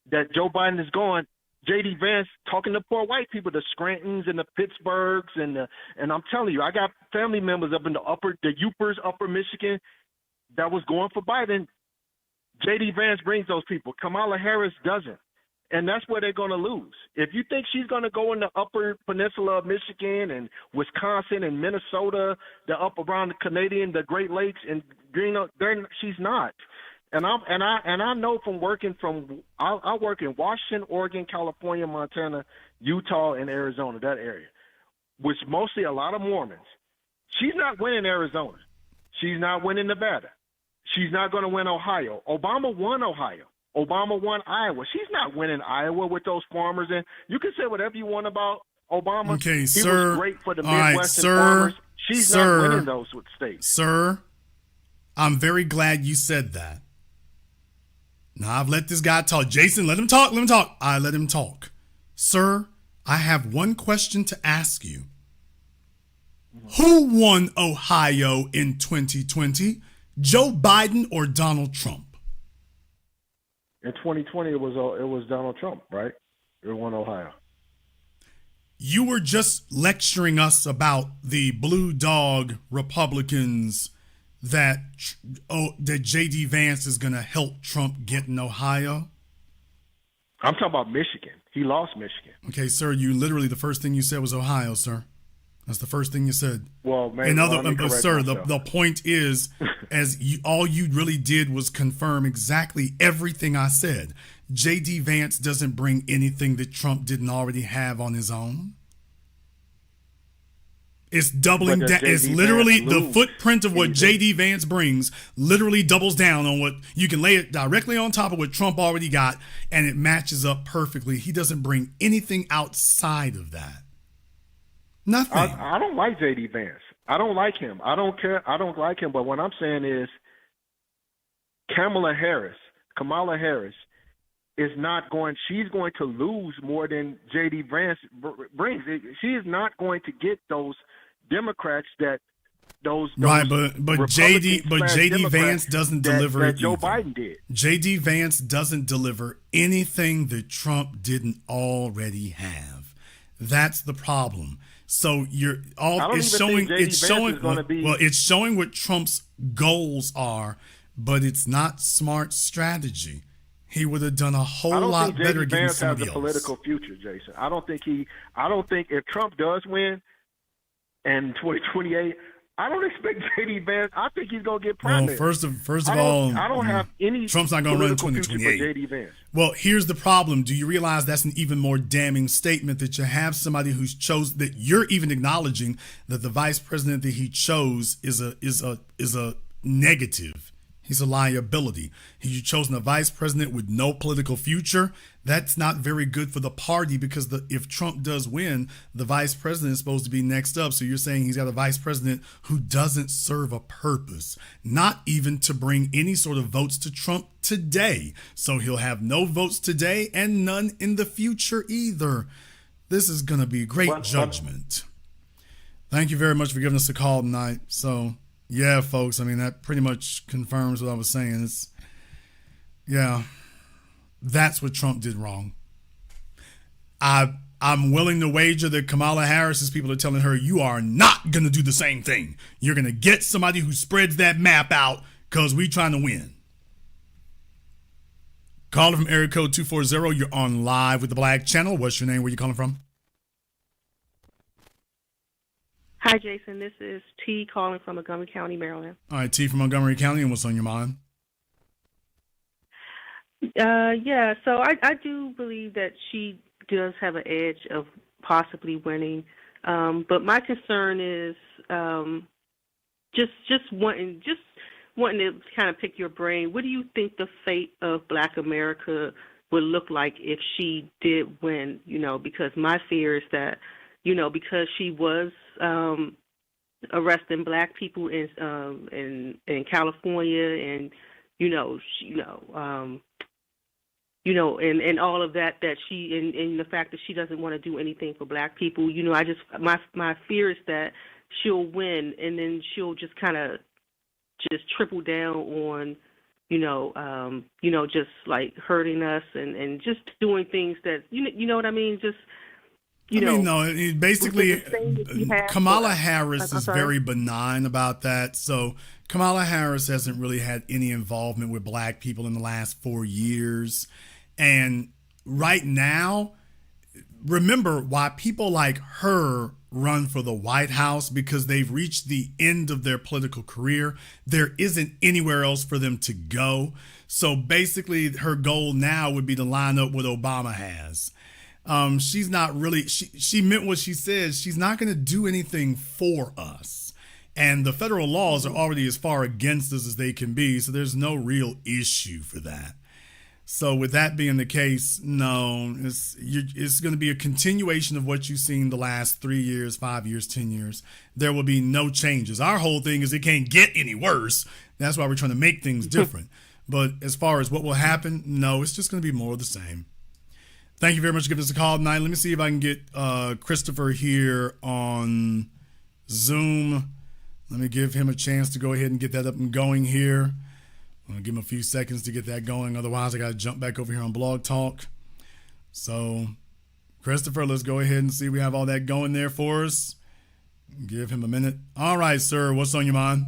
that Joe Biden is gone. J.D. Vance talking to poor white people, the Scrantons and the Pittsburghs, and I'm telling you, I got family members up in the Yoopers, upper Michigan, that was going for Biden. J.D. Vance brings those people. Kamala Harris doesn't, and that's where they're going to lose. If you think she's going to go in the upper peninsula of Michigan and Wisconsin and Minnesota, the up around the Great Lakes and she's not. And I know from working I work in Washington, Oregon, California, Montana, Utah, and Arizona, that area, which mostly a lot of Mormons. She's not winning Arizona. She's not winning Nevada. She's not going to win Ohio. Obama won Ohio. Obama won Iowa. She's not winning Iowa with those farmers. And you can say whatever you want about Obama. Okay, he sir. was great for the All right, Midwestern sir. farmers. She's Sir. not winning those states. Sir, I'm very glad you said that. Now, I've let this guy talk. Jason, let him talk. I let him talk. Sir, I have one question to ask you. Who won Ohio in 2020? Joe Biden or Donald Trump? In 2020, it was Donald Trump, right? It won Ohio. You were just lecturing us about the blue dog Republicans that J.D. Vance is going to help Trump get in Ohio? I'm talking about Michigan. He lost Michigan. Okay, sir, the first thing you said was Ohio, sir. That's the first thing you said. Well, man, sir, the point is, all you really did was confirm exactly everything I said. J.D. Vance doesn't bring anything that Trump didn't already have on his own. It's doubling down. It's literally the footprint of what J.D. Vance brings literally doubles down on what you can lay it directly on top of what Trump already got, and it matches up perfectly. He doesn't bring anything outside of that. Nothing. I don't like J.D. Vance. I don't like him. I don't care. I don't like him. But what I'm saying is Kamala Harris is not going – she's going to lose more than J.D. Vance brings. She is not Going to get those Democrats that those right, but J.D. Vance doesn't deliver that Joe Biden did. J.D. Vance doesn't deliver anything that Trump didn't already have. That's the problem. So it's showing what Trump's goals are, but it's not smart strategy. He would have done a whole lot better getting somebody else. I don't think J.D. Vance has a political future, Jason. I don't think if Trump does win in 2028, I don't expect J.D. Vance. I think he's going to get primary. Well, first of all, I don't have any Trump's not going to run in 2028. J.D. Vance. Well, here's the problem. Do you realize that's an even more damning statement that you have somebody who's that you're even acknowledging that the vice president that he chose is a negative. He's a liability. You've chosen a vice president with no political future. That's not very good for the party because if Trump does win, the vice president is supposed to be next up. So you're saying he's got a vice president who doesn't serve a purpose, not even to bring any sort of votes to Trump today. So he'll have no votes today and none in the future either. This is going to be great judgment. Thank you very much for giving us a call tonight. So, yeah, folks, I mean, that pretty much confirms what I was saying. That's what Trump did wrong. I'm willing to wager that Kamala Harris's people are telling her, you are not going to do the same thing. You're going to get somebody who spreads that map out because we're trying to win. Caller from area code 240, you're on live with the Black Channel. What's your name? Where you calling from? Hi, Jason. This is T calling from Montgomery County, Maryland. All right, T from Montgomery County, and what's on your mind? Yeah, so I do believe that she does have an edge of possibly winning, but my concern is just wanting to kind of pick your brain. What do you think the fate of Black America would look like if she did win? Because my fear is that, because she was arresting Black people in California, and and all of that she and the fact that she doesn't want to do anything for Black people. My fear is that she'll win, and then she'll just kind of just triple down on, just like hurting us and just doing things that, you know what I mean? Just, basically, Kamala Harris is very benign about that. So Kamala Harris hasn't really had any involvement with Black people in the last 4 years. And right now, remember why people like her run for the White House, because they've reached the end of their political career. There isn't anywhere else for them to go. So basically her goal now would be to line up what Obama has. She's not really, she meant what she said. She's not going to do anything for us. And the federal laws are already as far against us as they can be. So there's no real issue for that. So with that being the case, no, it's going to be a continuation of what you've seen the last 3 years, 5 years, 10 years. There will be no changes. Our whole thing is it can't get any worse. That's why we're trying to make things different. But as far as what will happen, no, it's just going to be more of the same. Thank you very much for giving us a call tonight. Let me see if I can get Christopher here on Zoom. Let me give him a chance to go ahead and get that up and going here. I'm going to give him a few seconds to get that going. Otherwise, I got to jump back over here on Blog Talk. So, Christopher, let's go ahead and see if we have all that going there for us. Give him a minute. All right, sir. What's on your mind?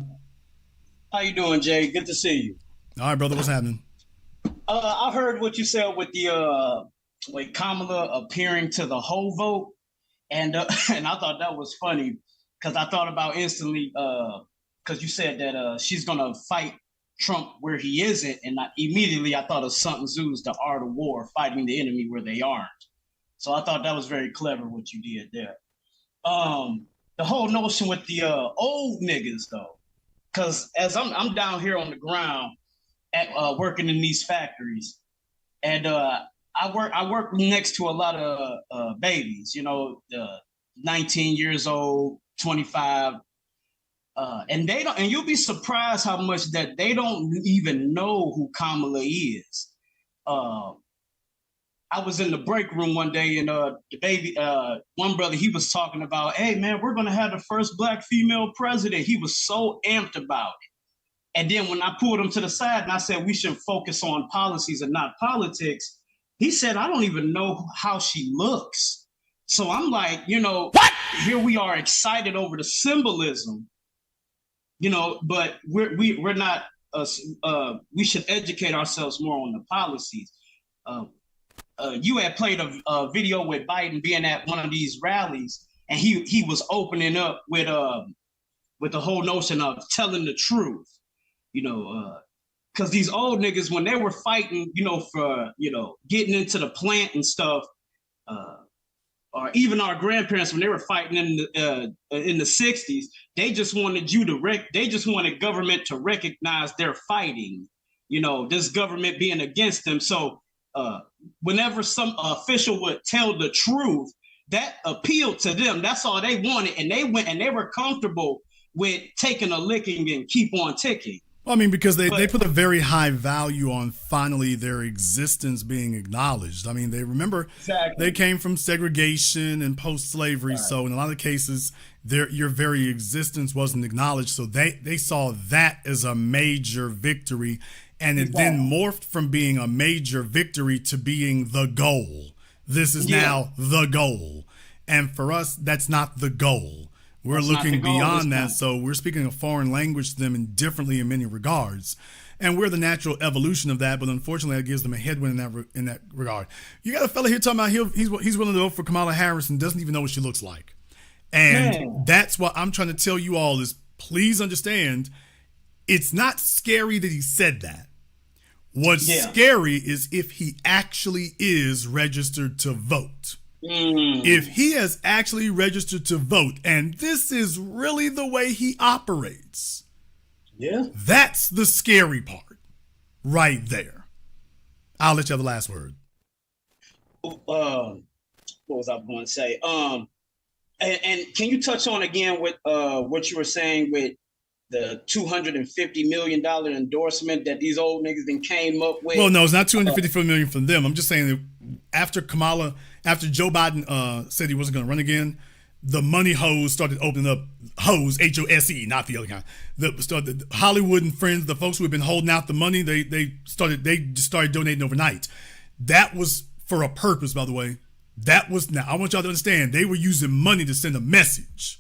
How you doing, Jay? Good to see you. All right, brother. What's happening? I heard what you said with the with Kamala appearing to the whole vote, and I thought that was funny because I thought about instantly because you said that she's gonna fight Trump where he isn't, and immediately I thought of Sun Tzu's The Art of War, fighting the enemy where they aren't. So I thought that was very clever what you did there. The whole notion with the old niggas though, because as I'm down here on the ground at working in these factories, and I work next to a lot of babies, 19 years old, 25. And they don't, and you'll be surprised how much that they don't even know who Kamala is. I was in the break room one day, and the baby, one brother, he was talking about, hey man, we're gonna have the first Black female president. He was so amped about it. And then when I pulled him to the side and I said we should focus on policies and not politics, he said, I don't even know how she looks. So I'm like, what? Here we are excited over the symbolism. But we're not. We should educate ourselves more on the policies. You had played a video with Biden being at one of these rallies, and he was opening up with the whole notion of telling the truth. Because these old niggas, when they were fighting, for getting into the plant and stuff. Or even our grandparents, when they were fighting in the 60s, they just wanted they just wanted government to recognize their fighting, this government being against them. So whenever some official would tell the truth, that appealed to them. That's all they wanted. And they went and they were comfortable with taking a licking and keep on ticking. Well, I mean, because they put a very high value on finally their existence being acknowledged. I mean, they remember They came from segregation and post-slavery. Right. So in a lot of cases, your very existence wasn't acknowledged. So they saw that as a major victory. And it then morphed from being a major victory to being the goal. This is now the goal. And for us, that's not the goal. We're looking beyond that, so we're speaking a foreign language to them differently in many regards. And we're the natural evolution of that, but unfortunately that gives them a headwind in that regard. You got a fella here talking about he's willing to vote for Kamala Harris and doesn't even know what she looks like. And that's what I'm trying to tell you all is please understand, it's not scary that he said that. What's scary is if he actually is registered to vote. If he has actually registered to vote, and this is really the way he operates, that's the scary part right there. I'll let you have the last word. What was I going to say? And can you touch on again with what you were saying with the $250 million endorsement that these old niggas then came up with? Well, no, it's not $254 million from them. I'm just saying that after Joe Biden said he wasn't going to run again, the money hose started opening up. Hose, HOSE, not the other kind. The Hollywood and friends, the folks who had been holding out the money, they just started donating overnight. That was for a purpose, by the way. Now I want y'all to understand, they were using money to send a message.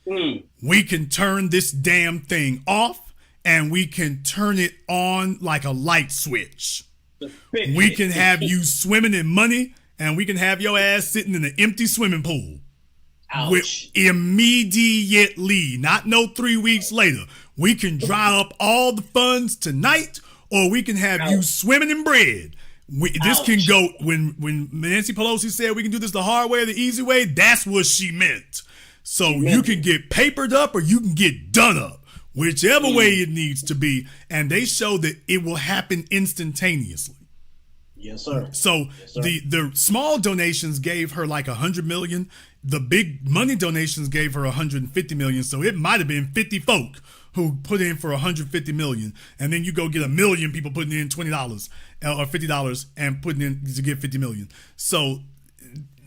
We can turn this damn thing off and we can turn it on like a light switch. We can have you swimming in money and we can have your ass sitting in an empty swimming pool. Immediately, not no 3 weeks later. We can dry up all the funds tonight, or we can have you swimming in bread. This can go, when Nancy Pelosi said we can do this the hard way or the easy way, that's what she meant. So you can get papered up or you can get done up, whichever way it needs to be. And they show that it will happen instantaneously. Yes, sir. So the small donations gave her like $100 million. The big money donations gave her $150 million. So it might have been 50 folk who put in for $150 million. And then you go get 1 million people putting in $20 or $50 and putting in to get 50 million. So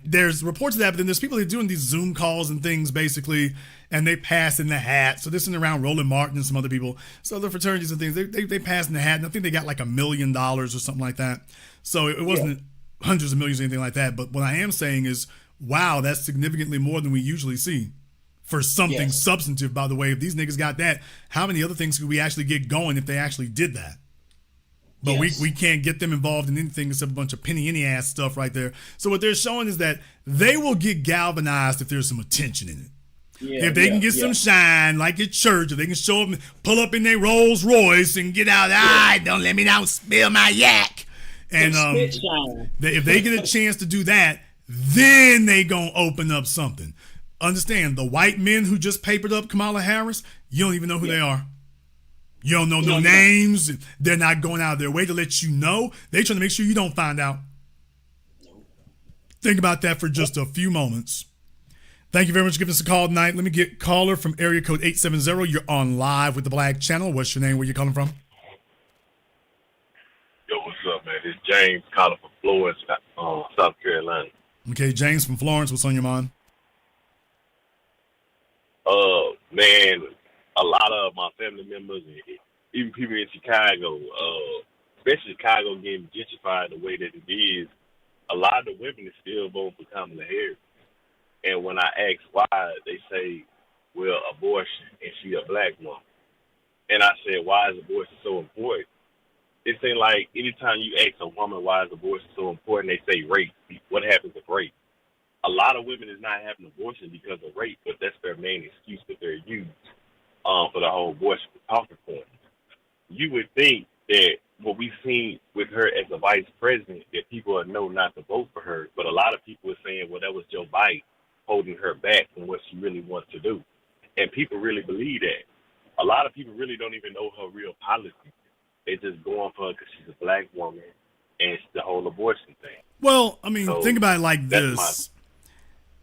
there's reports of that, but then there's people that are doing these Zoom calls and things basically, and they pass in the hat. So this is around Roland Martin and some other people. So the fraternities and things, they pass in the hat, and I think they got like $1 million or something like that. So it wasn't hundreds of millions or anything like that. But what I am saying is, wow, that's significantly more than we usually see for something substantive. By the way, if these niggas got that, how many other things could we actually get going if they actually did that? But we can't get them involved in anything except a bunch of penny ass stuff right there. So what they're showing is that they will get galvanized if there's some attention in it. If they can get some shine, like at church, if they can show up, pull up in their Rolls Royce and get out, don't let me down, spill my yak. And if they get a chance to do that, then they gonna open up something. Understand, the white men who just papered up Kamala Harris, you don't even know who they are. You don't know no names. They're not going out of their way to let you know. They're trying to make sure you don't find out. Think about that for just a few moments. Thank you very much for giving us a call tonight. Let me get caller from area code 870. You're on live with the Black Channel. What's your name? Where you calling from? Yo, what's up, man? It's James calling from Florence, South Carolina. Okay, James from Florence. What's on your mind? Man, a lot of my family members, even people in Chicago, especially Chicago getting gentrified the way that it is, a lot of the women are still voting for Kamala Harris. And when I ask why, they say, well, abortion, and she a black woman. And I said, why is abortion so important? It seems like anytime you ask a woman why is abortion so important, they say rape. What happens if rape? A lot of women is not having abortion because of rape, but that's their main excuse that they're used for the whole abortion talking point. You would think that what we've seen with her as a vice president, that people would know not to vote for her, but a lot of people are saying, well, that was Joe Biden holding her back from what she really wants to do. And people really believe that. A lot of people really don't even know her real policy. They're just going for her because she's a black woman and it's the whole abortion thing. Well, I mean, think about it like this.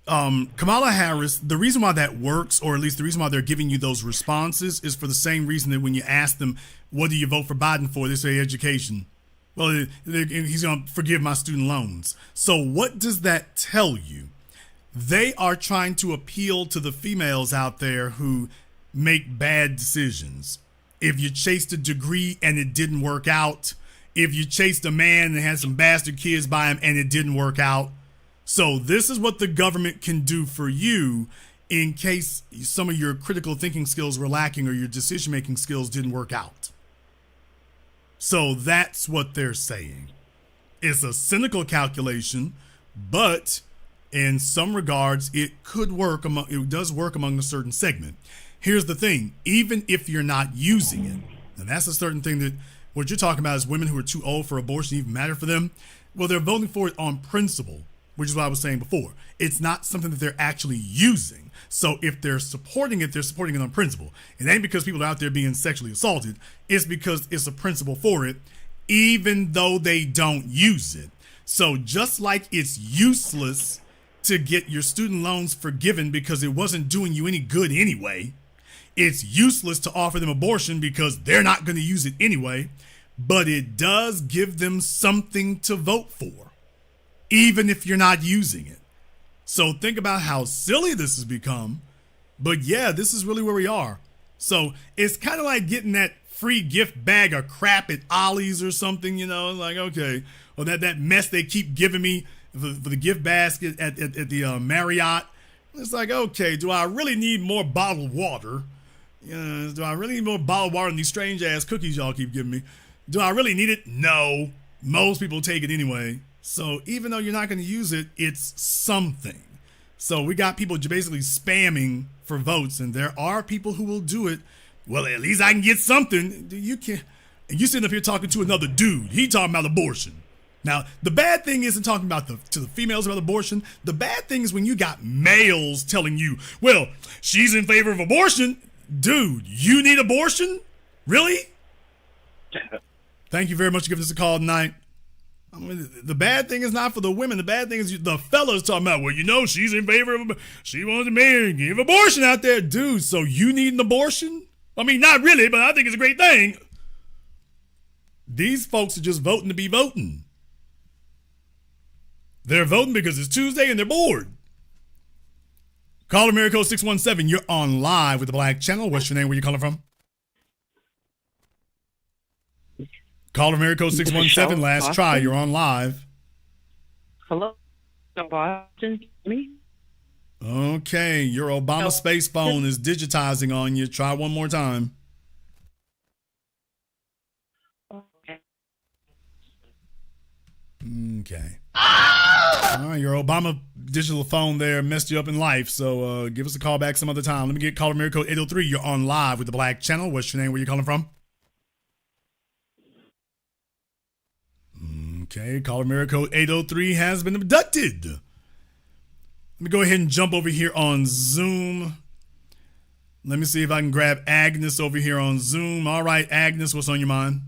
Kamala Harris, the reason why that works, or at least the reason why they're giving you those responses, is for the same reason that when you ask them, what do you vote for Biden for? They say education. Well, he's going to forgive my student loans. So what does that tell you? They are trying to appeal to the females out there who make bad decisions. If you chased a degree and it didn't work out, if you chased a man and had some bastard kids by him and it didn't work out. So this is what the government can do for you in case some of your critical thinking skills were lacking or your decision-making skills didn't work out. So that's what they're saying. It's a cynical calculation, but In some regards, it could work it does work among a certain segment. Here's the thing, even if you're not using it, and that's a certain thing that what you're talking about is women who are too old for abortion even matter for them. Well, they're voting for it on principle, which is what I was saying before. It's not something that they're actually using. So if they're supporting it on principle. It ain't because people are out there being sexually assaulted. It's because it's a principle for it, even though they don't use it. So just like it's useless to get your student loans forgiven because it wasn't doing you any good anyway, it's useless to offer them abortion because they're not going to use it anyway, but it does give them something to vote for, even if you're not using it. So think about how silly this has become. But yeah, this is really where we are. So it's kind of like getting that free gift bag of crap at Ollie's or something, like, okay, or that mess they keep giving me for the gift basket at the Marriott. It's like, okay, do I really need more bottled water? Do I really need more bottled water than these strange ass cookies y'all keep giving me? Do I really need it? No. Most people take it anyway. So even though you're not going to use it, it's something. So we got people basically spamming for votes, and there are people who will do it. Well, at least I can get something. You can't. And you sitting up here talking to another dude. He talking about abortion. Now, the bad thing isn't talking about to the females about abortion. The bad thing is when you got males telling you, well, she's in favor of abortion. Dude, you need abortion? Really? Thank you very much for giving us a call tonight. I mean, the bad thing is not for the women. The bad thing is the fellas talking about, well, she's in favor of, she wants to marry and give abortion out there. Dude, so you need an abortion? I mean, not really, but I think it's a great thing. These folks are just voting to be voting. They're voting because it's Tuesday and they're bored. Caller Miracle 617, you're on live with the Black Channel. What's your name? Where you calling from? Caller Miracle 617, last try. You're on live. Hello? Boston, me? Okay, your Obama space phone is digitizing on you. Try one more time. Okay. All right, your Obama digital phone there messed you up in life, so give us a call back some other time. Let me get caller Miracle 803. You're on live with the Black Channel. What's your name? Where you calling from? Okay, caller Miracle 803 has been abducted. Let me go ahead and jump over here on Zoom. Let me see if I can grab Agnes over here on Zoom. All right, Agnes, what's on your mind?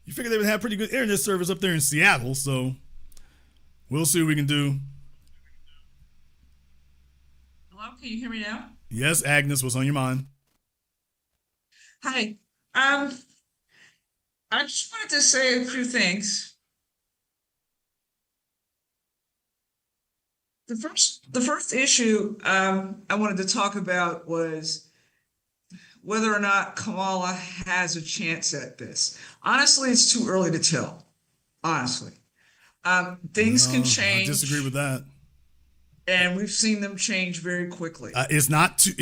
You figure they would have pretty good internet service up there in Seattle, so we'll see what we can do. Hello, can you hear me now? Yes, Agnes, what's on your mind? Hi. I just wanted to say a few things. The first issue I wanted to talk about was whether or not Kamala has a chance at this. Honestly, it's too early to tell. Honestly. Things can change. I disagree with that. And we've seen them change very quickly. It's not too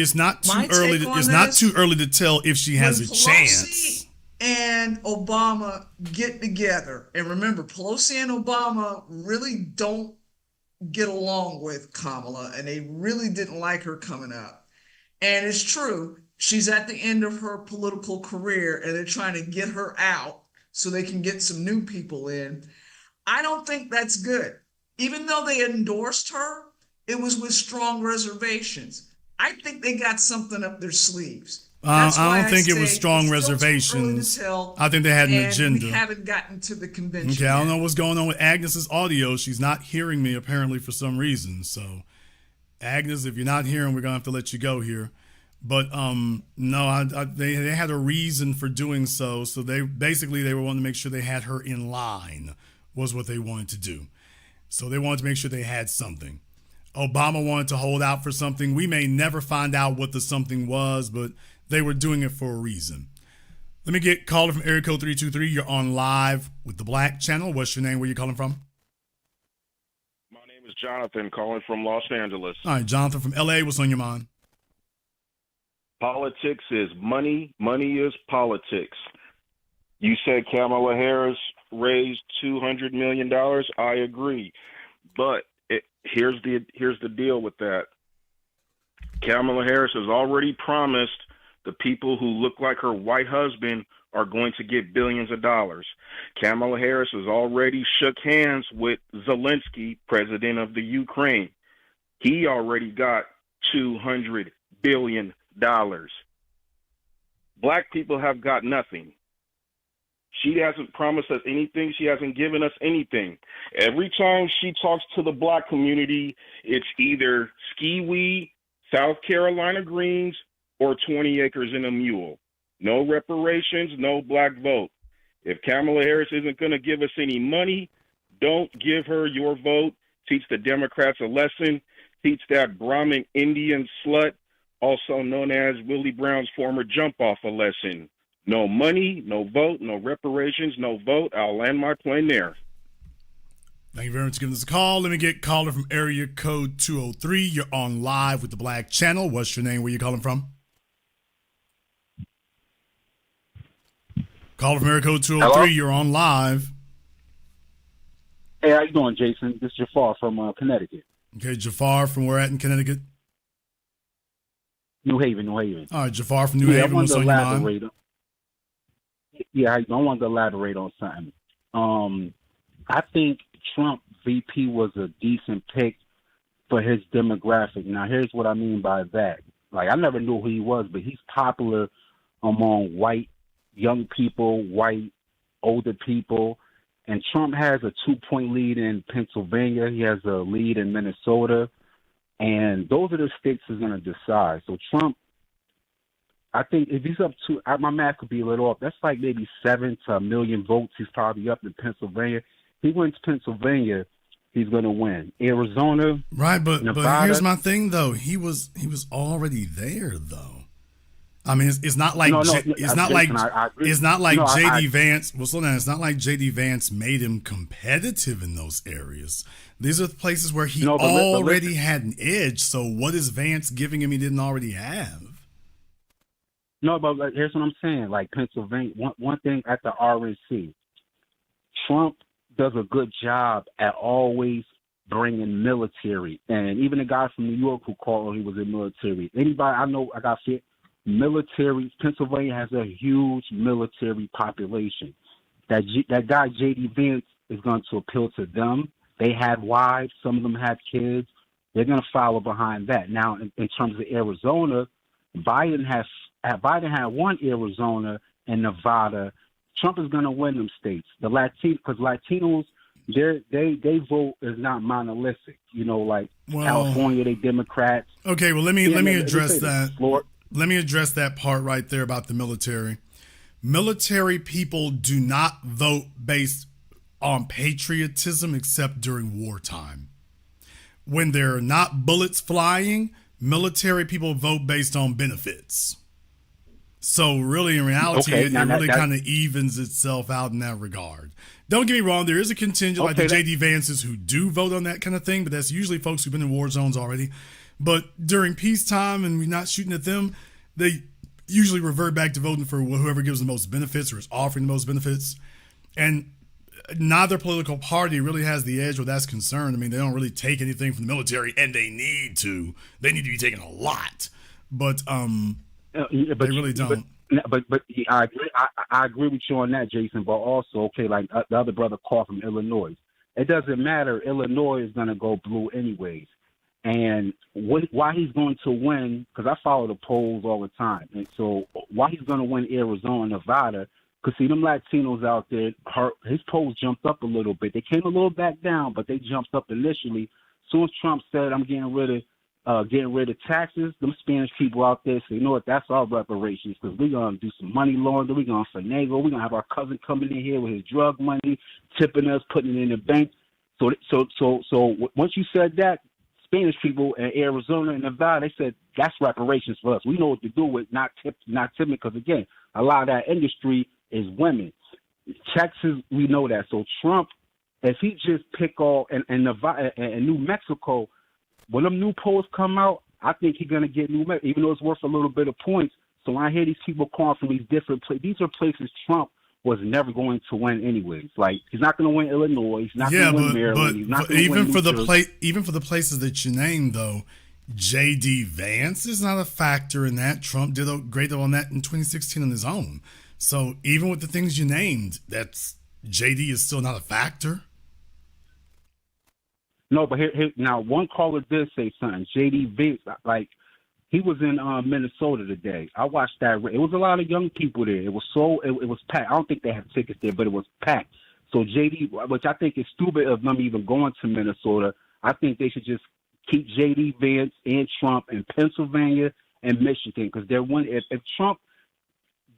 early to tell if she has a chance. And Obama get together. And remember, Pelosi and Obama really don't get along with Kamala, and they really didn't like her coming up. And it's true, she's at the end of her political career, and they're trying to get her out so they can get some new people in. I don't think that's good. Even though they endorsed her, it was with strong reservations. I think they got something up their sleeves. I don't think it was strong reservations. I think they had an agenda. We haven't gotten to the convention. Okay, I don't know what's going on with Agnes's audio. She's not hearing me apparently for some reason. So, Agnes, if you're not hearing, we're gonna have to let you go here. But no, they had a reason for doing so. So they were wanting to make sure they had her in line. Was what they wanted to do. So they wanted to make sure they had something. Obama wanted to hold out for something. We may never find out what the something was, but they were doing it for a reason. Let me get caller from area code 323. You're on live with the Black Channel. What's your name? Where you calling from? My name is Jonathan, calling from Los Angeles. All right, Jonathan from LA. What's on your mind? Politics is money. Money is politics. You said Kamala Harris raised $200 million. I agree. But here's the deal with that. Kamala Harris has already promised the people who look like her white husband are going to get billions of dollars. Kamala Harris has already shook hands with Zelensky, president of the Ukraine. He already got $200 billion. Black people have got nothing. She hasn't promised us anything. She hasn't given us anything. Every time she talks to the black community, it's either ski-wee, South Carolina greens, or 20 acres and a mule. No reparations, no black vote. If Kamala Harris isn't going to give us any money, don't give her your vote. Teach the Democrats a lesson. Teach that Brahmin Indian slut, also known as Willie Brown's former jump-off, a lesson. No money, no vote, no reparations, no vote. I'll land my plane there. Thank you very much for giving us a call. Let me get caller from area code 203. You're on live with the Black Channel. What's your name? Where you calling from? Caller from area code 203. Hello? You're on live. Hey, how you doing, Jason? This is Jafar from Connecticut. Okay, Jafar from where at in Connecticut? New Haven. All right, Jafar from New Haven. What's on your mind? Yeah, I wanted to elaborate on something. I think Trump VP was a decent pick for his demographic. Now, here's what I mean by that. Like, I never knew who he was, but he's popular among white young people, white older people. And Trump has a 2-point lead in Pennsylvania. He has a lead in Minnesota. And those are the states he's going to decide. So Trump, I think if he's up to, my math could be a little off, that's like maybe 7 to 1 million votes. He's probably up in Pennsylvania. He wins Pennsylvania, he's going to win. Arizona, right? But Nevada, but here's my thing though. He was already there though. I mean, it's not like it's not like JD Vance. Well, slow down. It's not like JD Vance made him competitive in those areas. These are the places where he already had an edge. So what is Vance giving him he didn't already have? No, but like, here's what I'm saying. Like Pennsylvania, one thing at the RNC, Trump does a good job at always bringing military. And even the guy from New York who called when he was in military. Anybody I know, I got fit. Military, Pennsylvania has a huge military population. That guy J.D. Vance is going to appeal to them. They have wives. Some of them have kids. They're going to follow behind that. Now, in terms of Arizona, Biden had won Arizona and Nevada. Trump is going to win them states. Because Latinos, they vote is not monolithic. You know, like California, they Democrats. Okay, well let me address that. Let me address that part right there about the military. Military people do not vote based on patriotism except during wartime. When there are not bullets flying, military people vote based on benefits. So really, in reality, it really kind of evens itself out in that regard. Don't get me wrong, there is a contingent like the J.D. Vances who do vote on that kind of thing, but that's usually folks who've been in war zones already. But during peacetime and we're not shooting at them, they usually revert back to voting for whoever gives the most benefits or is offering the most benefits. And neither political party really has the edge where that's concerned. I mean, they don't really take anything from the military, and they need to. They need to be taking a lot. But they really don't. But I agree with you on that, Jason. But also, okay, like the other brother called from Illinois. It doesn't matter. Illinois is going to go blue anyways. And why he's going to win, because I follow the polls all the time. And so why he's going to win Arizona and Nevada, because see, them Latinos out there, his polls jumped up a little bit. They came a little back down, but they jumped up initially. As soon as Trump said, I'm getting rid of taxes, them Spanish people out there say, you know what, that's our reparations, because we're going to do some money laundering, we're going to finagle, we're going to have our cousin coming in here with his drug money, tipping us, putting it in the bank. So once you said that, Spanish people in Arizona and Nevada, they said that's reparations for us. We know what to do with not tipping, because again, a lot of that industry is women. Texas, we know that. So Trump, if he just pick all and Nevada and New Mexico, when them new polls come out, I think he's gonna get New Mexico, even though it's worth a little bit of points. So when I hear these people calling from these different places, these are places Trump was never going to win anyways. Like, he's not going to win Illinois. He's not going to win Maryland. He's not going to win New Jersey. Even for the places that you named, though, J.D. Vance is not a factor in that. Trump did a great deal on that in 2016 on his own. So even with the things you named, that's J.D. is still not a factor. No, but here now, one caller did say something. J.D. Vance, like, he was in Minnesota today. I watched that. It was a lot of young people there. It was it was packed. I don't think they had tickets there, but it was packed. So J.D., which I think is stupid of them even going to Minnesota, I think they should just keep J.D. Vance and Trump in Pennsylvania and Michigan, because they're one. If Trump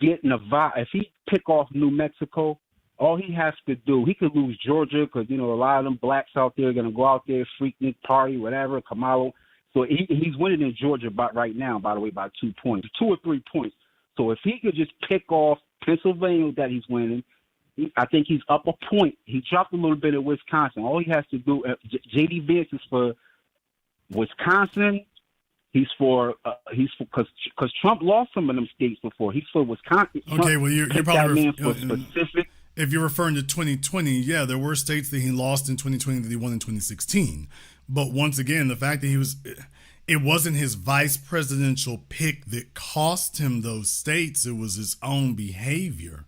get Nevada, if he pick off New Mexico, all he has to do, he could lose Georgia, because a lot of them blacks out there are gonna go out there, freaking party, whatever. Kamala. So he's winning in Georgia right now, by the way, by 2 points, 2 or 3 points. So if he could just pick off Pennsylvania that he's winning, I think he's up a point. He dropped a little bit at Wisconsin. All he has to do, J.D. Vance is for Wisconsin. He's for because Trump lost some of them states before. He's for Wisconsin. Okay, well you're probably for specific. If you're referring to 2020, yeah, there were states that he lost in 2020 that he won in 2016. But once again, the fact that it wasn't his vice presidential pick that cost him those states. It was his own behavior.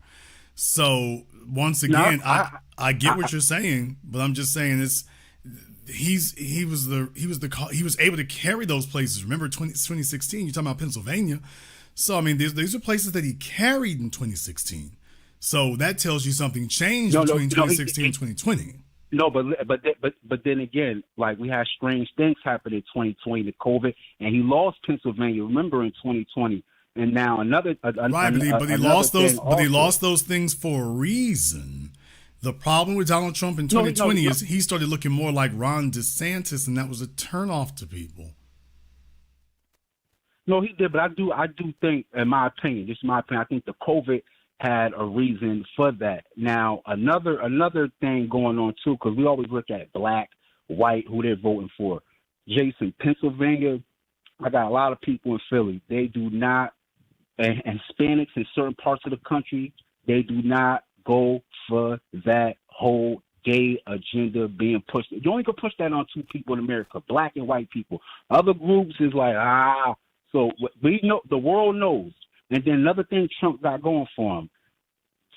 So once again, I get what you're saying, but I'm just saying he was able to carry those places. Remember 2016, you're talking about Pennsylvania. So I mean, these are places that he carried in 2016. So that tells you something changed between 2016 and 2020. No, but then again, like, we had strange things happen in 2020, the COVID, and he lost Pennsylvania. Remember, in 2020, and now another. But he lost those. But he lost those things for a reason. The problem with Donald Trump in 2020 is he started looking more like Ron DeSantis, and that was a turnoff to people. No, he did, but I do think, in my opinion, I think the COVID had a reason for that. Now, another thing going on too, because we always look at black, white, who they're voting for. Jason, Pennsylvania, I got a lot of people in Philly. They do not, and Hispanics in certain parts of the country, they do not go for that whole gay agenda being pushed. You only can push that on two people in America, black and white people. Other groups is like, So we know, the world knows. And then another thing Trump got going for him.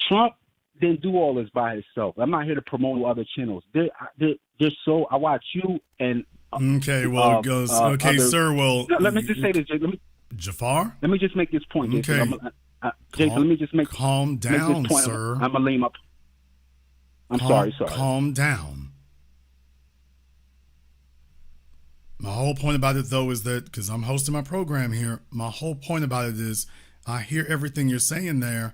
Trump didn't do all this by himself. I'm not here to promote other channels. I watch you and okay, well, it goes okay, others. Sir. Well, let me just say this, Jafar. Let me just make this point. Okay, Jason, Jason, let me just make calm down, make this point. Sir. I'm gonna lay him up. Sorry. Calm down. My whole point about it, though, is that because I'm hosting my program here, my whole point about it is I hear everything you're saying there.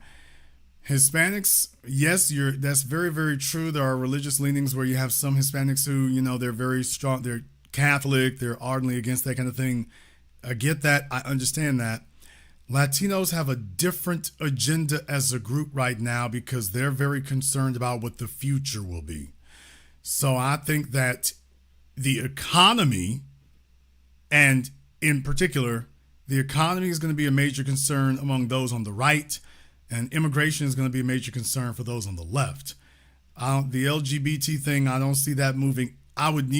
Hispanics, yes, that's very, very true. There are religious leanings where you have some Hispanics who, they're very strong, they're Catholic, they're ardently against that kind of thing. I get that. I understand that. Latinos have a different agenda as a group right now because they're very concerned about what the future will be. So I think that the economy, and in particular, the economy is going to be a major concern among those on the right, and immigration is going to be a major concern for those on the left. The LGBT thing, I don't see that moving. I would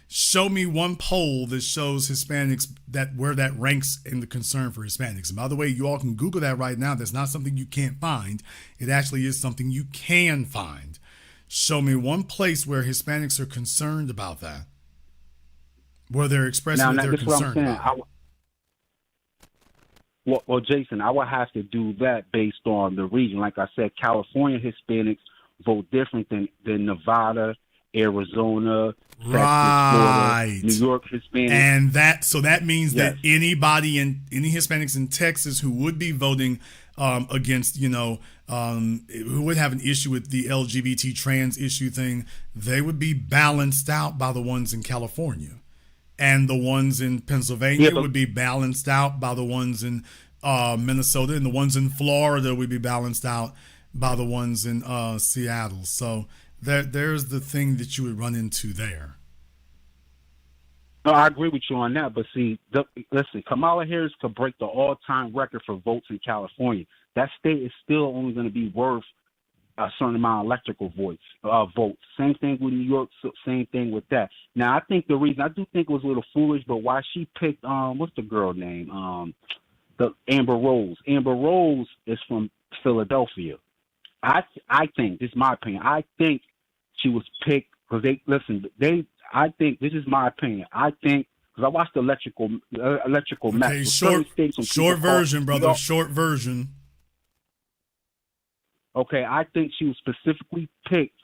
show me one poll that shows Hispanics where that ranks in the concern for Hispanics. And by the way, you all can Google that right now. That's not something you can't find. It actually is something you can find. Show me one place where Hispanics are concerned about that, where they're expressing that they're concerned about it. Well, Jason, I would have to do that based on the region. Like I said, California Hispanics vote different than Nevada, Arizona, Texas, Florida, New York Hispanics. And that means that any Hispanics in Texas who would be voting against, who would have an issue with the LGBT trans issue thing, they would be balanced out by the ones in California. And the ones in Pennsylvania would be balanced out by the ones in Minnesota, and the ones in Florida would be balanced out by the ones in Seattle. So there's the thing that you would run into there. No, I agree with you on that. But see, listen, Kamala Harris could break the all-time record for votes in California. That state is still only going to be worth a certain amount of electrical votes. Same thing with New York. Same thing with that. Now, I think the reason I do think it was a little foolish, but why she picked what's the girl name? The Amber Rose. Amber Rose is from Philadelphia. I think this is my opinion. I think she was picked because I think this is my opinion. I think because I watched the electrical Okay, match. short version, brother. Short version. Okay, I think she was specifically picked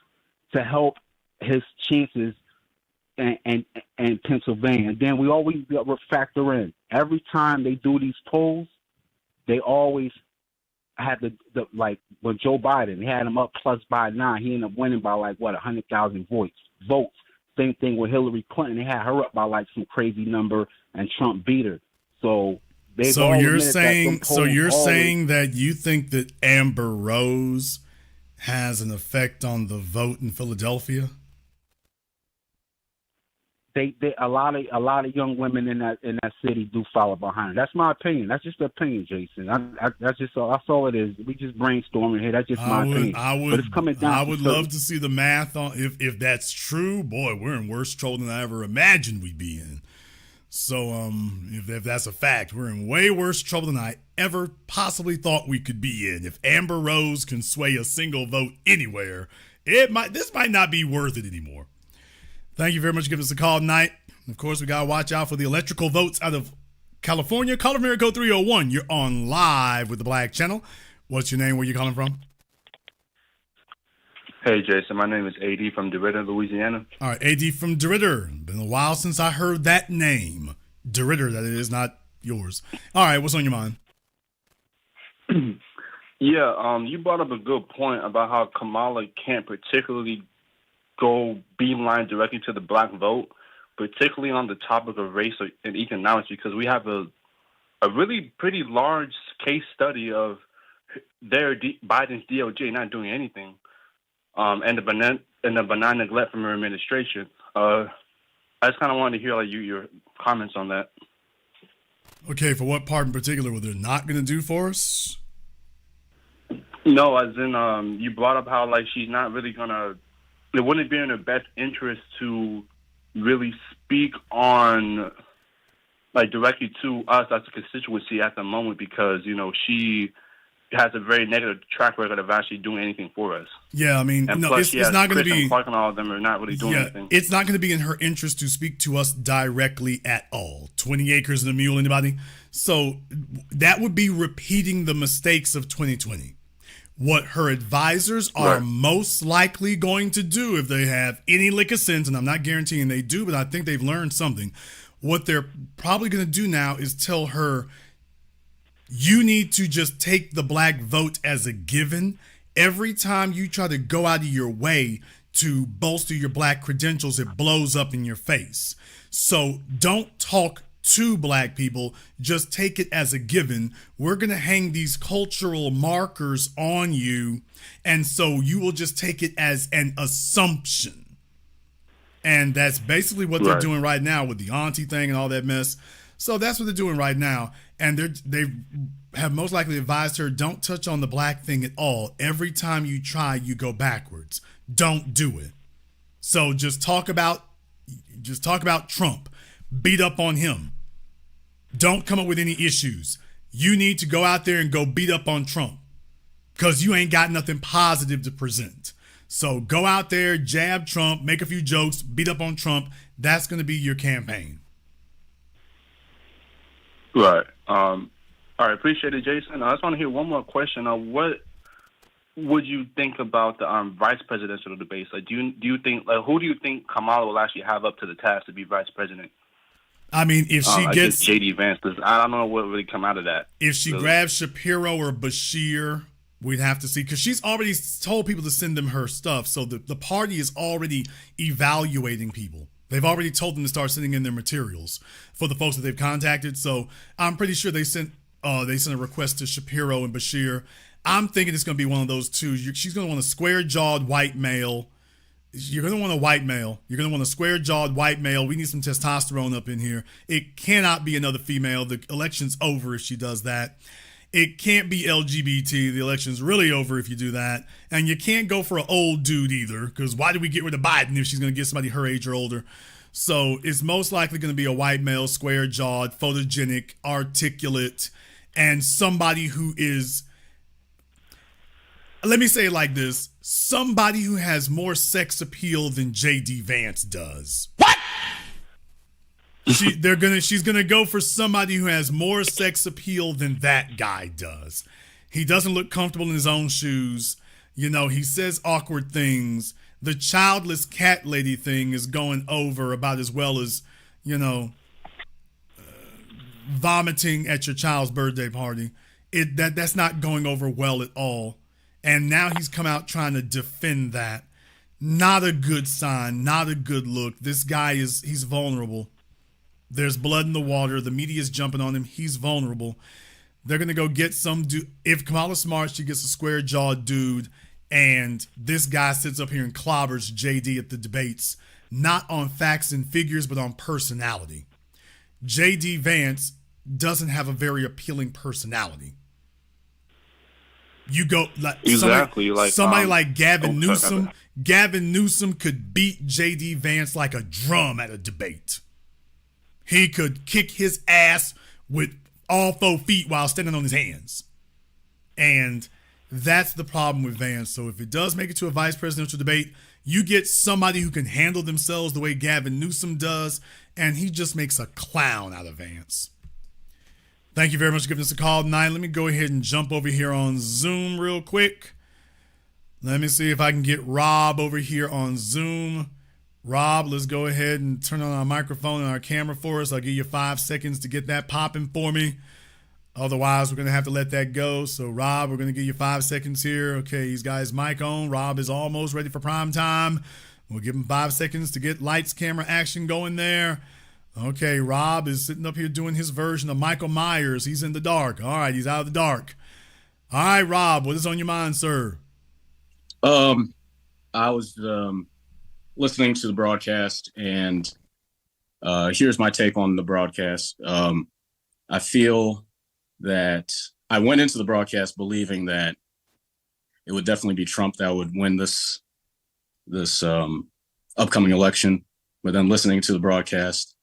to help his chances in Pennsylvania. And then we always factor in every time they do these polls, they always had the like when Joe Biden, they had him up plus by 9. He ended up winning by 100,000 votes. Same thing with Hillary Clinton. They had her up by some crazy number, and Trump beat her. So you're saying that you think that Amber Rose has an effect on the vote in Philadelphia? A lot of young women in that city do follow behind her. That's my opinion. That's just an opinion, Jason. That's all it is. We just brainstorming here. That's just my opinion. But it's coming down. I would love to see the math on if that's true. Boy, we're in worse trouble than I ever imagined we'd be in. So if that's a fact, we're in way worse trouble than I ever possibly thought we could be in. If Amber Rose can sway a single vote anywhere, this might not be worth it anymore. Thank you very much for giving us a call tonight. Of course, we got to watch out for the electrical votes out of California. Call from area code 301. You're on live with the Black Channel. What's your name? Where you calling from? Hey, Jason. My name is AD from DeRidder, Louisiana. All right, AD from DeRidder. Been a while since I heard that name. DeRidder, that is, not yours. All right, what's on your mind? Yeah, you brought up a good point about how Kamala can't particularly go beeline directly to the black vote, particularly on the topic of race and economics, because we have a really pretty large case study of Biden's DOJ not doing anything, and the benign neglect from her administration. I just kind of wanted to hear your comments on that. Okay, for what part in particular were they not going to do for us? No, as in you brought up how she's not really gonna. It wouldn't be in her best interest to really speak on directly to us as a constituency at the moment because she has a very negative track record of actually doing anything for us. Yeah, I mean, and no, plus, it's not going to be. Clark and all of them are not really doing anything. It's not going to be in her interest to speak to us directly at all. 20 acres and a mule, anybody? So that would be repeating the mistakes of 2020. What her advisors are most likely going to do if they have any lick of sense, and I'm not guaranteeing they do, but I think they've learned something. What they're probably going to do now is tell her, you need to just take the black vote as a given. Every time you try to go out of your way to bolster your black credentials, it blows up in your face. So don't talk to black people, just take it as a given. We're going to hang these cultural markers on you, and so you will just take it as an assumption. And that's basically what they're doing right now with the auntie thing and all that mess. So that's what they're doing right now. And they have most likely advised her, don't touch on the black thing at all. Every time you try, you go backwards. Don't do it. So just talk about Trump. Beat up on him. Don't come up with any issues. You need to go out there and go beat up on Trump because you ain't got nothing positive to present. So go out there, jab Trump, make a few jokes, beat up on Trump. That's going to be your campaign. Right. All right. Appreciate it, Jason. I just want to hear one more question. What would you think about the vice presidential debates? Do you think who do you think Kamala will actually have up to the task to be vice president? I mean, if she gets JD Vance, I don't know what really come out of that. If she grabs Shapiro or Bashir, we'd have to see, because she's already told people to send them her stuff. So the party is already evaluating people. They've already told them to start sending in their materials for the folks that they've contacted. So I'm pretty sure they sent a request to Shapiro and Bashir. I'm thinking it's going to be one of those two. She's going to want a square-jawed white male. You're going to want a white male. You're going to want a square-jawed white male. We need some testosterone up in here. It cannot be another female. The election's over if she does that. It can't be LGBT. The election's really over if you do that. And you can't go for an old dude either, because why did we get rid of Biden if she's going to get somebody her age or older? So it's most likely going to be a white male, square-jawed, photogenic, articulate, and somebody who is, let me say it like this, somebody who has more sex appeal than J.D. Vance does. What? She's gonna go for somebody who has more sex appeal than that guy does. He doesn't look comfortable in his own shoes. He says awkward things. The childless cat lady thing is going over about as well as, vomiting at your child's birthday party. That's not going over well at all. And now he's come out trying to defend that. Not a good sign, not a good look. This guy he's vulnerable. There's blood in the water. The media's jumping on him. He's vulnerable. They're going to go get some dude. If Kamala's smart, she gets a square-jawed dude, and this guy sits up here and clobbers JD at the debates, not on facts and figures, but on personality. JD Vance doesn't have a very appealing personality. You go like exactly somebody like Gavin Newsom. Gavin Newsom could beat JD Vance like a drum at a debate. He could kick his ass with all 4 feet while standing on his hands. And that's the problem with Vance. So if it does make it to a vice presidential debate, you get somebody who can handle themselves the way Gavin Newsom does, and he just makes a clown out of Vance. Thank you very much for giving us a call tonight. Let me go ahead and jump over here on Zoom real quick. Let me see if I can get Rob over here on Zoom. Rob, let's go ahead and turn on our microphone and our camera for us. I'll give you 5 seconds to get that popping for me. Otherwise, we're going to have to let that go. So, Rob, we're going to give you 5 seconds here. Okay, he's got his mic on. Rob is almost ready for prime time. We'll give him 5 seconds to get lights, camera, action going there. Okay, Rob is sitting up here doing his version of Michael Myers. He's in the dark. All right, he's out of the dark. All right, Rob, what is on your mind, sir? I was listening to the broadcast, and here's my take on the broadcast. I feel that I went into the broadcast believing that it would definitely be Trump that would win this upcoming election. But then listening to the broadcast,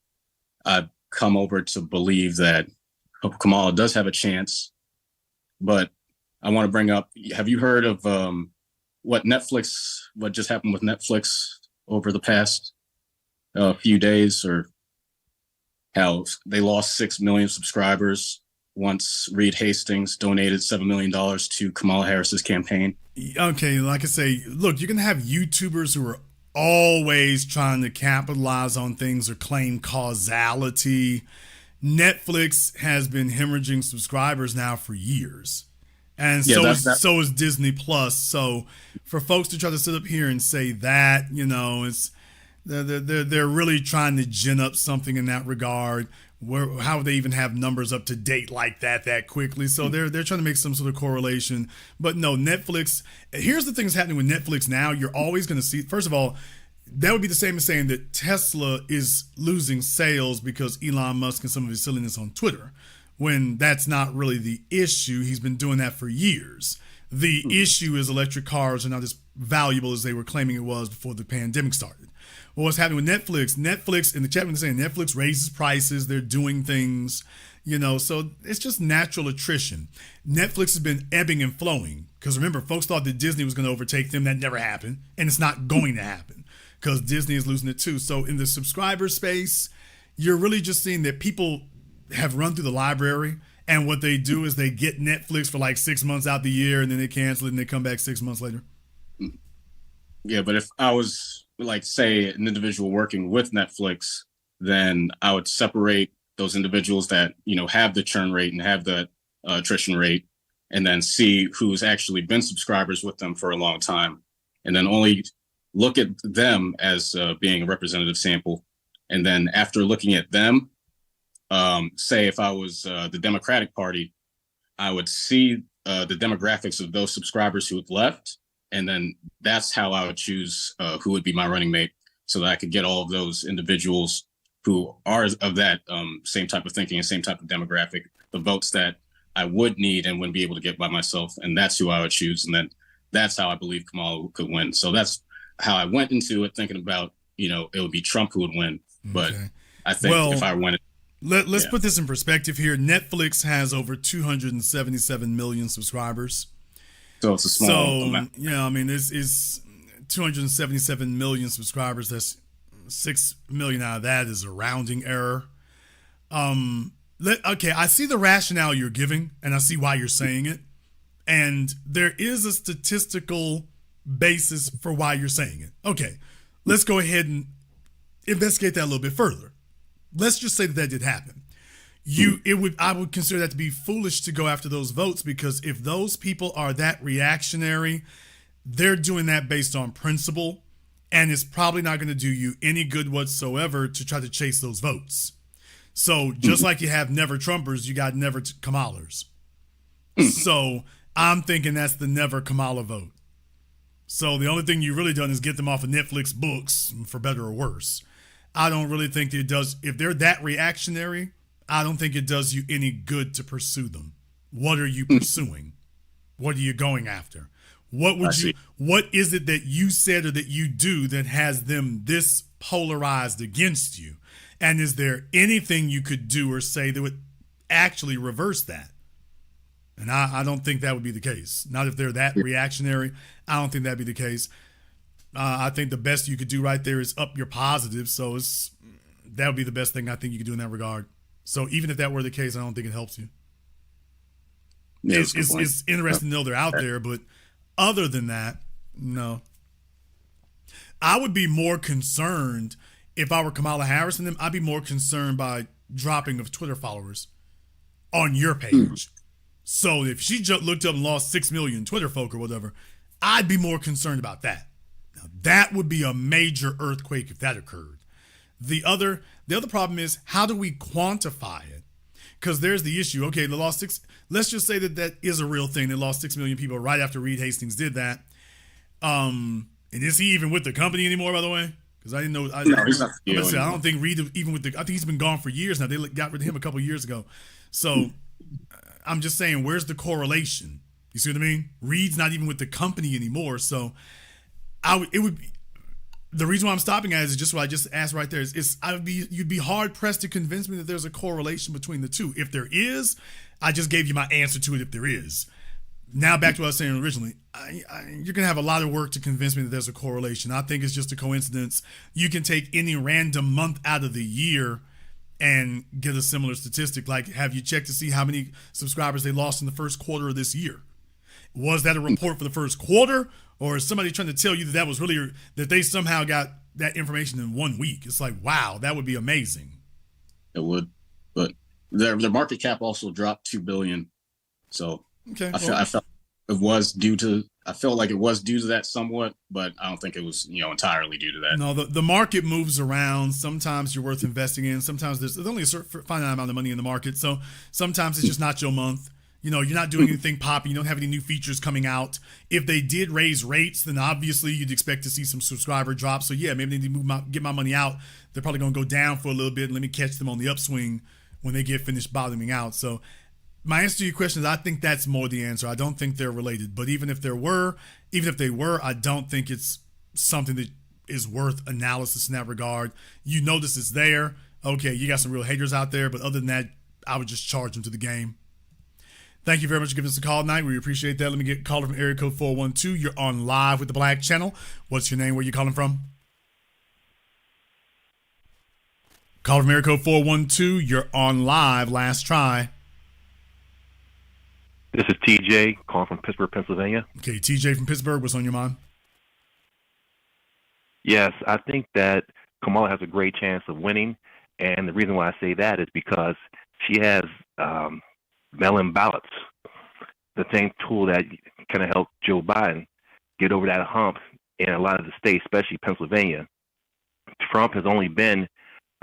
I've come over to believe that Kamala does have a chance. But I want to bring up, have you heard of what just happened with Netflix over the past few days, or how they lost 6 million subscribers once Reed Hastings donated $7 million to Kamala Harris's campaign? Okay, like I say, look, you're going to have YouTubers who are always trying to capitalize on things or claim causality. Netflix has been hemorrhaging subscribers now for years. And so is Disney Plus. So for folks to try to sit up here and say that, it's they're really trying to gin up something in that regard. How would they even have numbers up to date like that quickly? So they're trying to make some sort of correlation. But no, Netflix. Here's the thing that's happening with Netflix now. You're always going to see. First of all, that would be the same as saying that Tesla is losing sales because Elon Musk and some of his silliness on Twitter, when that's not really the issue. He's been doing that for years. The issue is electric cars are not as valuable as they were claiming it was before the pandemic started. Well, what's happening with Netflix in the chat room is saying Netflix raises prices, they're doing things, so it's just natural attrition. Netflix has been ebbing and flowing because remember, folks thought that Disney was going to overtake them. That never happened, and it's not going to happen because Disney is losing it too. So in the subscriber space, you're really just seeing that people have run through the library, and what they do is they get Netflix for like 6 months out the year, and then they cancel it and they come back 6 months later. Yeah, but if I was like, say, an individual working with Netflix, then I would separate those individuals that, have the churn rate and have the attrition rate, and then see who's actually been subscribers with them for a long time, and then only look at them as being a representative sample. And then after looking at them, say if I was the Democratic Party, I would see the demographics of those subscribers who had left, and then that's how I would choose who would be my running mate, so that I could get all of those individuals who are of that same type of thinking and same type of demographic, the votes that I would need and wouldn't be able to get by myself, and that's who I would choose. And then that's how I believe Kamala could win. So that's how I went into it, thinking about, it would be Trump who would win. But I think if I win, let's put this in perspective here. Netflix has over 277 million subscribers. So it's a small amount. I mean, this is 277 million subscribers. That's 6 million out of that is a rounding error. Okay, I see the rationale you're giving, and I see why you're saying it. And there is a statistical basis for why you're saying it. Okay, let's go ahead and investigate that a little bit further. Let's just say that did happen. I would consider that to be foolish to go after those votes, because if those people are that reactionary, they're doing that based on principle, and it's probably not going to do you any good whatsoever to try to chase those votes. So just like you have never Trumpers, you got never Kamalers. So I'm thinking that's the never Kamala vote. So the only thing you've really done is get them off of Netflix books, for better or worse. I don't really think it does. If they're that reactionary, I don't think it does you any good to pursue them. What are you pursuing? What are you going after? What is it that you said or that you do that has them this polarized against you? And is there anything you could do or say that would actually reverse that? And I don't think that would be the case. Not if they're that reactionary. I don't think that'd be the case. I think the best you could do right there is up your positive. So that would be the best thing I think you could do in that regard. So even if that were the case, I don't think it helps you. Yeah, it's interesting to know they're out there, but other than that, no. I would be more concerned if I were Kamala Harris and them. I'd be more concerned by dropping of Twitter followers on your page. So if she looked up and lost 6 million Twitter folk or whatever, I'd be more concerned about that. Now, that would be a major earthquake if that occurred. The other problem is, how do we quantify it? Because there's the issue. Okay, they lost 6. Let's just say that is a real thing. They lost 6 million people right after Reed Hastings did that. And is he even with the company anymore, by the way? Because I didn't know. No, he's not. I don't think Reed even with I think he's been gone for years now. They got rid of him a couple of years ago. So I'm just saying, where's the correlation? You see what I mean? Reed's not even with the company anymore. So the reason why I'm stopping at it is just what I just asked right there. You'd be hard pressed to convince me that there's a correlation between the two. If there is, I just gave you my answer to it. If there is, now back to what I was saying originally, you're gonna have a lot of work to convince me that there's a correlation. I think it's just a coincidence. You can take any random month out of the year and get a similar statistic. Like, have you checked to see how many subscribers they lost in the first quarter of this year? Was that a report for the first quarter? Or is somebody trying to tell you that was really, that they somehow got that information in 1 week? It's like, wow, that would be amazing. It would, but their market cap also dropped $2 billion. So okay, I felt like it was due to that somewhat, but I don't think it was entirely due to that. No, the market moves around. Sometimes you're worth investing in. Sometimes there's only a certain finite amount of money in the market. So sometimes it's just not your month. You're not doing anything popping. You don't have any new features coming out. If they did raise rates, then obviously you'd expect to see some subscriber drops. So yeah, maybe they need to get my money out. They're probably going to go down for a little bit and let me catch them on the upswing when they get finished bottoming out. So my answer to your question is, I think that's more the answer. I don't think they're related. But even if they were, I don't think it's something that is worth analysis in that regard. You notice it's there. Okay, you got some real haters out there. But other than that, I would just charge them to the game. Thank you very much for giving us a call tonight. We appreciate that. Let me get a caller from area code 412. You're on live with the Black Channel. What's your name? Where you calling from? Caller from area code 412. You're on live. Last try. This is TJ calling from Pittsburgh, Pennsylvania. Okay, TJ from Pittsburgh. What's on your mind? Yes, I think that Kamala has a great chance of winning. And the reason why I say that is because she has mail-in ballots, the same tool that kind of helped Joe Biden get over that hump in a lot of the states, especially Pennsylvania. Trump has only been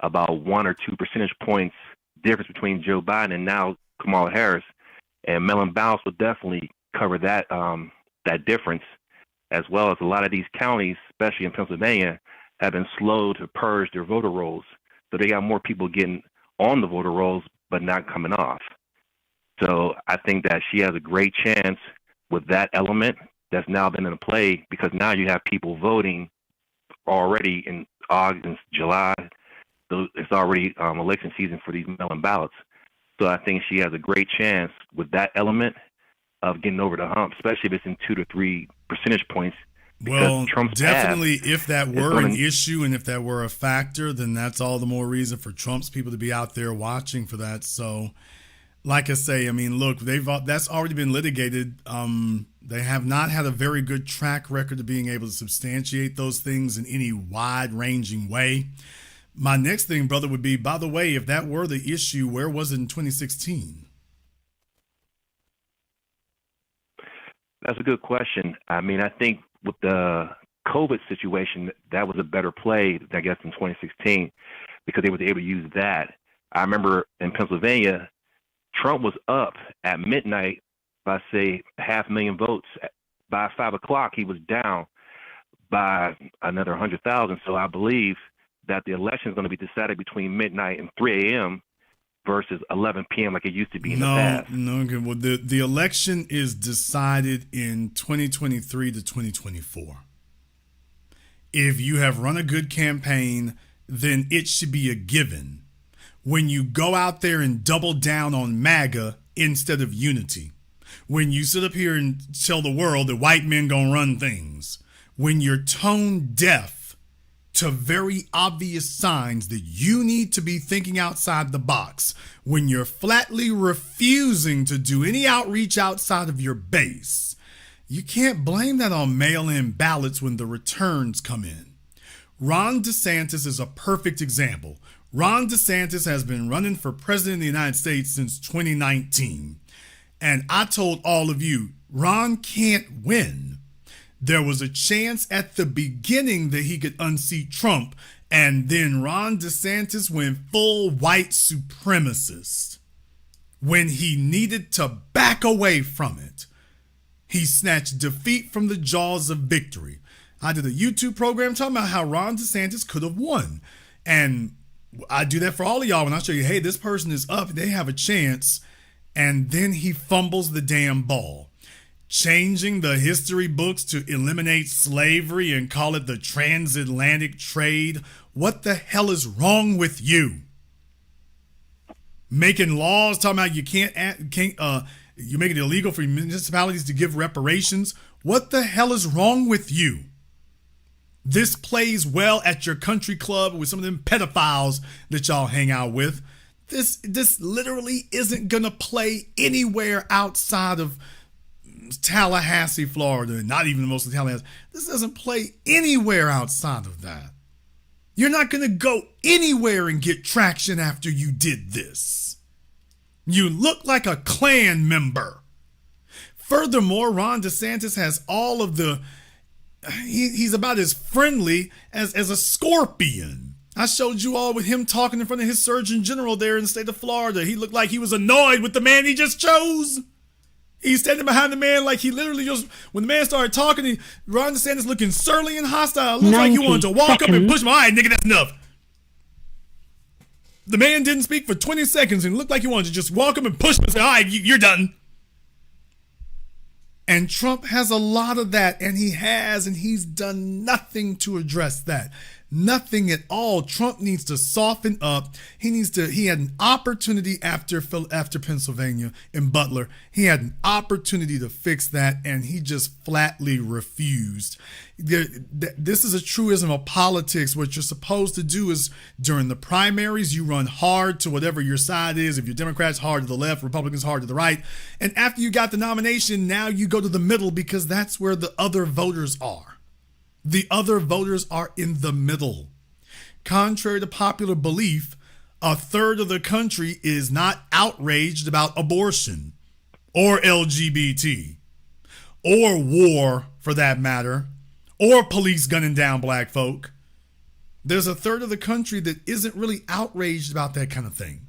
about 1 or 2 percentage points difference between Joe Biden and now Kamala Harris, and mail-in ballots would definitely cover that that difference, as well as a lot of these counties, especially in Pennsylvania, have been slow to purge their voter rolls, so they got more people getting on the voter rolls but not coming off. So I think that she has a great chance with that element that's now been in play, because now you have people voting already in August, July. So it's already election season for these mail-in ballots. So I think she has a great chance with that element of getting over the hump, especially if it's in 2 to 3 percentage points. Well, Trump's definitely, past if that is were gonna- an issue and if that were a factor, then that's all the more reason for Trump's people to be out there watching for that. So, like I say, I mean, look, that's already been litigated. They have not had a very good track record of being able to substantiate those things in any wide-ranging way. My next thing, brother, would be, by the way, if that were the issue, where was it in 2016? That's a good question. I mean, I think with the COVID situation, that was a better play, I guess, in 2016, because they were able to use that. I remember in Pennsylvania, Trump was up at midnight by, say, 500,000 votes. By 5 o'clock, he was down by another 100,000. So I believe that the election is going to be decided between midnight and 3 a.m. versus 11 p.m. like it used to be in the past. No. Okay. Well, the election is decided in 2023 to 2024. If you have run a good campaign, then it should be a given. When you go out there and double down on MAGA instead of unity, when you sit up here and tell the world that white men gonna run things, when you're tone deaf to very obvious signs that you need to be thinking outside the box, when you're flatly refusing to do any outreach outside of your base, you can't blame that on mail-in ballots when the returns come in. Ron DeSantis is a perfect example. Ron DeSantis has been running for president of the United States since 2019. And I told all of you, Ron can't win. There was a chance at the beginning that he could unseat Trump, and then Ron DeSantis went full white supremacist. When he needed to back away from it, he snatched defeat from the jaws of victory. I did a YouTube program talking about how Ron DeSantis could have won. And I do that for all of y'all when I show you, hey, this person is up, they have a chance, and then he fumbles the damn ball. Changing the history books to eliminate slavery and call it the transatlantic trade. What the hell is wrong with you? Making laws talking about you make it illegal for municipalities to give reparations. What the hell is wrong with you? This plays well at your country club with some of them pedophiles that y'all hang out with. This literally isn't gonna play anywhere outside of Tallahassee, Florida, not even the most of Tallahassee. This doesn't play anywhere outside of that. You're not gonna go anywhere and get traction after you did this. You look like a Klan member. Furthermore, Ron DeSantis has all of the he's about as friendly as a scorpion. I showed you all with him talking in front of his Surgeon General there in the state of Florida. He looked like he was annoyed with the man he just chose. He's standing behind the man like he literally just, when the man started talking, Ron DeSantis looking surly and hostile. It looked like he wanted to walk up and push him. All right, nigga, that's enough. The man didn't speak for 20 seconds and looked like he wanted to just walk up and push him and say, all right, you're done. And Trump has a lot of that, and he's done nothing to address that. Nothing at all. Trump needs to soften up. He had an opportunity after Pennsylvania in Butler. He had an opportunity to fix that, and he just flatly refused. This is a truism of politics. What you're supposed to do is during the primaries, you run hard to whatever your side is. If you're Democrats, hard to the left, Republicans, hard to the right. And after you got the nomination, now you go to the middle because that's where the other voters are. The other voters are in the middle. Contrary to popular belief, a third of the country is not outraged about abortion or LGBT or war, for that matter, or police gunning down black folk. There's a third of the country that isn't really outraged about that kind of thing.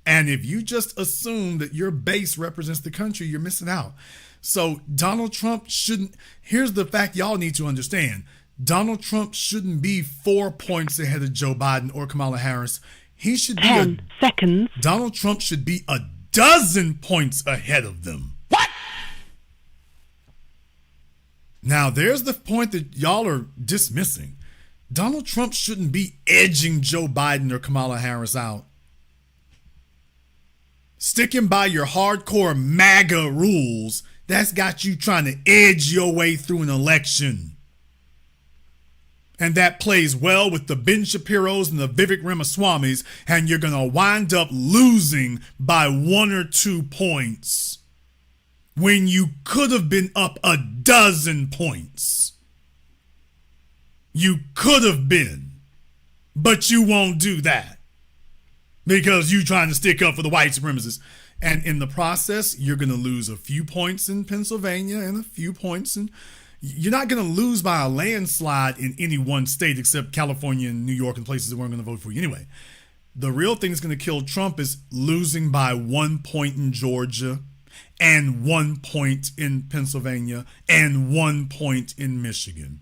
And if you just assume that your base represents the country, you're missing out. So Donald Trump shouldn't, here's the fact y'all need to understand. Donald Trump shouldn't be 4 points ahead of Joe Biden or Kamala Harris. He should be 10 seconds. Donald Trump should be a dozen points ahead of them. What? Now, there's the point that y'all are dismissing. Donald Trump shouldn't be edging Joe Biden or Kamala Harris out. Sticking by your hardcore MAGA rules, that's got you trying to edge your way through an election. And that plays well with the Ben Shapiros and the Vivek Ramaswamis, and you're going to wind up losing by 1 or 2 points when you could have been up a dozen points. You could have been, but you won't do that because you're trying to stick up for the white supremacists. And in the process, you're going to lose a few points in Pennsylvania and a few points in... You're not going to lose by a landslide in any one state except California and New York and places that weren't going to vote for you anyway. The real thing that's going to kill Trump is losing by 1 point in Georgia and 1 point in Pennsylvania and 1 point in Michigan.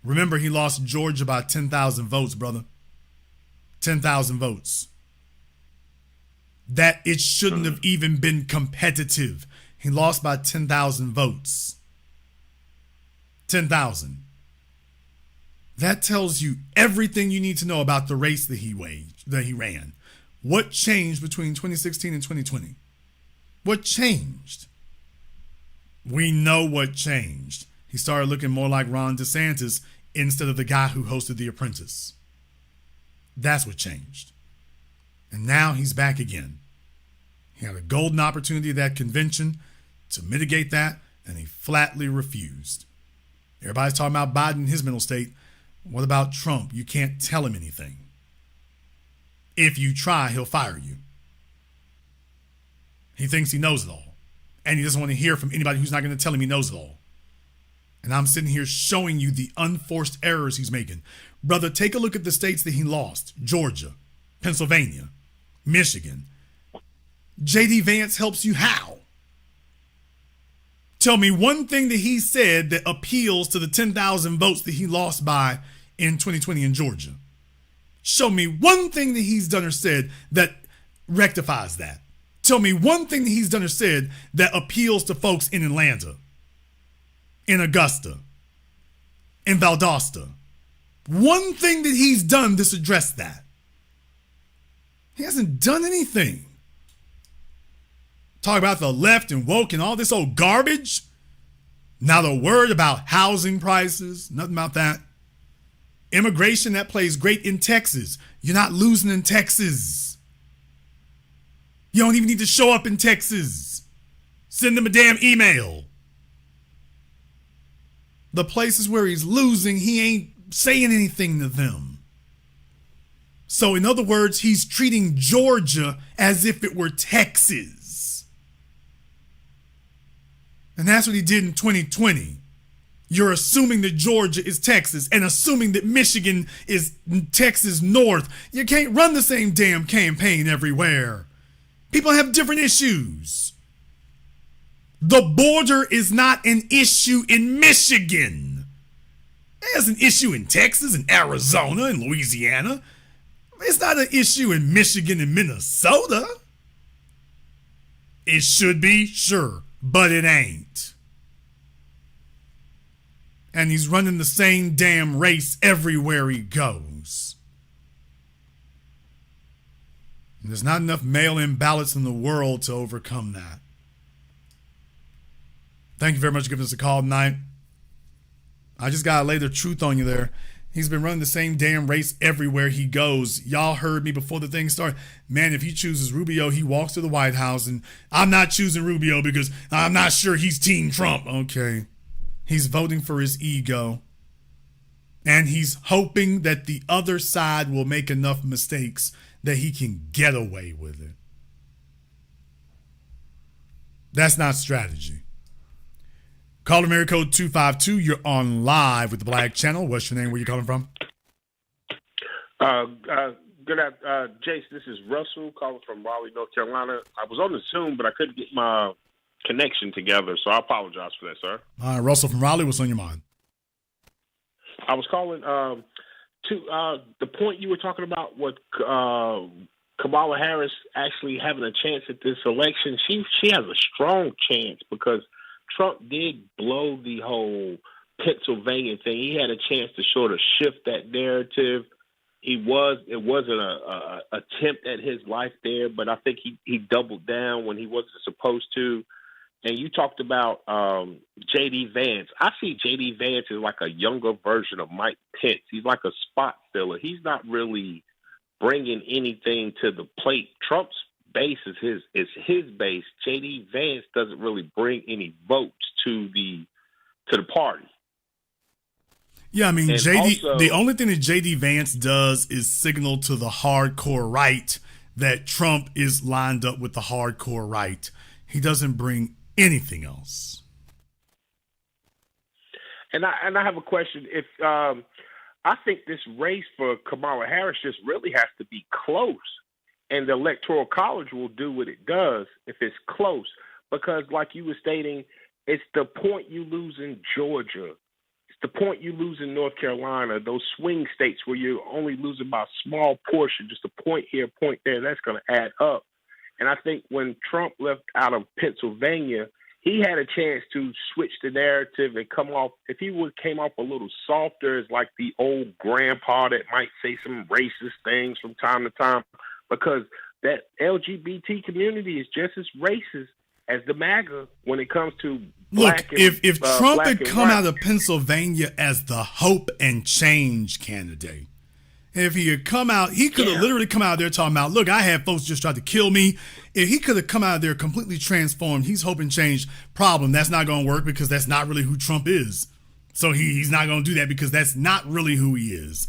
Remember, he lost Georgia by 10,000 votes, brother. 10,000 votes. That it shouldn't have even been competitive. He lost by 10,000 votes. 10,000. That tells you everything you need to know about the race that he ran. What changed between 2016 and 2020? What changed? We know what changed. He started looking more like Ron DeSantis instead of the guy who hosted The Apprentice. That's what changed. And now he's back again. He had a golden opportunity at that convention to mitigate that, and he flatly refused. Everybody's talking about Biden in his mental state. What about Trump? You can't tell him anything. If you try, he'll fire you. He thinks he knows it all. And he doesn't want to hear from anybody who's not going to tell him he knows it all. And I'm sitting here showing you the unforced errors he's making. Brother, take a look at the states that he lost. Georgia, Pennsylvania, Michigan. J.D. Vance helps you how? Tell me one thing that he said that appeals to the 10,000 votes that he lost by in 2020 in Georgia. Show me one thing that he's done or said that rectifies that. Tell me one thing that he's done or said that appeals to folks in Atlanta, in Augusta, in Valdosta. One thing that he's done that's addressed that. He hasn't done anything. Talk about the left and woke and all this old garbage. Not a word about housing prices. Nothing about that. Immigration, that plays great in Texas. You're not losing in Texas. You don't even need to show up in Texas. Send them a damn email. The places where he's losing, he ain't saying anything to them. So in other words, he's treating Georgia as if it were Texas. And that's what he did in 2020. You're assuming that Georgia is Texas and assuming that Michigan is Texas North. You can't run the same damn campaign everywhere. People have different issues. The border is not an issue in Michigan. There's an issue in Texas and Arizona and Louisiana. It's not an issue in Michigan and Minnesota. It should be, sure, but it ain't. And he's running the same damn race everywhere he goes. And there's not enough mail-in ballots in the world to overcome that. Thank you very much for giving us a call tonight. I just got to lay the truth on you there. He's been running the same damn race everywhere he goes. Y'all heard me before the thing started. Man, if he chooses Rubio, he walks to the White House, and I'm not choosing Rubio because I'm not sure he's Team Trump. Okay. He's voting for his ego. And he's hoping that the other side will make enough mistakes that he can get away with it. That's not strategy. Call America code 252. You're on live with the Black Channel. What's your name? Where you calling from? Good afternoon, Jace. This is Russell calling from Raleigh, North Carolina. I was on the Zoom, but I couldn't get my connection together, so I apologize for that, sir. All right, Russell from Raleigh. What's on your mind? I was calling to the point you were talking about what Kamala Harris actually having a chance at this election, she has a strong chance because Trump did blow the whole Pennsylvania thing. He had a chance to sort of shift that narrative. It wasn't a attempt at his life there, but I think he doubled down when he wasn't supposed to. And you talked about J.D. Vance. I see J.D. Vance as like a younger version of Mike Pence. He's like a spot filler. He's not really bringing anything to the plate. Trump's base is his base. J.D. Vance doesn't really bring any votes to the party. Yeah, I mean, And JD. also, the only thing that JD Vance does is signal to the hardcore right that Trump is lined up with the hardcore right. He doesn't bring anything else. And I have a question. If I think this race for Kamala Harris just really has to be close, and the Electoral College will do what it does if it's close, because like you were stating, it's the point you lose in Georgia. The point you lose in North Carolina, those swing states where you're only losing by a small portion, just a point here, a point there, that's going to add up. And I think when Trump left out of Pennsylvania, he had a chance to switch the narrative and come off. If he came off a little softer as like the old grandpa that might say some racist things from time to time, because that LGBT community is just as racist as the MAGA when it comes to black. Look, if Trump black had and come white. out of Pennsylvania as the hope and change candidate, if he had come out, he could have literally come out there talking about, look, I had folks just tried to kill me. If he could have come out there completely transformed, he's hope and change. Problem, that's not going to work because that's not really who Trump is. So he's not going to do that because that's not really who he is.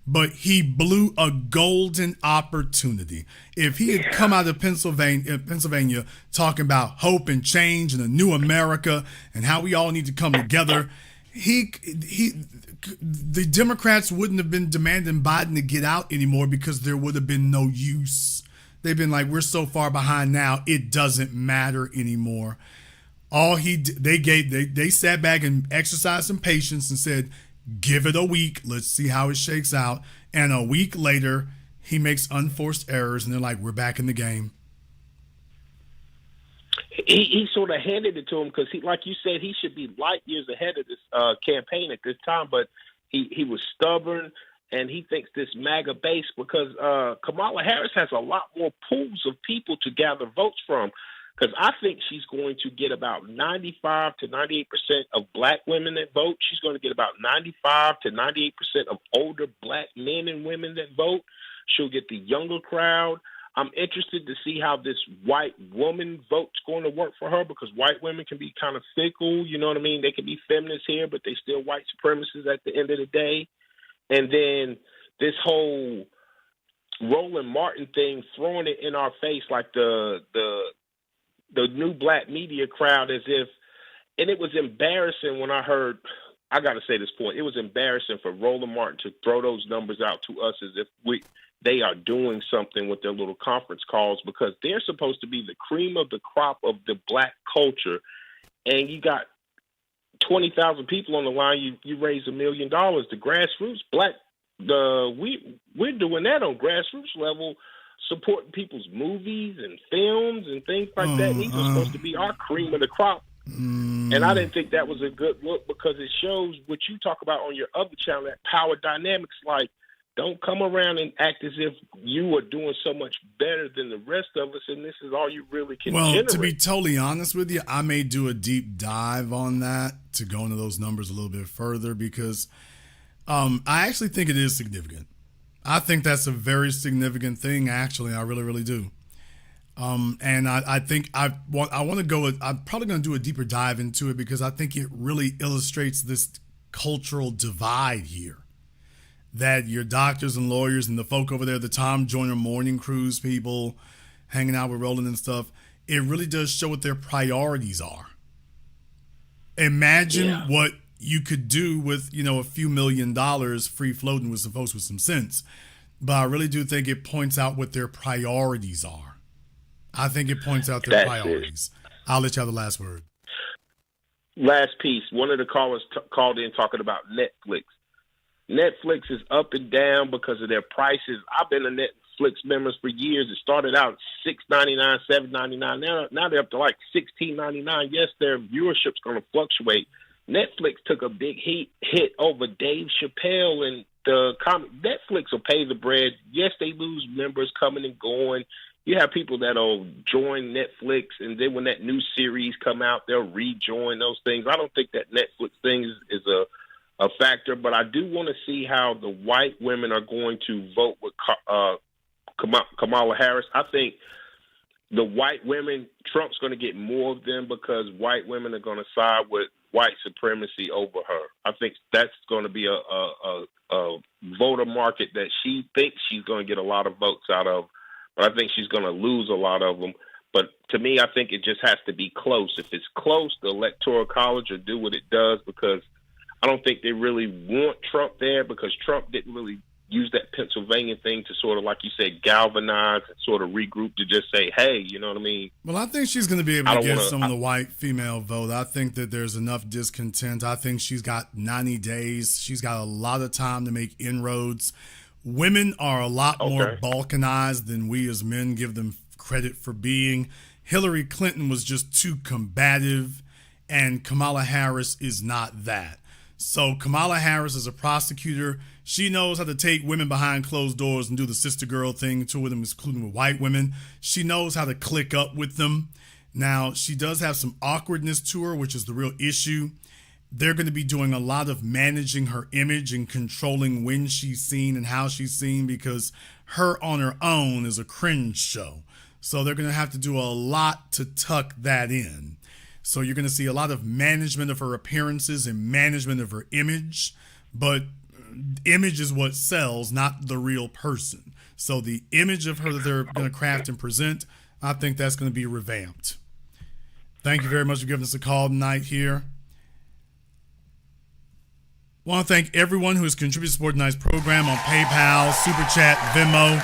But he blew a golden opportunity. If he had come out of Pennsylvania talking about hope and change and a new America and how we all need to come together, the Democrats wouldn't have been demanding Biden to get out anymore because there would have been no use. They've been like, we're so far behind now, it doesn't matter anymore. They sat back and exercised some patience and said, give it a week. Let's see how it shakes out. And a week later, he makes unforced errors, and they're like, we're back in the game. He sort of handed it to him because, like you said, he should be light years ahead of this campaign at this time. But he was stubborn, and he thinks this MAGA base because Kamala Harris has a lot more pools of people to gather votes from. Because I think she's going to get about 95 to 98% of black women that vote. She's going to get about 95 to 98% of older black men and women that vote. She'll get the younger crowd. I'm interested to see how this white woman vote's going to work for her because white women can be kind of fickle. You know what I mean? They can be feminists here, but they still white supremacists at the end of the day. And then this whole Roland Martin thing, throwing it in our face like the new black media crowd as if, and it was embarrassing when I heard, I got to say this point, it was embarrassing for Roland Martin to throw those numbers out to us as if they are doing something with their little conference calls because they're supposed to be the cream of the crop of the black culture. And you got 20,000 people on the line, you raise $1 million. The grassroots, we're doing that on grassroots level, supporting people's movies and films and things like that. And these are supposed to be our cream of the crop. And I didn't think that was a good look because it shows what you talk about on your other channel, that power dynamics. Like, don't come around and act as if you are doing so much better than the rest of us, and this is all you really can generate. To be totally honest with you, I may do a deep dive on that to go into those numbers a little bit further because I actually think it is significant. I think that's a very significant thing, actually. I really, really do. And I think I want to go, I'm probably going to do a deeper dive into it because I think it really illustrates this cultural divide here. That your doctors and lawyers and the folk over there, the Tom Joyner morning cruise people hanging out with Roland and stuff, it really does show what their priorities are. Imagine what you could do with, a few $1 million free floating with some folks with some sense. But I really do think it points out what their priorities are. I think it points out their priorities. I'll let you have the last word. Last piece. One of the callers called in talking about Netflix. Netflix is up and down because of their prices. I've been a Netflix members for years. It started out $6.99, $7.99. Now they're up to like $16.99. Yes, their viewership's going to fluctuate. Netflix took a big hit over Dave Chappelle and the comic. Netflix will pay the bread. Yes, they lose members coming and going. You have people that'll join Netflix, and then when that new series come out, they'll rejoin those things. I don't think that Netflix thing is a factor, but I do want to see how the white women are going to vote with Kamala Harris. I think the white women, Trump's going to get more of them because white women are going to side with white supremacy over her. I think that's going to be a voter market that she thinks she's going to get a lot of votes out of, but I think she's going to lose a lot of them. But to me, I think it just has to be close. If it's close, the Electoral College will do what it does, because I don't think they really want Trump there, because Trump didn't really use that Pennsylvania thing to sort of, like you said, galvanize and sort of regroup to just say, hey, you know what I mean? Well, I think she's going to be able to get some of the white female vote. I think that there's enough discontent. I think she's got 90 days. She's got a lot of time to make inroads. Women are a lot more balkanized than we as men give them credit for being. Hillary Clinton was just too combative, and Kamala Harris is not that. So Kamala Harris is a prosecutor. She knows how to take women behind closed doors and do the sister girl thing to them, including with white women. She knows how to click up with them. Now, she does have some awkwardness to her, which is the real issue. They're going to be doing a lot of managing her image and controlling when she's seen and how she's seen, because her on her own is a cringe show. So they're going to have to do a lot to tuck that in. So you're going to see a lot of management of her appearances and management of her image, but image is what sells, not the real person. So the image of her that they're going to craft and present, I think that's going to be revamped. Thank you very much for giving us a call tonight here. I want to thank everyone who has contributed to support tonight's program on PayPal, Super Chat, Venmo.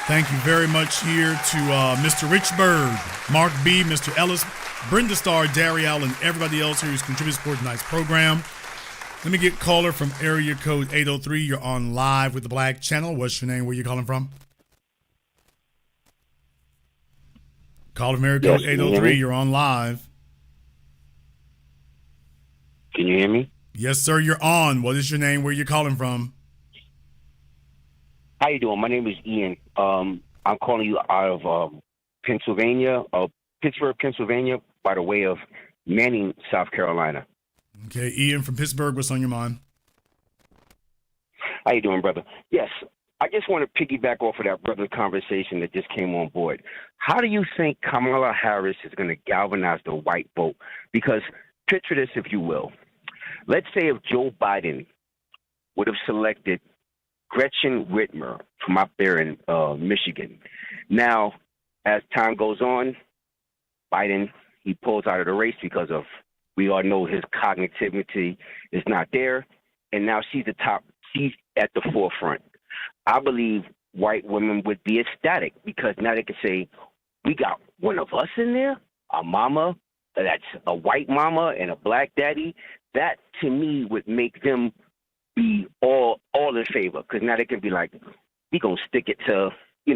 Thank you very much here to Mr. Rich Bird, Mark B., Mr. Ellis, Brenda Starr, Dariel, and everybody else here who's contributed to support tonight's program. Let me get caller from area code 803. You're on live with the Black Channel. What's your name? Where you calling from? Caller from area code 803. You're on live. Can you hear me? Yes, sir. You're on. What is your name? Where you calling from? How you doing? My name is Ian. I'm calling you out of Pennsylvania, Pittsburgh, Pennsylvania, by the way of Manning, South Carolina. Okay, Ian from Pittsburgh, what's on your mind? How you doing, brother? Yes, I just want to piggyback off of that brother conversation that just came on board. How do you think Kamala Harris is going to galvanize the white vote? Because picture this, if you will. Let's say if Joe Biden would have selected Gretchen Whitmer from up there in Michigan. Now, as time goes on, Biden, he pulls out of the race because of, we all know his cognitivity is not there, and now she's at the forefront. I believe white women would be ecstatic because now they can say, we got one of us in there, a mama, that's a white mama and a black daddy. That, to me, would make them be all in favor, because now they can be like, we going to stick it to, we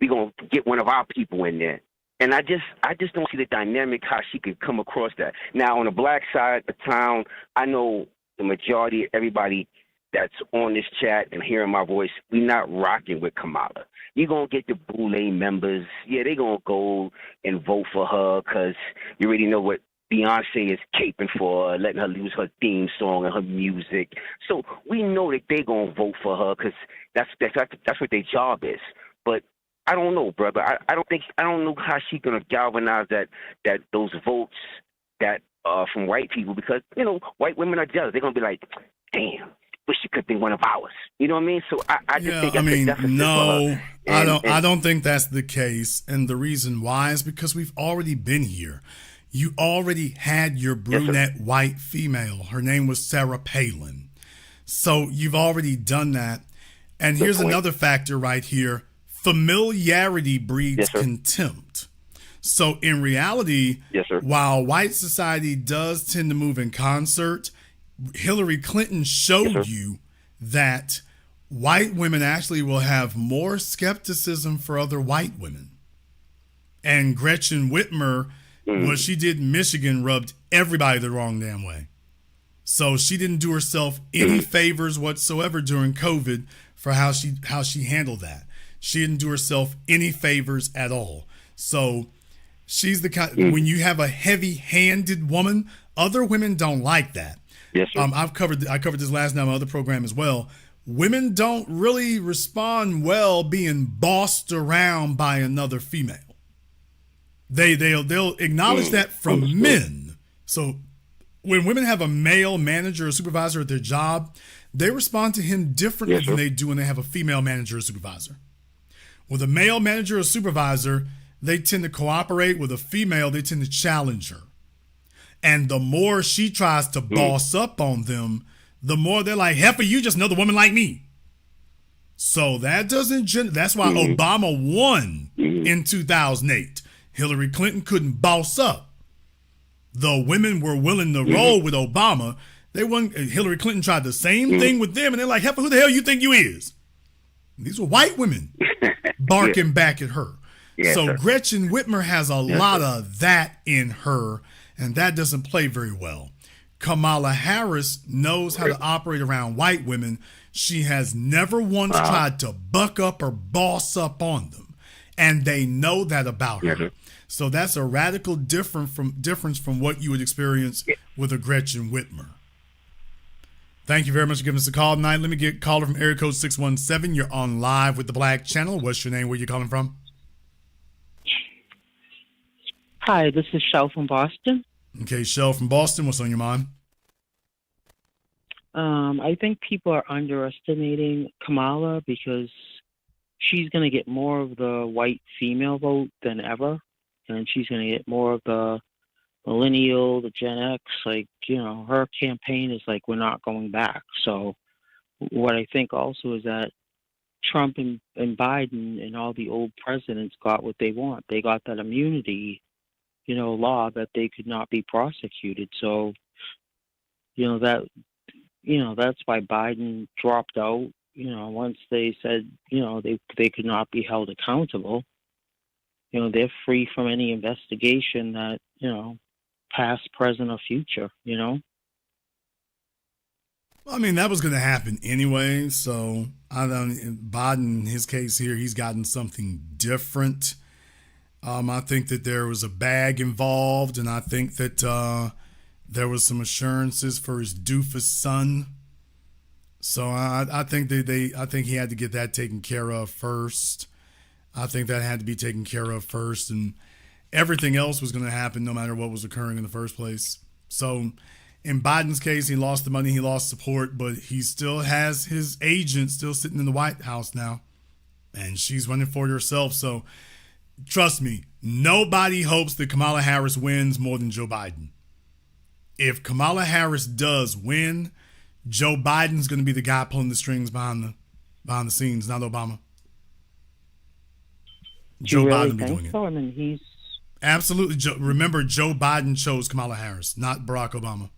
going to get one of our people in there. And I just don't see the dynamic how she could come across that. Now, on the black side of town, I know the majority of everybody that's on this chat and hearing my voice, we not rocking with Kamala. You're going to get the Boule members. Yeah, they're going to go and vote for her because you already know what Beyonce is caping for, letting her lose her theme song and her music. So we know that they're going to vote for her because that's what their job is. But I don't know, brother. I don't know how she's gonna galvanize those votes that from white people, because white women are jealous. They're gonna be like, damn, wish she could be one of ours. You know what I mean? So I just think that's a deficit for her. I don't think that's the case, and the reason why is because we've already been here. You already had your brunette white female. Her name was Sarah Palin. So you've already done that. And here's another factor right here. Familiarity breeds contempt. So in reality, while white society does tend to move in concert, Hillary Clinton showed you that white women actually will have more skepticism for other white women. And Gretchen Whitmer, what she did in Michigan rubbed everybody the wrong damn way. So she didn't do herself any favors whatsoever during COVID for how she handled that. She didn't do herself any favors at all. So she's the kind, when you have a heavy-handed woman, other women don't like that. Yes, sir. I covered this last night on my other program as well. Women don't really respond well being bossed around by another female. They'll acknowledge that from men. So when women have a male manager or supervisor at their job, they respond to him differently than they do when they have a female manager or supervisor. With a male manager or supervisor, they tend to cooperate. With a female, they tend to challenge her. And the more she tries to boss up on them, the more they're like, heifer, you just another woman like me. So that's why Obama won in 2008. Hillary Clinton couldn't boss up. Though women were willing to roll with Obama, Hillary Clinton tried the same thing with them, and they're like, heifer, who the hell you think you is? And these were white women barking back at her. So Gretchen Whitmer has a lot of that in her, and that doesn't play very well. Kamala Harris knows how to operate around white women. She has never once tried to buck up or boss up on them, and they know that about her. So that's a radical difference from what you would experience with a Gretchen Whitmer. Thank you very much for giving us a call tonight. Let me get a caller from area code 617. You're on live with the Black Channel. What's your name? Where you calling from? Hi, this is Shell from Boston. Okay, Shell from Boston. What's on your mind? I think people are underestimating Kamala because she's going to get more of the white female vote than ever. And she's going to get more of the millennial, the Gen X. Like, her campaign is like, we're not going back. So what I think also is that Trump and Biden and all the old presidents got what they want. They got that immunity, law that they could not be prosecuted. So, that's why Biden dropped out, once they said, they could not be held accountable. They're free from any investigation that, past, present, or future, I mean, that was going to happen anyway. So Biden, in his case here, he's gotten something different. I think that there was a bag involved, and I think that there was some assurances for his doofus son. So I think I think he had to get that taken care of first. I think that had to be taken care of first, and everything else was going to happen no matter what was occurring in the first place. So in Biden's case, he lost the money, he lost support, but he still has his agent still sitting in the White House now, and she's running for it herself. So trust me, nobody hopes that Kamala Harris wins more than Joe Biden. If Kamala Harris does win, Joe Biden's going to be the guy pulling the strings behind the scenes, not Obama. Joe Biden will be doing it. I mean, he's absolutely. Remember, Joe Biden chose Kamala Harris, not Barack Obama.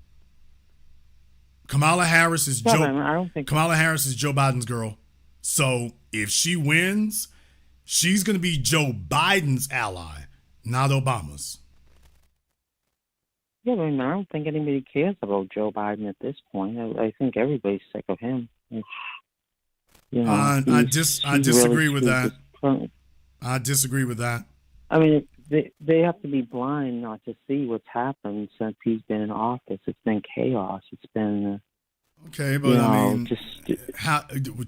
Kamala Harris is Kamala Harris is Joe Biden's girl. So if she wins, she's going to be Joe Biden's ally, not Obama's. Yeah, I don't think anybody cares about Joe Biden at this point. I think everybody's sick of him. I disagree with that. I disagree with that. I mean, they have to be blind not to see what's happened since he's been in office. It's been chaos. It's been okay, but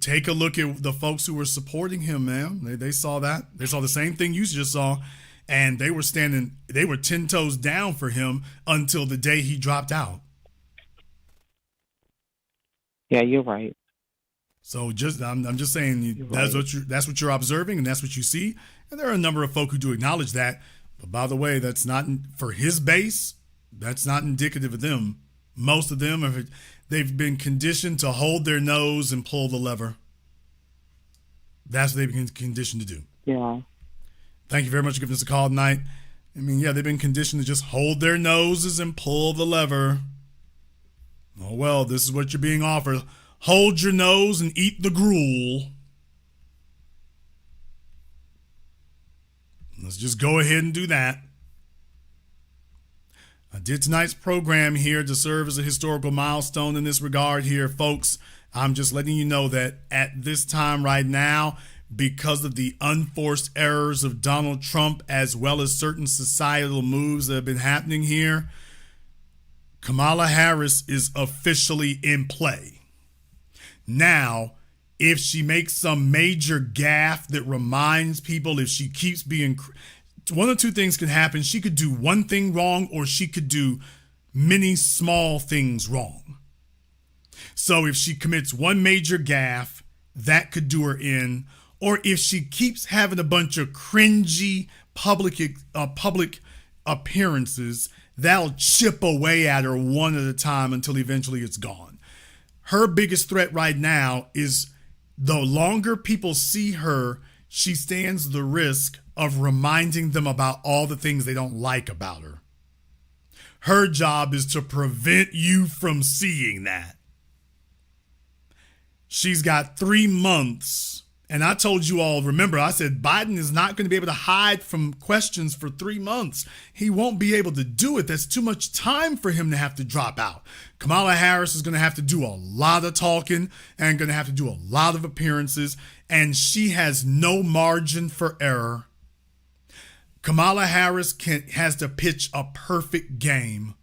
take a look at the folks who were supporting him, man. They saw that. They saw the same thing you just saw, and they were 10 toes down for him until the day he dropped out. Yeah, you're right. So I'm just saying that's what you're observing, and that's what you see. And there are a number of folk who do acknowledge that. But by the way, that's not for his base. That's not indicative of them. Most of them they've been conditioned to hold their nose and pull the lever. That's what they've been conditioned to do. Yeah. Thank you very much for giving us a call tonight. I mean, yeah, they've been conditioned to just hold their noses and pull the lever. Oh well, this is what you're being offered. hold your nose and eat the gruel. Let's just go ahead and do that. I did tonight's program here to serve as a historical milestone in this regard here, folks. I'm just letting you know that at this time right now, because of the unforced errors of Donald Trump, as well as certain societal moves that have been happening here, Kamala Harris is officially in play. Now, if she makes some major gaffe that reminds people, if she keeps being, one of two things could happen. She could do one thing wrong, or she could do many small things wrong. So if she commits one major gaffe, that could do her in. Or if she keeps having a bunch of cringy public appearances, that'll chip away at her one at a time until eventually it's gone. Her biggest threat right now is the longer people see her, she stands the risk of reminding them about all the things they don't like about her. Her job is to prevent you from seeing that. She's got 3 months. And I told you all, remember, I said Biden is not going to be able to hide from questions for 3 months. He won't be able to do it. That's too much time for him to have to drop out. Kamala Harris is going to have to do a lot of talking and going to have to do a lot of appearances. And she has no margin for error. Kamala Harris has to pitch a perfect game.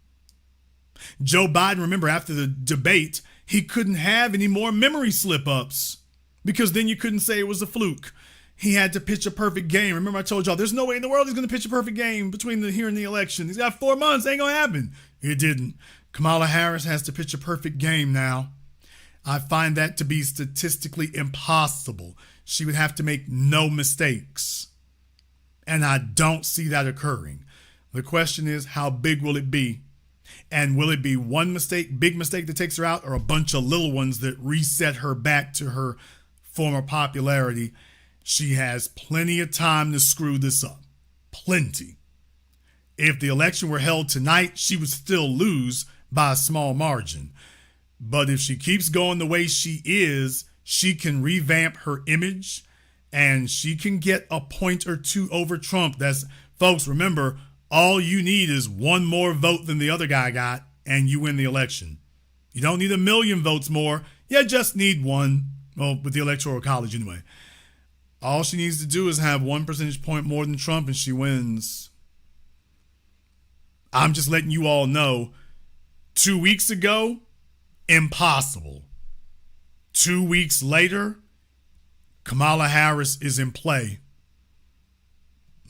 Joe Biden, remember, after the debate, he couldn't have any more memory slip-ups, because then you couldn't say it was a fluke. He had to pitch a perfect game. Remember, I told y'all, there's no way in the world he's going to pitch a perfect game between here and the election. He's got 4 months. Ain't going to happen. It didn't. Kamala Harris has to pitch a perfect game now. I find that to be statistically impossible. She would have to make no mistakes. And I don't see that occurring. The question is, how big will it be? And will it be one mistake, big mistake that takes her out, or a bunch of little ones that reset her back to her former popularity? She has plenty of time to screw this up. Plenty. If the election were held tonight, she would still lose by a small margin. But if she keeps going the way she is, she can revamp her image and she can get a point or two over Trump. That's, folks, remember, all you need is one more vote than the other guy got, and you win the election. You don't need 1 million votes more. You just need one. Well, with the Electoral College anyway. All she needs to do is have 1 percentage point more than Trump, and she wins. I'm just letting you all know, 2 weeks ago, impossible. 2 weeks later, Kamala Harris is in play.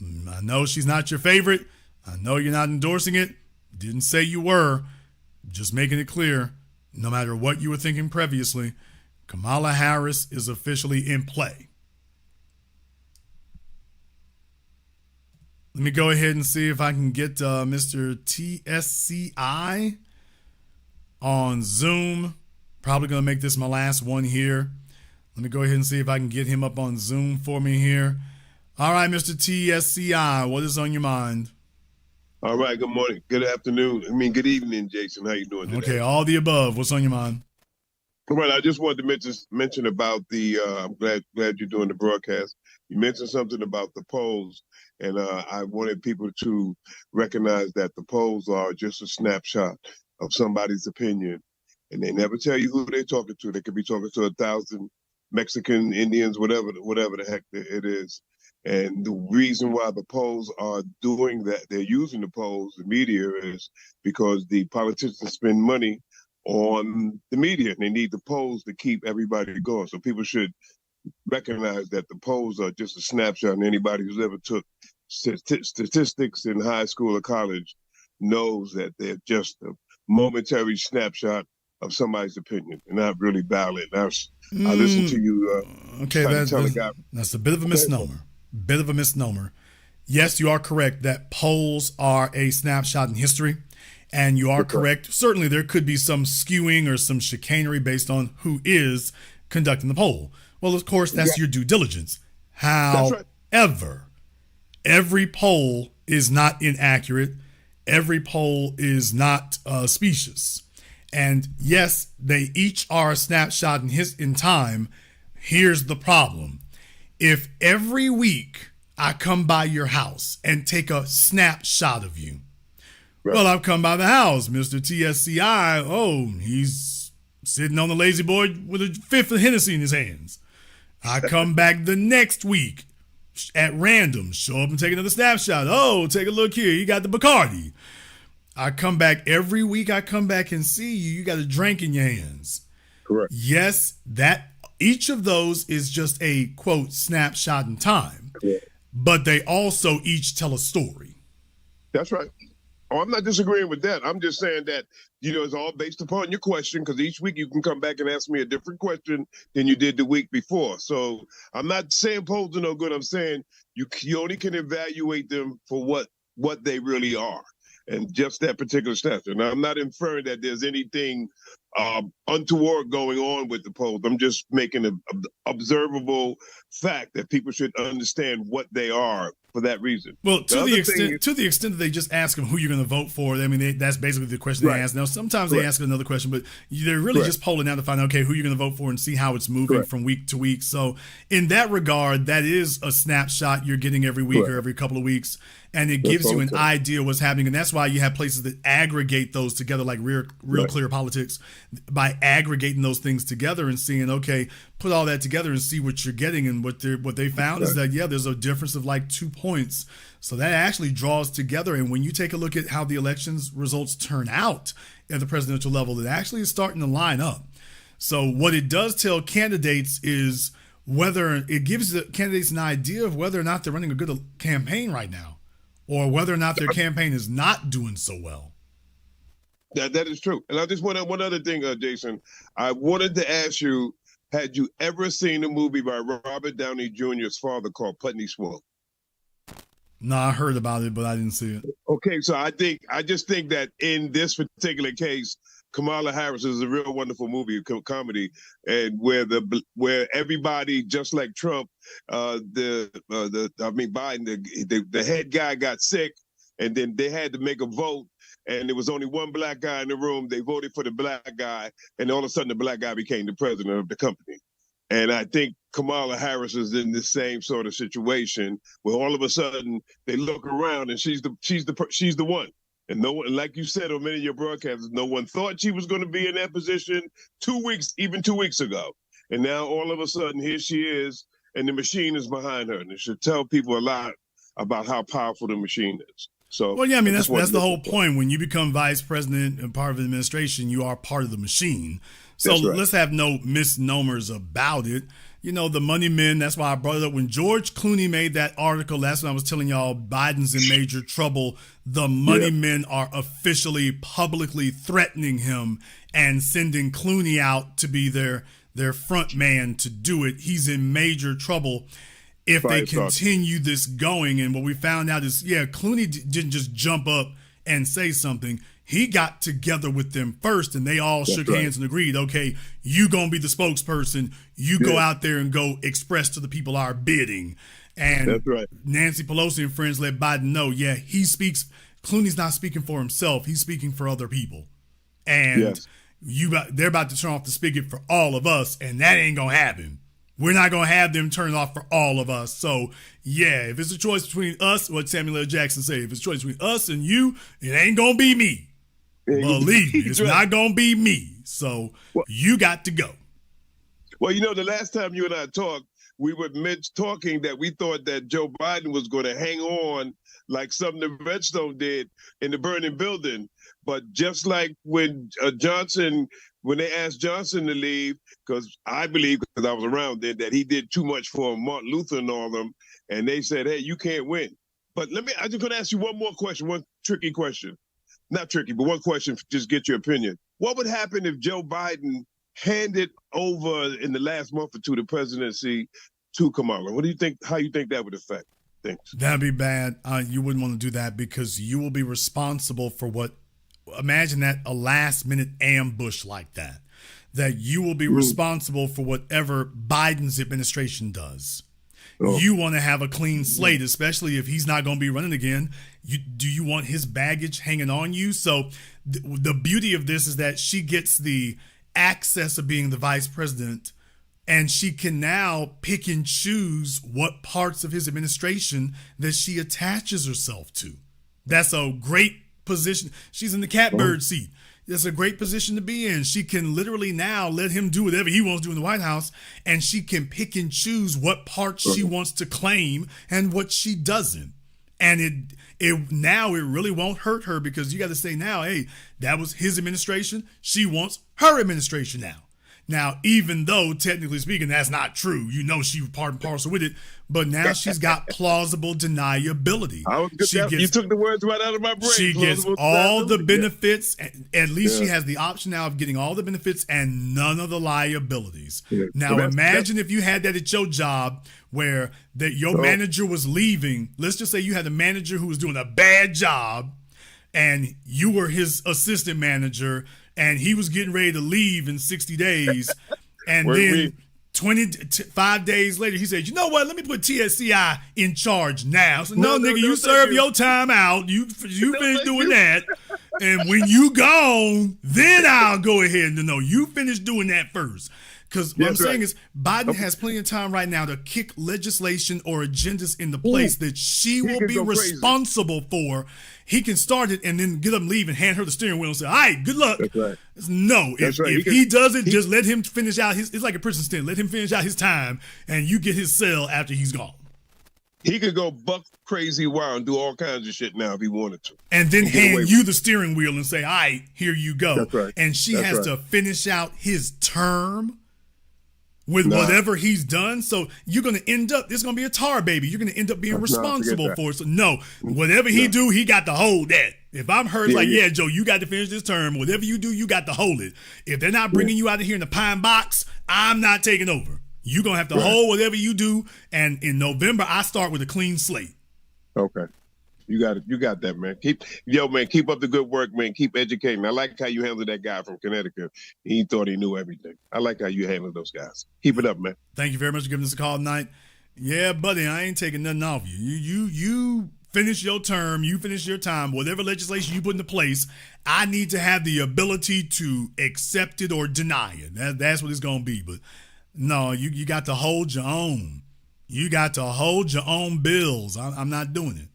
I know she's not your favorite. I know you're not endorsing it. Didn't say you were. Just making it clear, no matter what you were thinking previously, Kamala Harris is officially in play. Let me go ahead and see if I can get Mr. TSCI on Zoom. Probably going to make this my last one here. Let me go ahead and see if I can get him up on Zoom for me here. All right, Mr. TSCI, what is on your mind? All right, good morning. Good afternoon. Good evening, Jason. How you doing today? Okay, all the above. What's on your mind? Well, I just wanted to mention about the, I'm glad you're doing the broadcast. You mentioned something about the polls, and I wanted people to recognize that the polls are just a snapshot of somebody's opinion, and they never tell you who they're talking to. They could be talking to 1,000 Mexican, Indians, whatever the heck it is. And the reason why the polls are doing that, they're using the polls, the media, is because the politicians spend money on the media, and they need the polls to keep everybody going. So people should recognize that the polls are just a snapshot, and anybody who's ever took statistics in high school or college knows that they're just a momentary snapshot of somebody's opinion and not really valid. I listened to you. Okay, that's a bit of a misnomer. Bit of a misnomer. Yes, you are correct that polls are a snapshot in history. And you are correct. Certainly there could be some skewing or some chicanery based on who is conducting the poll. Well, of course, that's your due diligence. However, every poll is not inaccurate. Every poll is not specious. And yes, they each are a snapshot in time. Here's the problem. If every week I come by your house and take a snapshot of you, well, I've come by the house, Mr. TSCI. Oh, he's sitting on the lazy boy with a fifth of Hennessy in his hands. I come back the next week at random, show up and take another snapshot. Oh, take a look here. You got the Bacardi. I come back every week. I come back and see you. You got a drink in your hands. Correct. Yes, that each of those is just a quote snapshot in time, but they also each tell a story. That's right. Oh, I'm not disagreeing with that. I'm just saying that, it's all based upon your question, because each week you can come back and ask me a different question than you did the week before. So I'm not saying polls are no good. I'm saying you only can evaluate them for what they really are, and just that particular step. And I'm not inferring that there's anything untoward going on with the polls. I'm just making an observable fact that people should understand what they are for that reason. Well, to the extent that they just ask them who you're going to vote for, I mean, that's basically the question they ask. Now, sometimes they ask another question, but they're really just polling out to find out, okay, who you're going to vote for and see how it's moving from week to week. So in that regard, that is a snapshot you're getting every week or every couple of weeks, and it gives you an idea of what's happening. And that's why you have places that aggregate those together, like Real Clear Politics, by aggregating those things together and seeing, okay, put all that together and see what you're getting. And what they found is that, there's a difference of like 2 points. So that actually draws together. And when you take a look at how the elections results turn out at the presidential level, it actually is starting to line up. So what it does tell candidates is whether it gives the candidates an idea of whether or not they're running a good campaign right now, or whether or not their campaign is not doing so well. That is true. And I just want one other thing, Jason. I wanted to ask you, had you ever seen a movie by Robert Downey Jr.'s father called Putney Swope? No, I heard about it, but I didn't see it. Okay, so I just think that in this particular case, Kamala Harris is a real wonderful movie, comedy, and where everybody, just like Trump, Biden, the head guy got sick, and then they had to make a vote, and there was only one black guy in the room. They voted for the black guy, and all of a sudden the black guy became the president of the company. And I think Kamala Harris is in the same sort of situation where all of a sudden they look around and she's the one. And no one, like you said on many of your broadcasts, no one thought she was going to be in that position 2 weeks ago. And now all of a sudden here she is, and the machine is behind her. And it should tell people a lot about how powerful the machine is. So, well, yeah, I mean, that's the whole point. When you become vice president and part of the administration, you are part of the machine. So let's have no misnomers about it. The money men, that's why I brought it up. When George Clooney made that article, that's when I was telling y'all Biden's in major trouble. The money men are officially publicly threatening him and sending Clooney out to be their front man to do it. He's in major trouble if they continue this going. And what we found out is, Clooney didn't just jump up and say something. He got together with them first, and they all shook hands and agreed, okay, you going to be the spokesperson. You go out there and go express to the people our bidding. And Nancy Pelosi and friends let Biden know, he speaks. Clooney's not speaking for himself. He's speaking for other people. And they're about to turn off the spigot for all of us, and that ain't going to happen. We're not going to have them turn off for all of us. So, if it's a choice between us, what Samuel L. Jackson said, if it's a choice between us and you, it ain't going to be me. Believe me, it's not going to be me. So, you got to go. Well, the last time you and I talked, we were talking that we thought that Joe Biden was going to hang on like something the Redstone did in the burning building. But just like when when they asked Johnson to leave, because I believe, because I was around then, that he did too much for Martin Luther and all of them, and they said, hey, you can't win. But I'm just going to ask you one more question, one tricky question. Not tricky, but one question, just get your opinion. What would happen if Joe Biden handed over in the last month or two the presidency to Kamala? What do you think? How you think that would affect things? That'd be bad. You wouldn't want to do that because you will be responsible for what. Imagine that, a last minute ambush like that you will be responsible for whatever Biden's administration does. You want to have a clean slate, especially if he's not going to be running again. Do you want his baggage hanging on you? So the beauty of this is that she gets the access of being the vice president, and she can now pick and choose what parts of his administration that she attaches herself to. That's a great position. She's in the catbird seat. That's a great position to be in. She can literally now let him do whatever he wants to do in the White House, and she can pick and choose what parts she wants to claim and what she doesn't. And it now it really won't hurt her, because you got to say now, hey, that was his administration. She wants her administration now. Now, even though technically speaking, that's not true, she was part and parcel with it, but now she's got plausible deniability. You took the words right out of my brain. She gets all the benefits. At least she has the option now of getting all the benefits and none of the liabilities. Now, imagine if you had that at your job, where your manager was leaving. Let's just say you had a manager who was doing a bad job, and you were his assistant manager, and he was getting ready to leave in 60 days. And then 25 days later, he said, you know what? Let me put TSCI in charge now. So, no, nigga, you serve your time out. You finish doing that. And when you gone, then I'll go ahead and know. You finish doing that first. Because what I'm saying is Biden has plenty of time right now to kick legislation or agendas into place that she will be responsible for. He can start it and then get up and leave and hand her the steering wheel and say, all right, good luck. That's right. No, if he doesn't, just let him finish out it's like a prison stint. Let him finish out his time and you get his cell after he's gone. He could go buck crazy wild and do all kinds of shit now if he wanted to. And then hand you the steering wheel and say, all right, here you go. That's right. And she has to finish out his term with whatever he's done. So you're going to end up, it's going to be a tar baby. You're going to end up being responsible for it. So no, whatever he do, he got to hold that. If I'm her, it's Joe, you got to finish this term. Whatever you do, you got to hold it. If they're not bringing you out of here in the pine box, I'm not taking over. You're going to have to hold whatever you do. And in November, I start with a clean slate. Okay. You got it. You got that, man. Keep up the good work, man. Keep educating. I like how you handled that guy from Connecticut. He thought he knew everything. I like how you handle those guys. Keep it up, man. Thank you very much for giving us a call tonight. Yeah, buddy, I ain't taking nothing off you. You finish your term. You finish your time. Whatever legislation you put into place, I need to have the ability to accept it or deny it. That's what it's going to be. But no, you got to hold your own. You got to hold your own bills. I'm not doing it.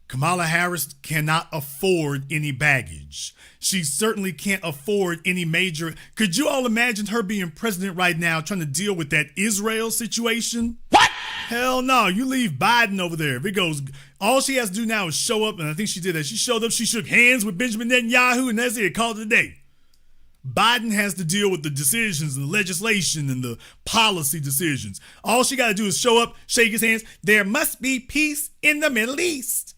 Kamala Harris cannot afford any baggage. She certainly can't afford any major. Could you all imagine her being president right now trying to deal with that Israel situation? What? Hell no. You leave Biden over there. If it goes, all she has to do now is show up, and I think she did that. She showed up, she shook hands with Benjamin Netanyahu, and that's it. Called it a day. Biden has to deal with the decisions and the legislation and the policy decisions. All she got to do is show up, shake his hands. There must be peace in the Middle East.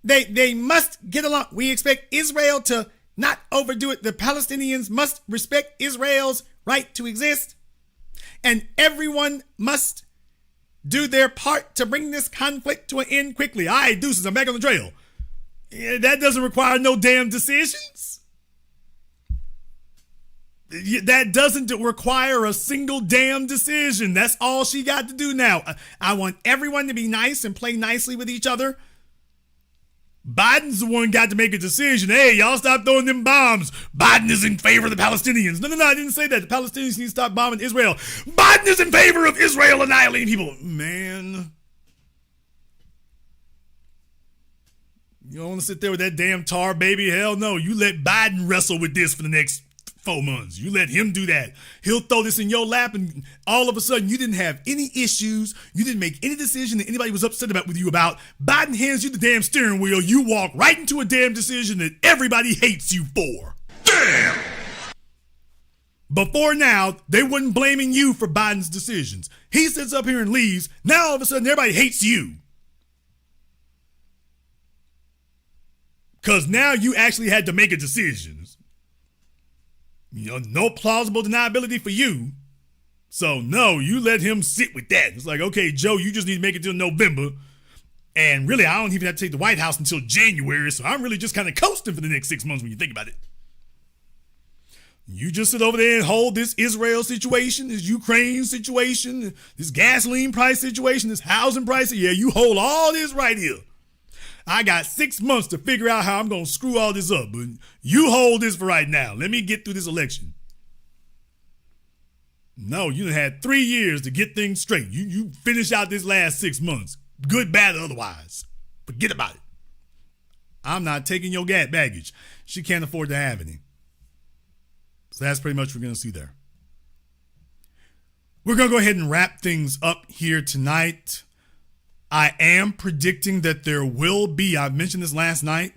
They must get along. We expect Israel to not overdo it. The Palestinians must respect Israel's right to exist. And everyone must do their part to bring this conflict to an end quickly. All right, deuces, I'm back on the trail. Yeah, that doesn't require no damn decisions. That doesn't require a single damn decision. That's all she got to do now. I want everyone to be nice and play nicely with each other. Biden's the one got to make a decision. Hey, y'all stop throwing them bombs. Biden is in favor of the Palestinians. No, I didn't say that. The Palestinians need to stop bombing Israel. Biden is in favor of Israel annihilating people. Man. You don't want to sit there with that damn tar baby? Hell no. You let Biden wrestle with this for the next 4 months. You let him do that. He'll throw this in your lap, and all of a sudden you didn't have any issues. You didn't make any decision that anybody was upset with you about. Biden hands you the damn steering wheel. You walk right into a damn decision that everybody hates you for. Damn! Before now, they weren't blaming you for Biden's decisions. He sits up here and leaves. Now all of a sudden everybody hates you. Because now you actually had to make a decision. No plausible deniability for you. So, no, you let him sit with that. It's like, okay, Joe, you just need to make it till November. And really, I don't even have to take the White House until January. So I'm really just kind of coasting for the next 6 months when you think about it. You just sit over there and hold this Israel situation, this Ukraine situation, this gasoline price situation, this housing price. Yeah, you hold all this right here. I got 6 months to figure out how I'm going to screw all this up, but you hold this for right now. Let me get through this election. No, you done had 3 years to get things straight. You finish out this last 6 months. Good, bad, or otherwise. Forget about it. I'm not taking your baggage. She can't afford to have any. So that's pretty much what we're going to see there. We're going to go ahead and wrap things up here tonight. I am predicting that there will be, I mentioned this last night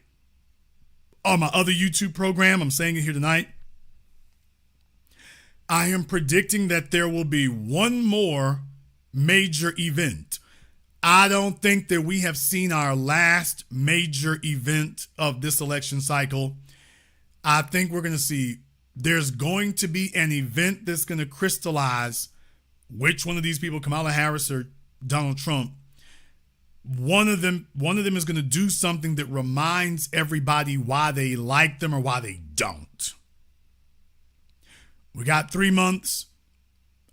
on my other YouTube program. I'm saying it here tonight. I am predicting that there will be one more major event. I don't think that we have seen our last major event of this election cycle. I think we're going to see there's going to be an event that's going to crystallize which one of these people, Kamala Harris or Donald Trump, one of them is going to do something that reminds everybody why they like them or why they don't. We got 3 months.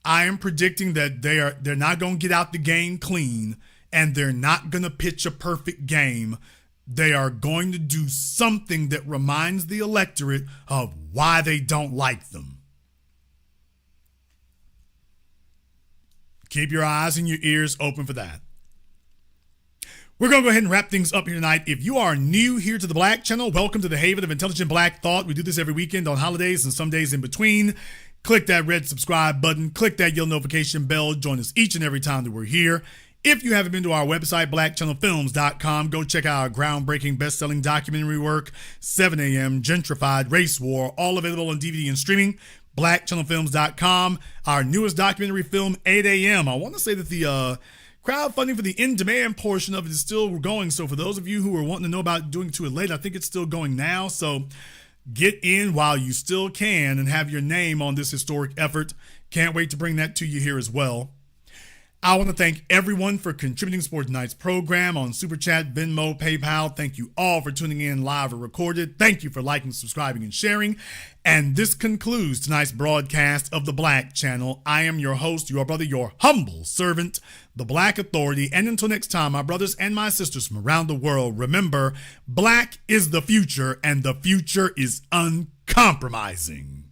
I am predicting that they're not going to get out the game clean, and they're not going to pitch a perfect game. They are going to do something that reminds the electorate of why they don't like them. Keep your eyes and your ears open for that. We're going to go ahead and wrap things up here tonight. If you are new here to the Black Channel, welcome to the haven of intelligent Black thought. We do this every weekend on holidays and some days in between. Click that red subscribe button. Click that yellow notification bell. Join us each and every time that we're here. If you haven't been to our website, blackchannelfilms.com, go check out our groundbreaking best-selling documentary work, 7 a.m., Gentrified, Race War, all available on DVD and streaming, blackchannelfilms.com. Our newest documentary film, 8 a.m. I want to say that the crowdfunding for the in-demand portion of it is still going. So for those of you who are wanting to know about doing to it later, I think it's still going now. So get in while you still can and have your name on this historic effort. Can't wait to bring that to you here as well. I want to thank everyone for contributing to support tonight's program on Super Chat, Venmo, PayPal. Thank you all for tuning in live or recorded. Thank you for liking, subscribing, and sharing. And this concludes tonight's broadcast of the Black Channel. I am your host, your brother, your humble servant, the Black Authority. And until next time, my brothers and my sisters from around the world, remember, Black is the future, and the future is uncompromising.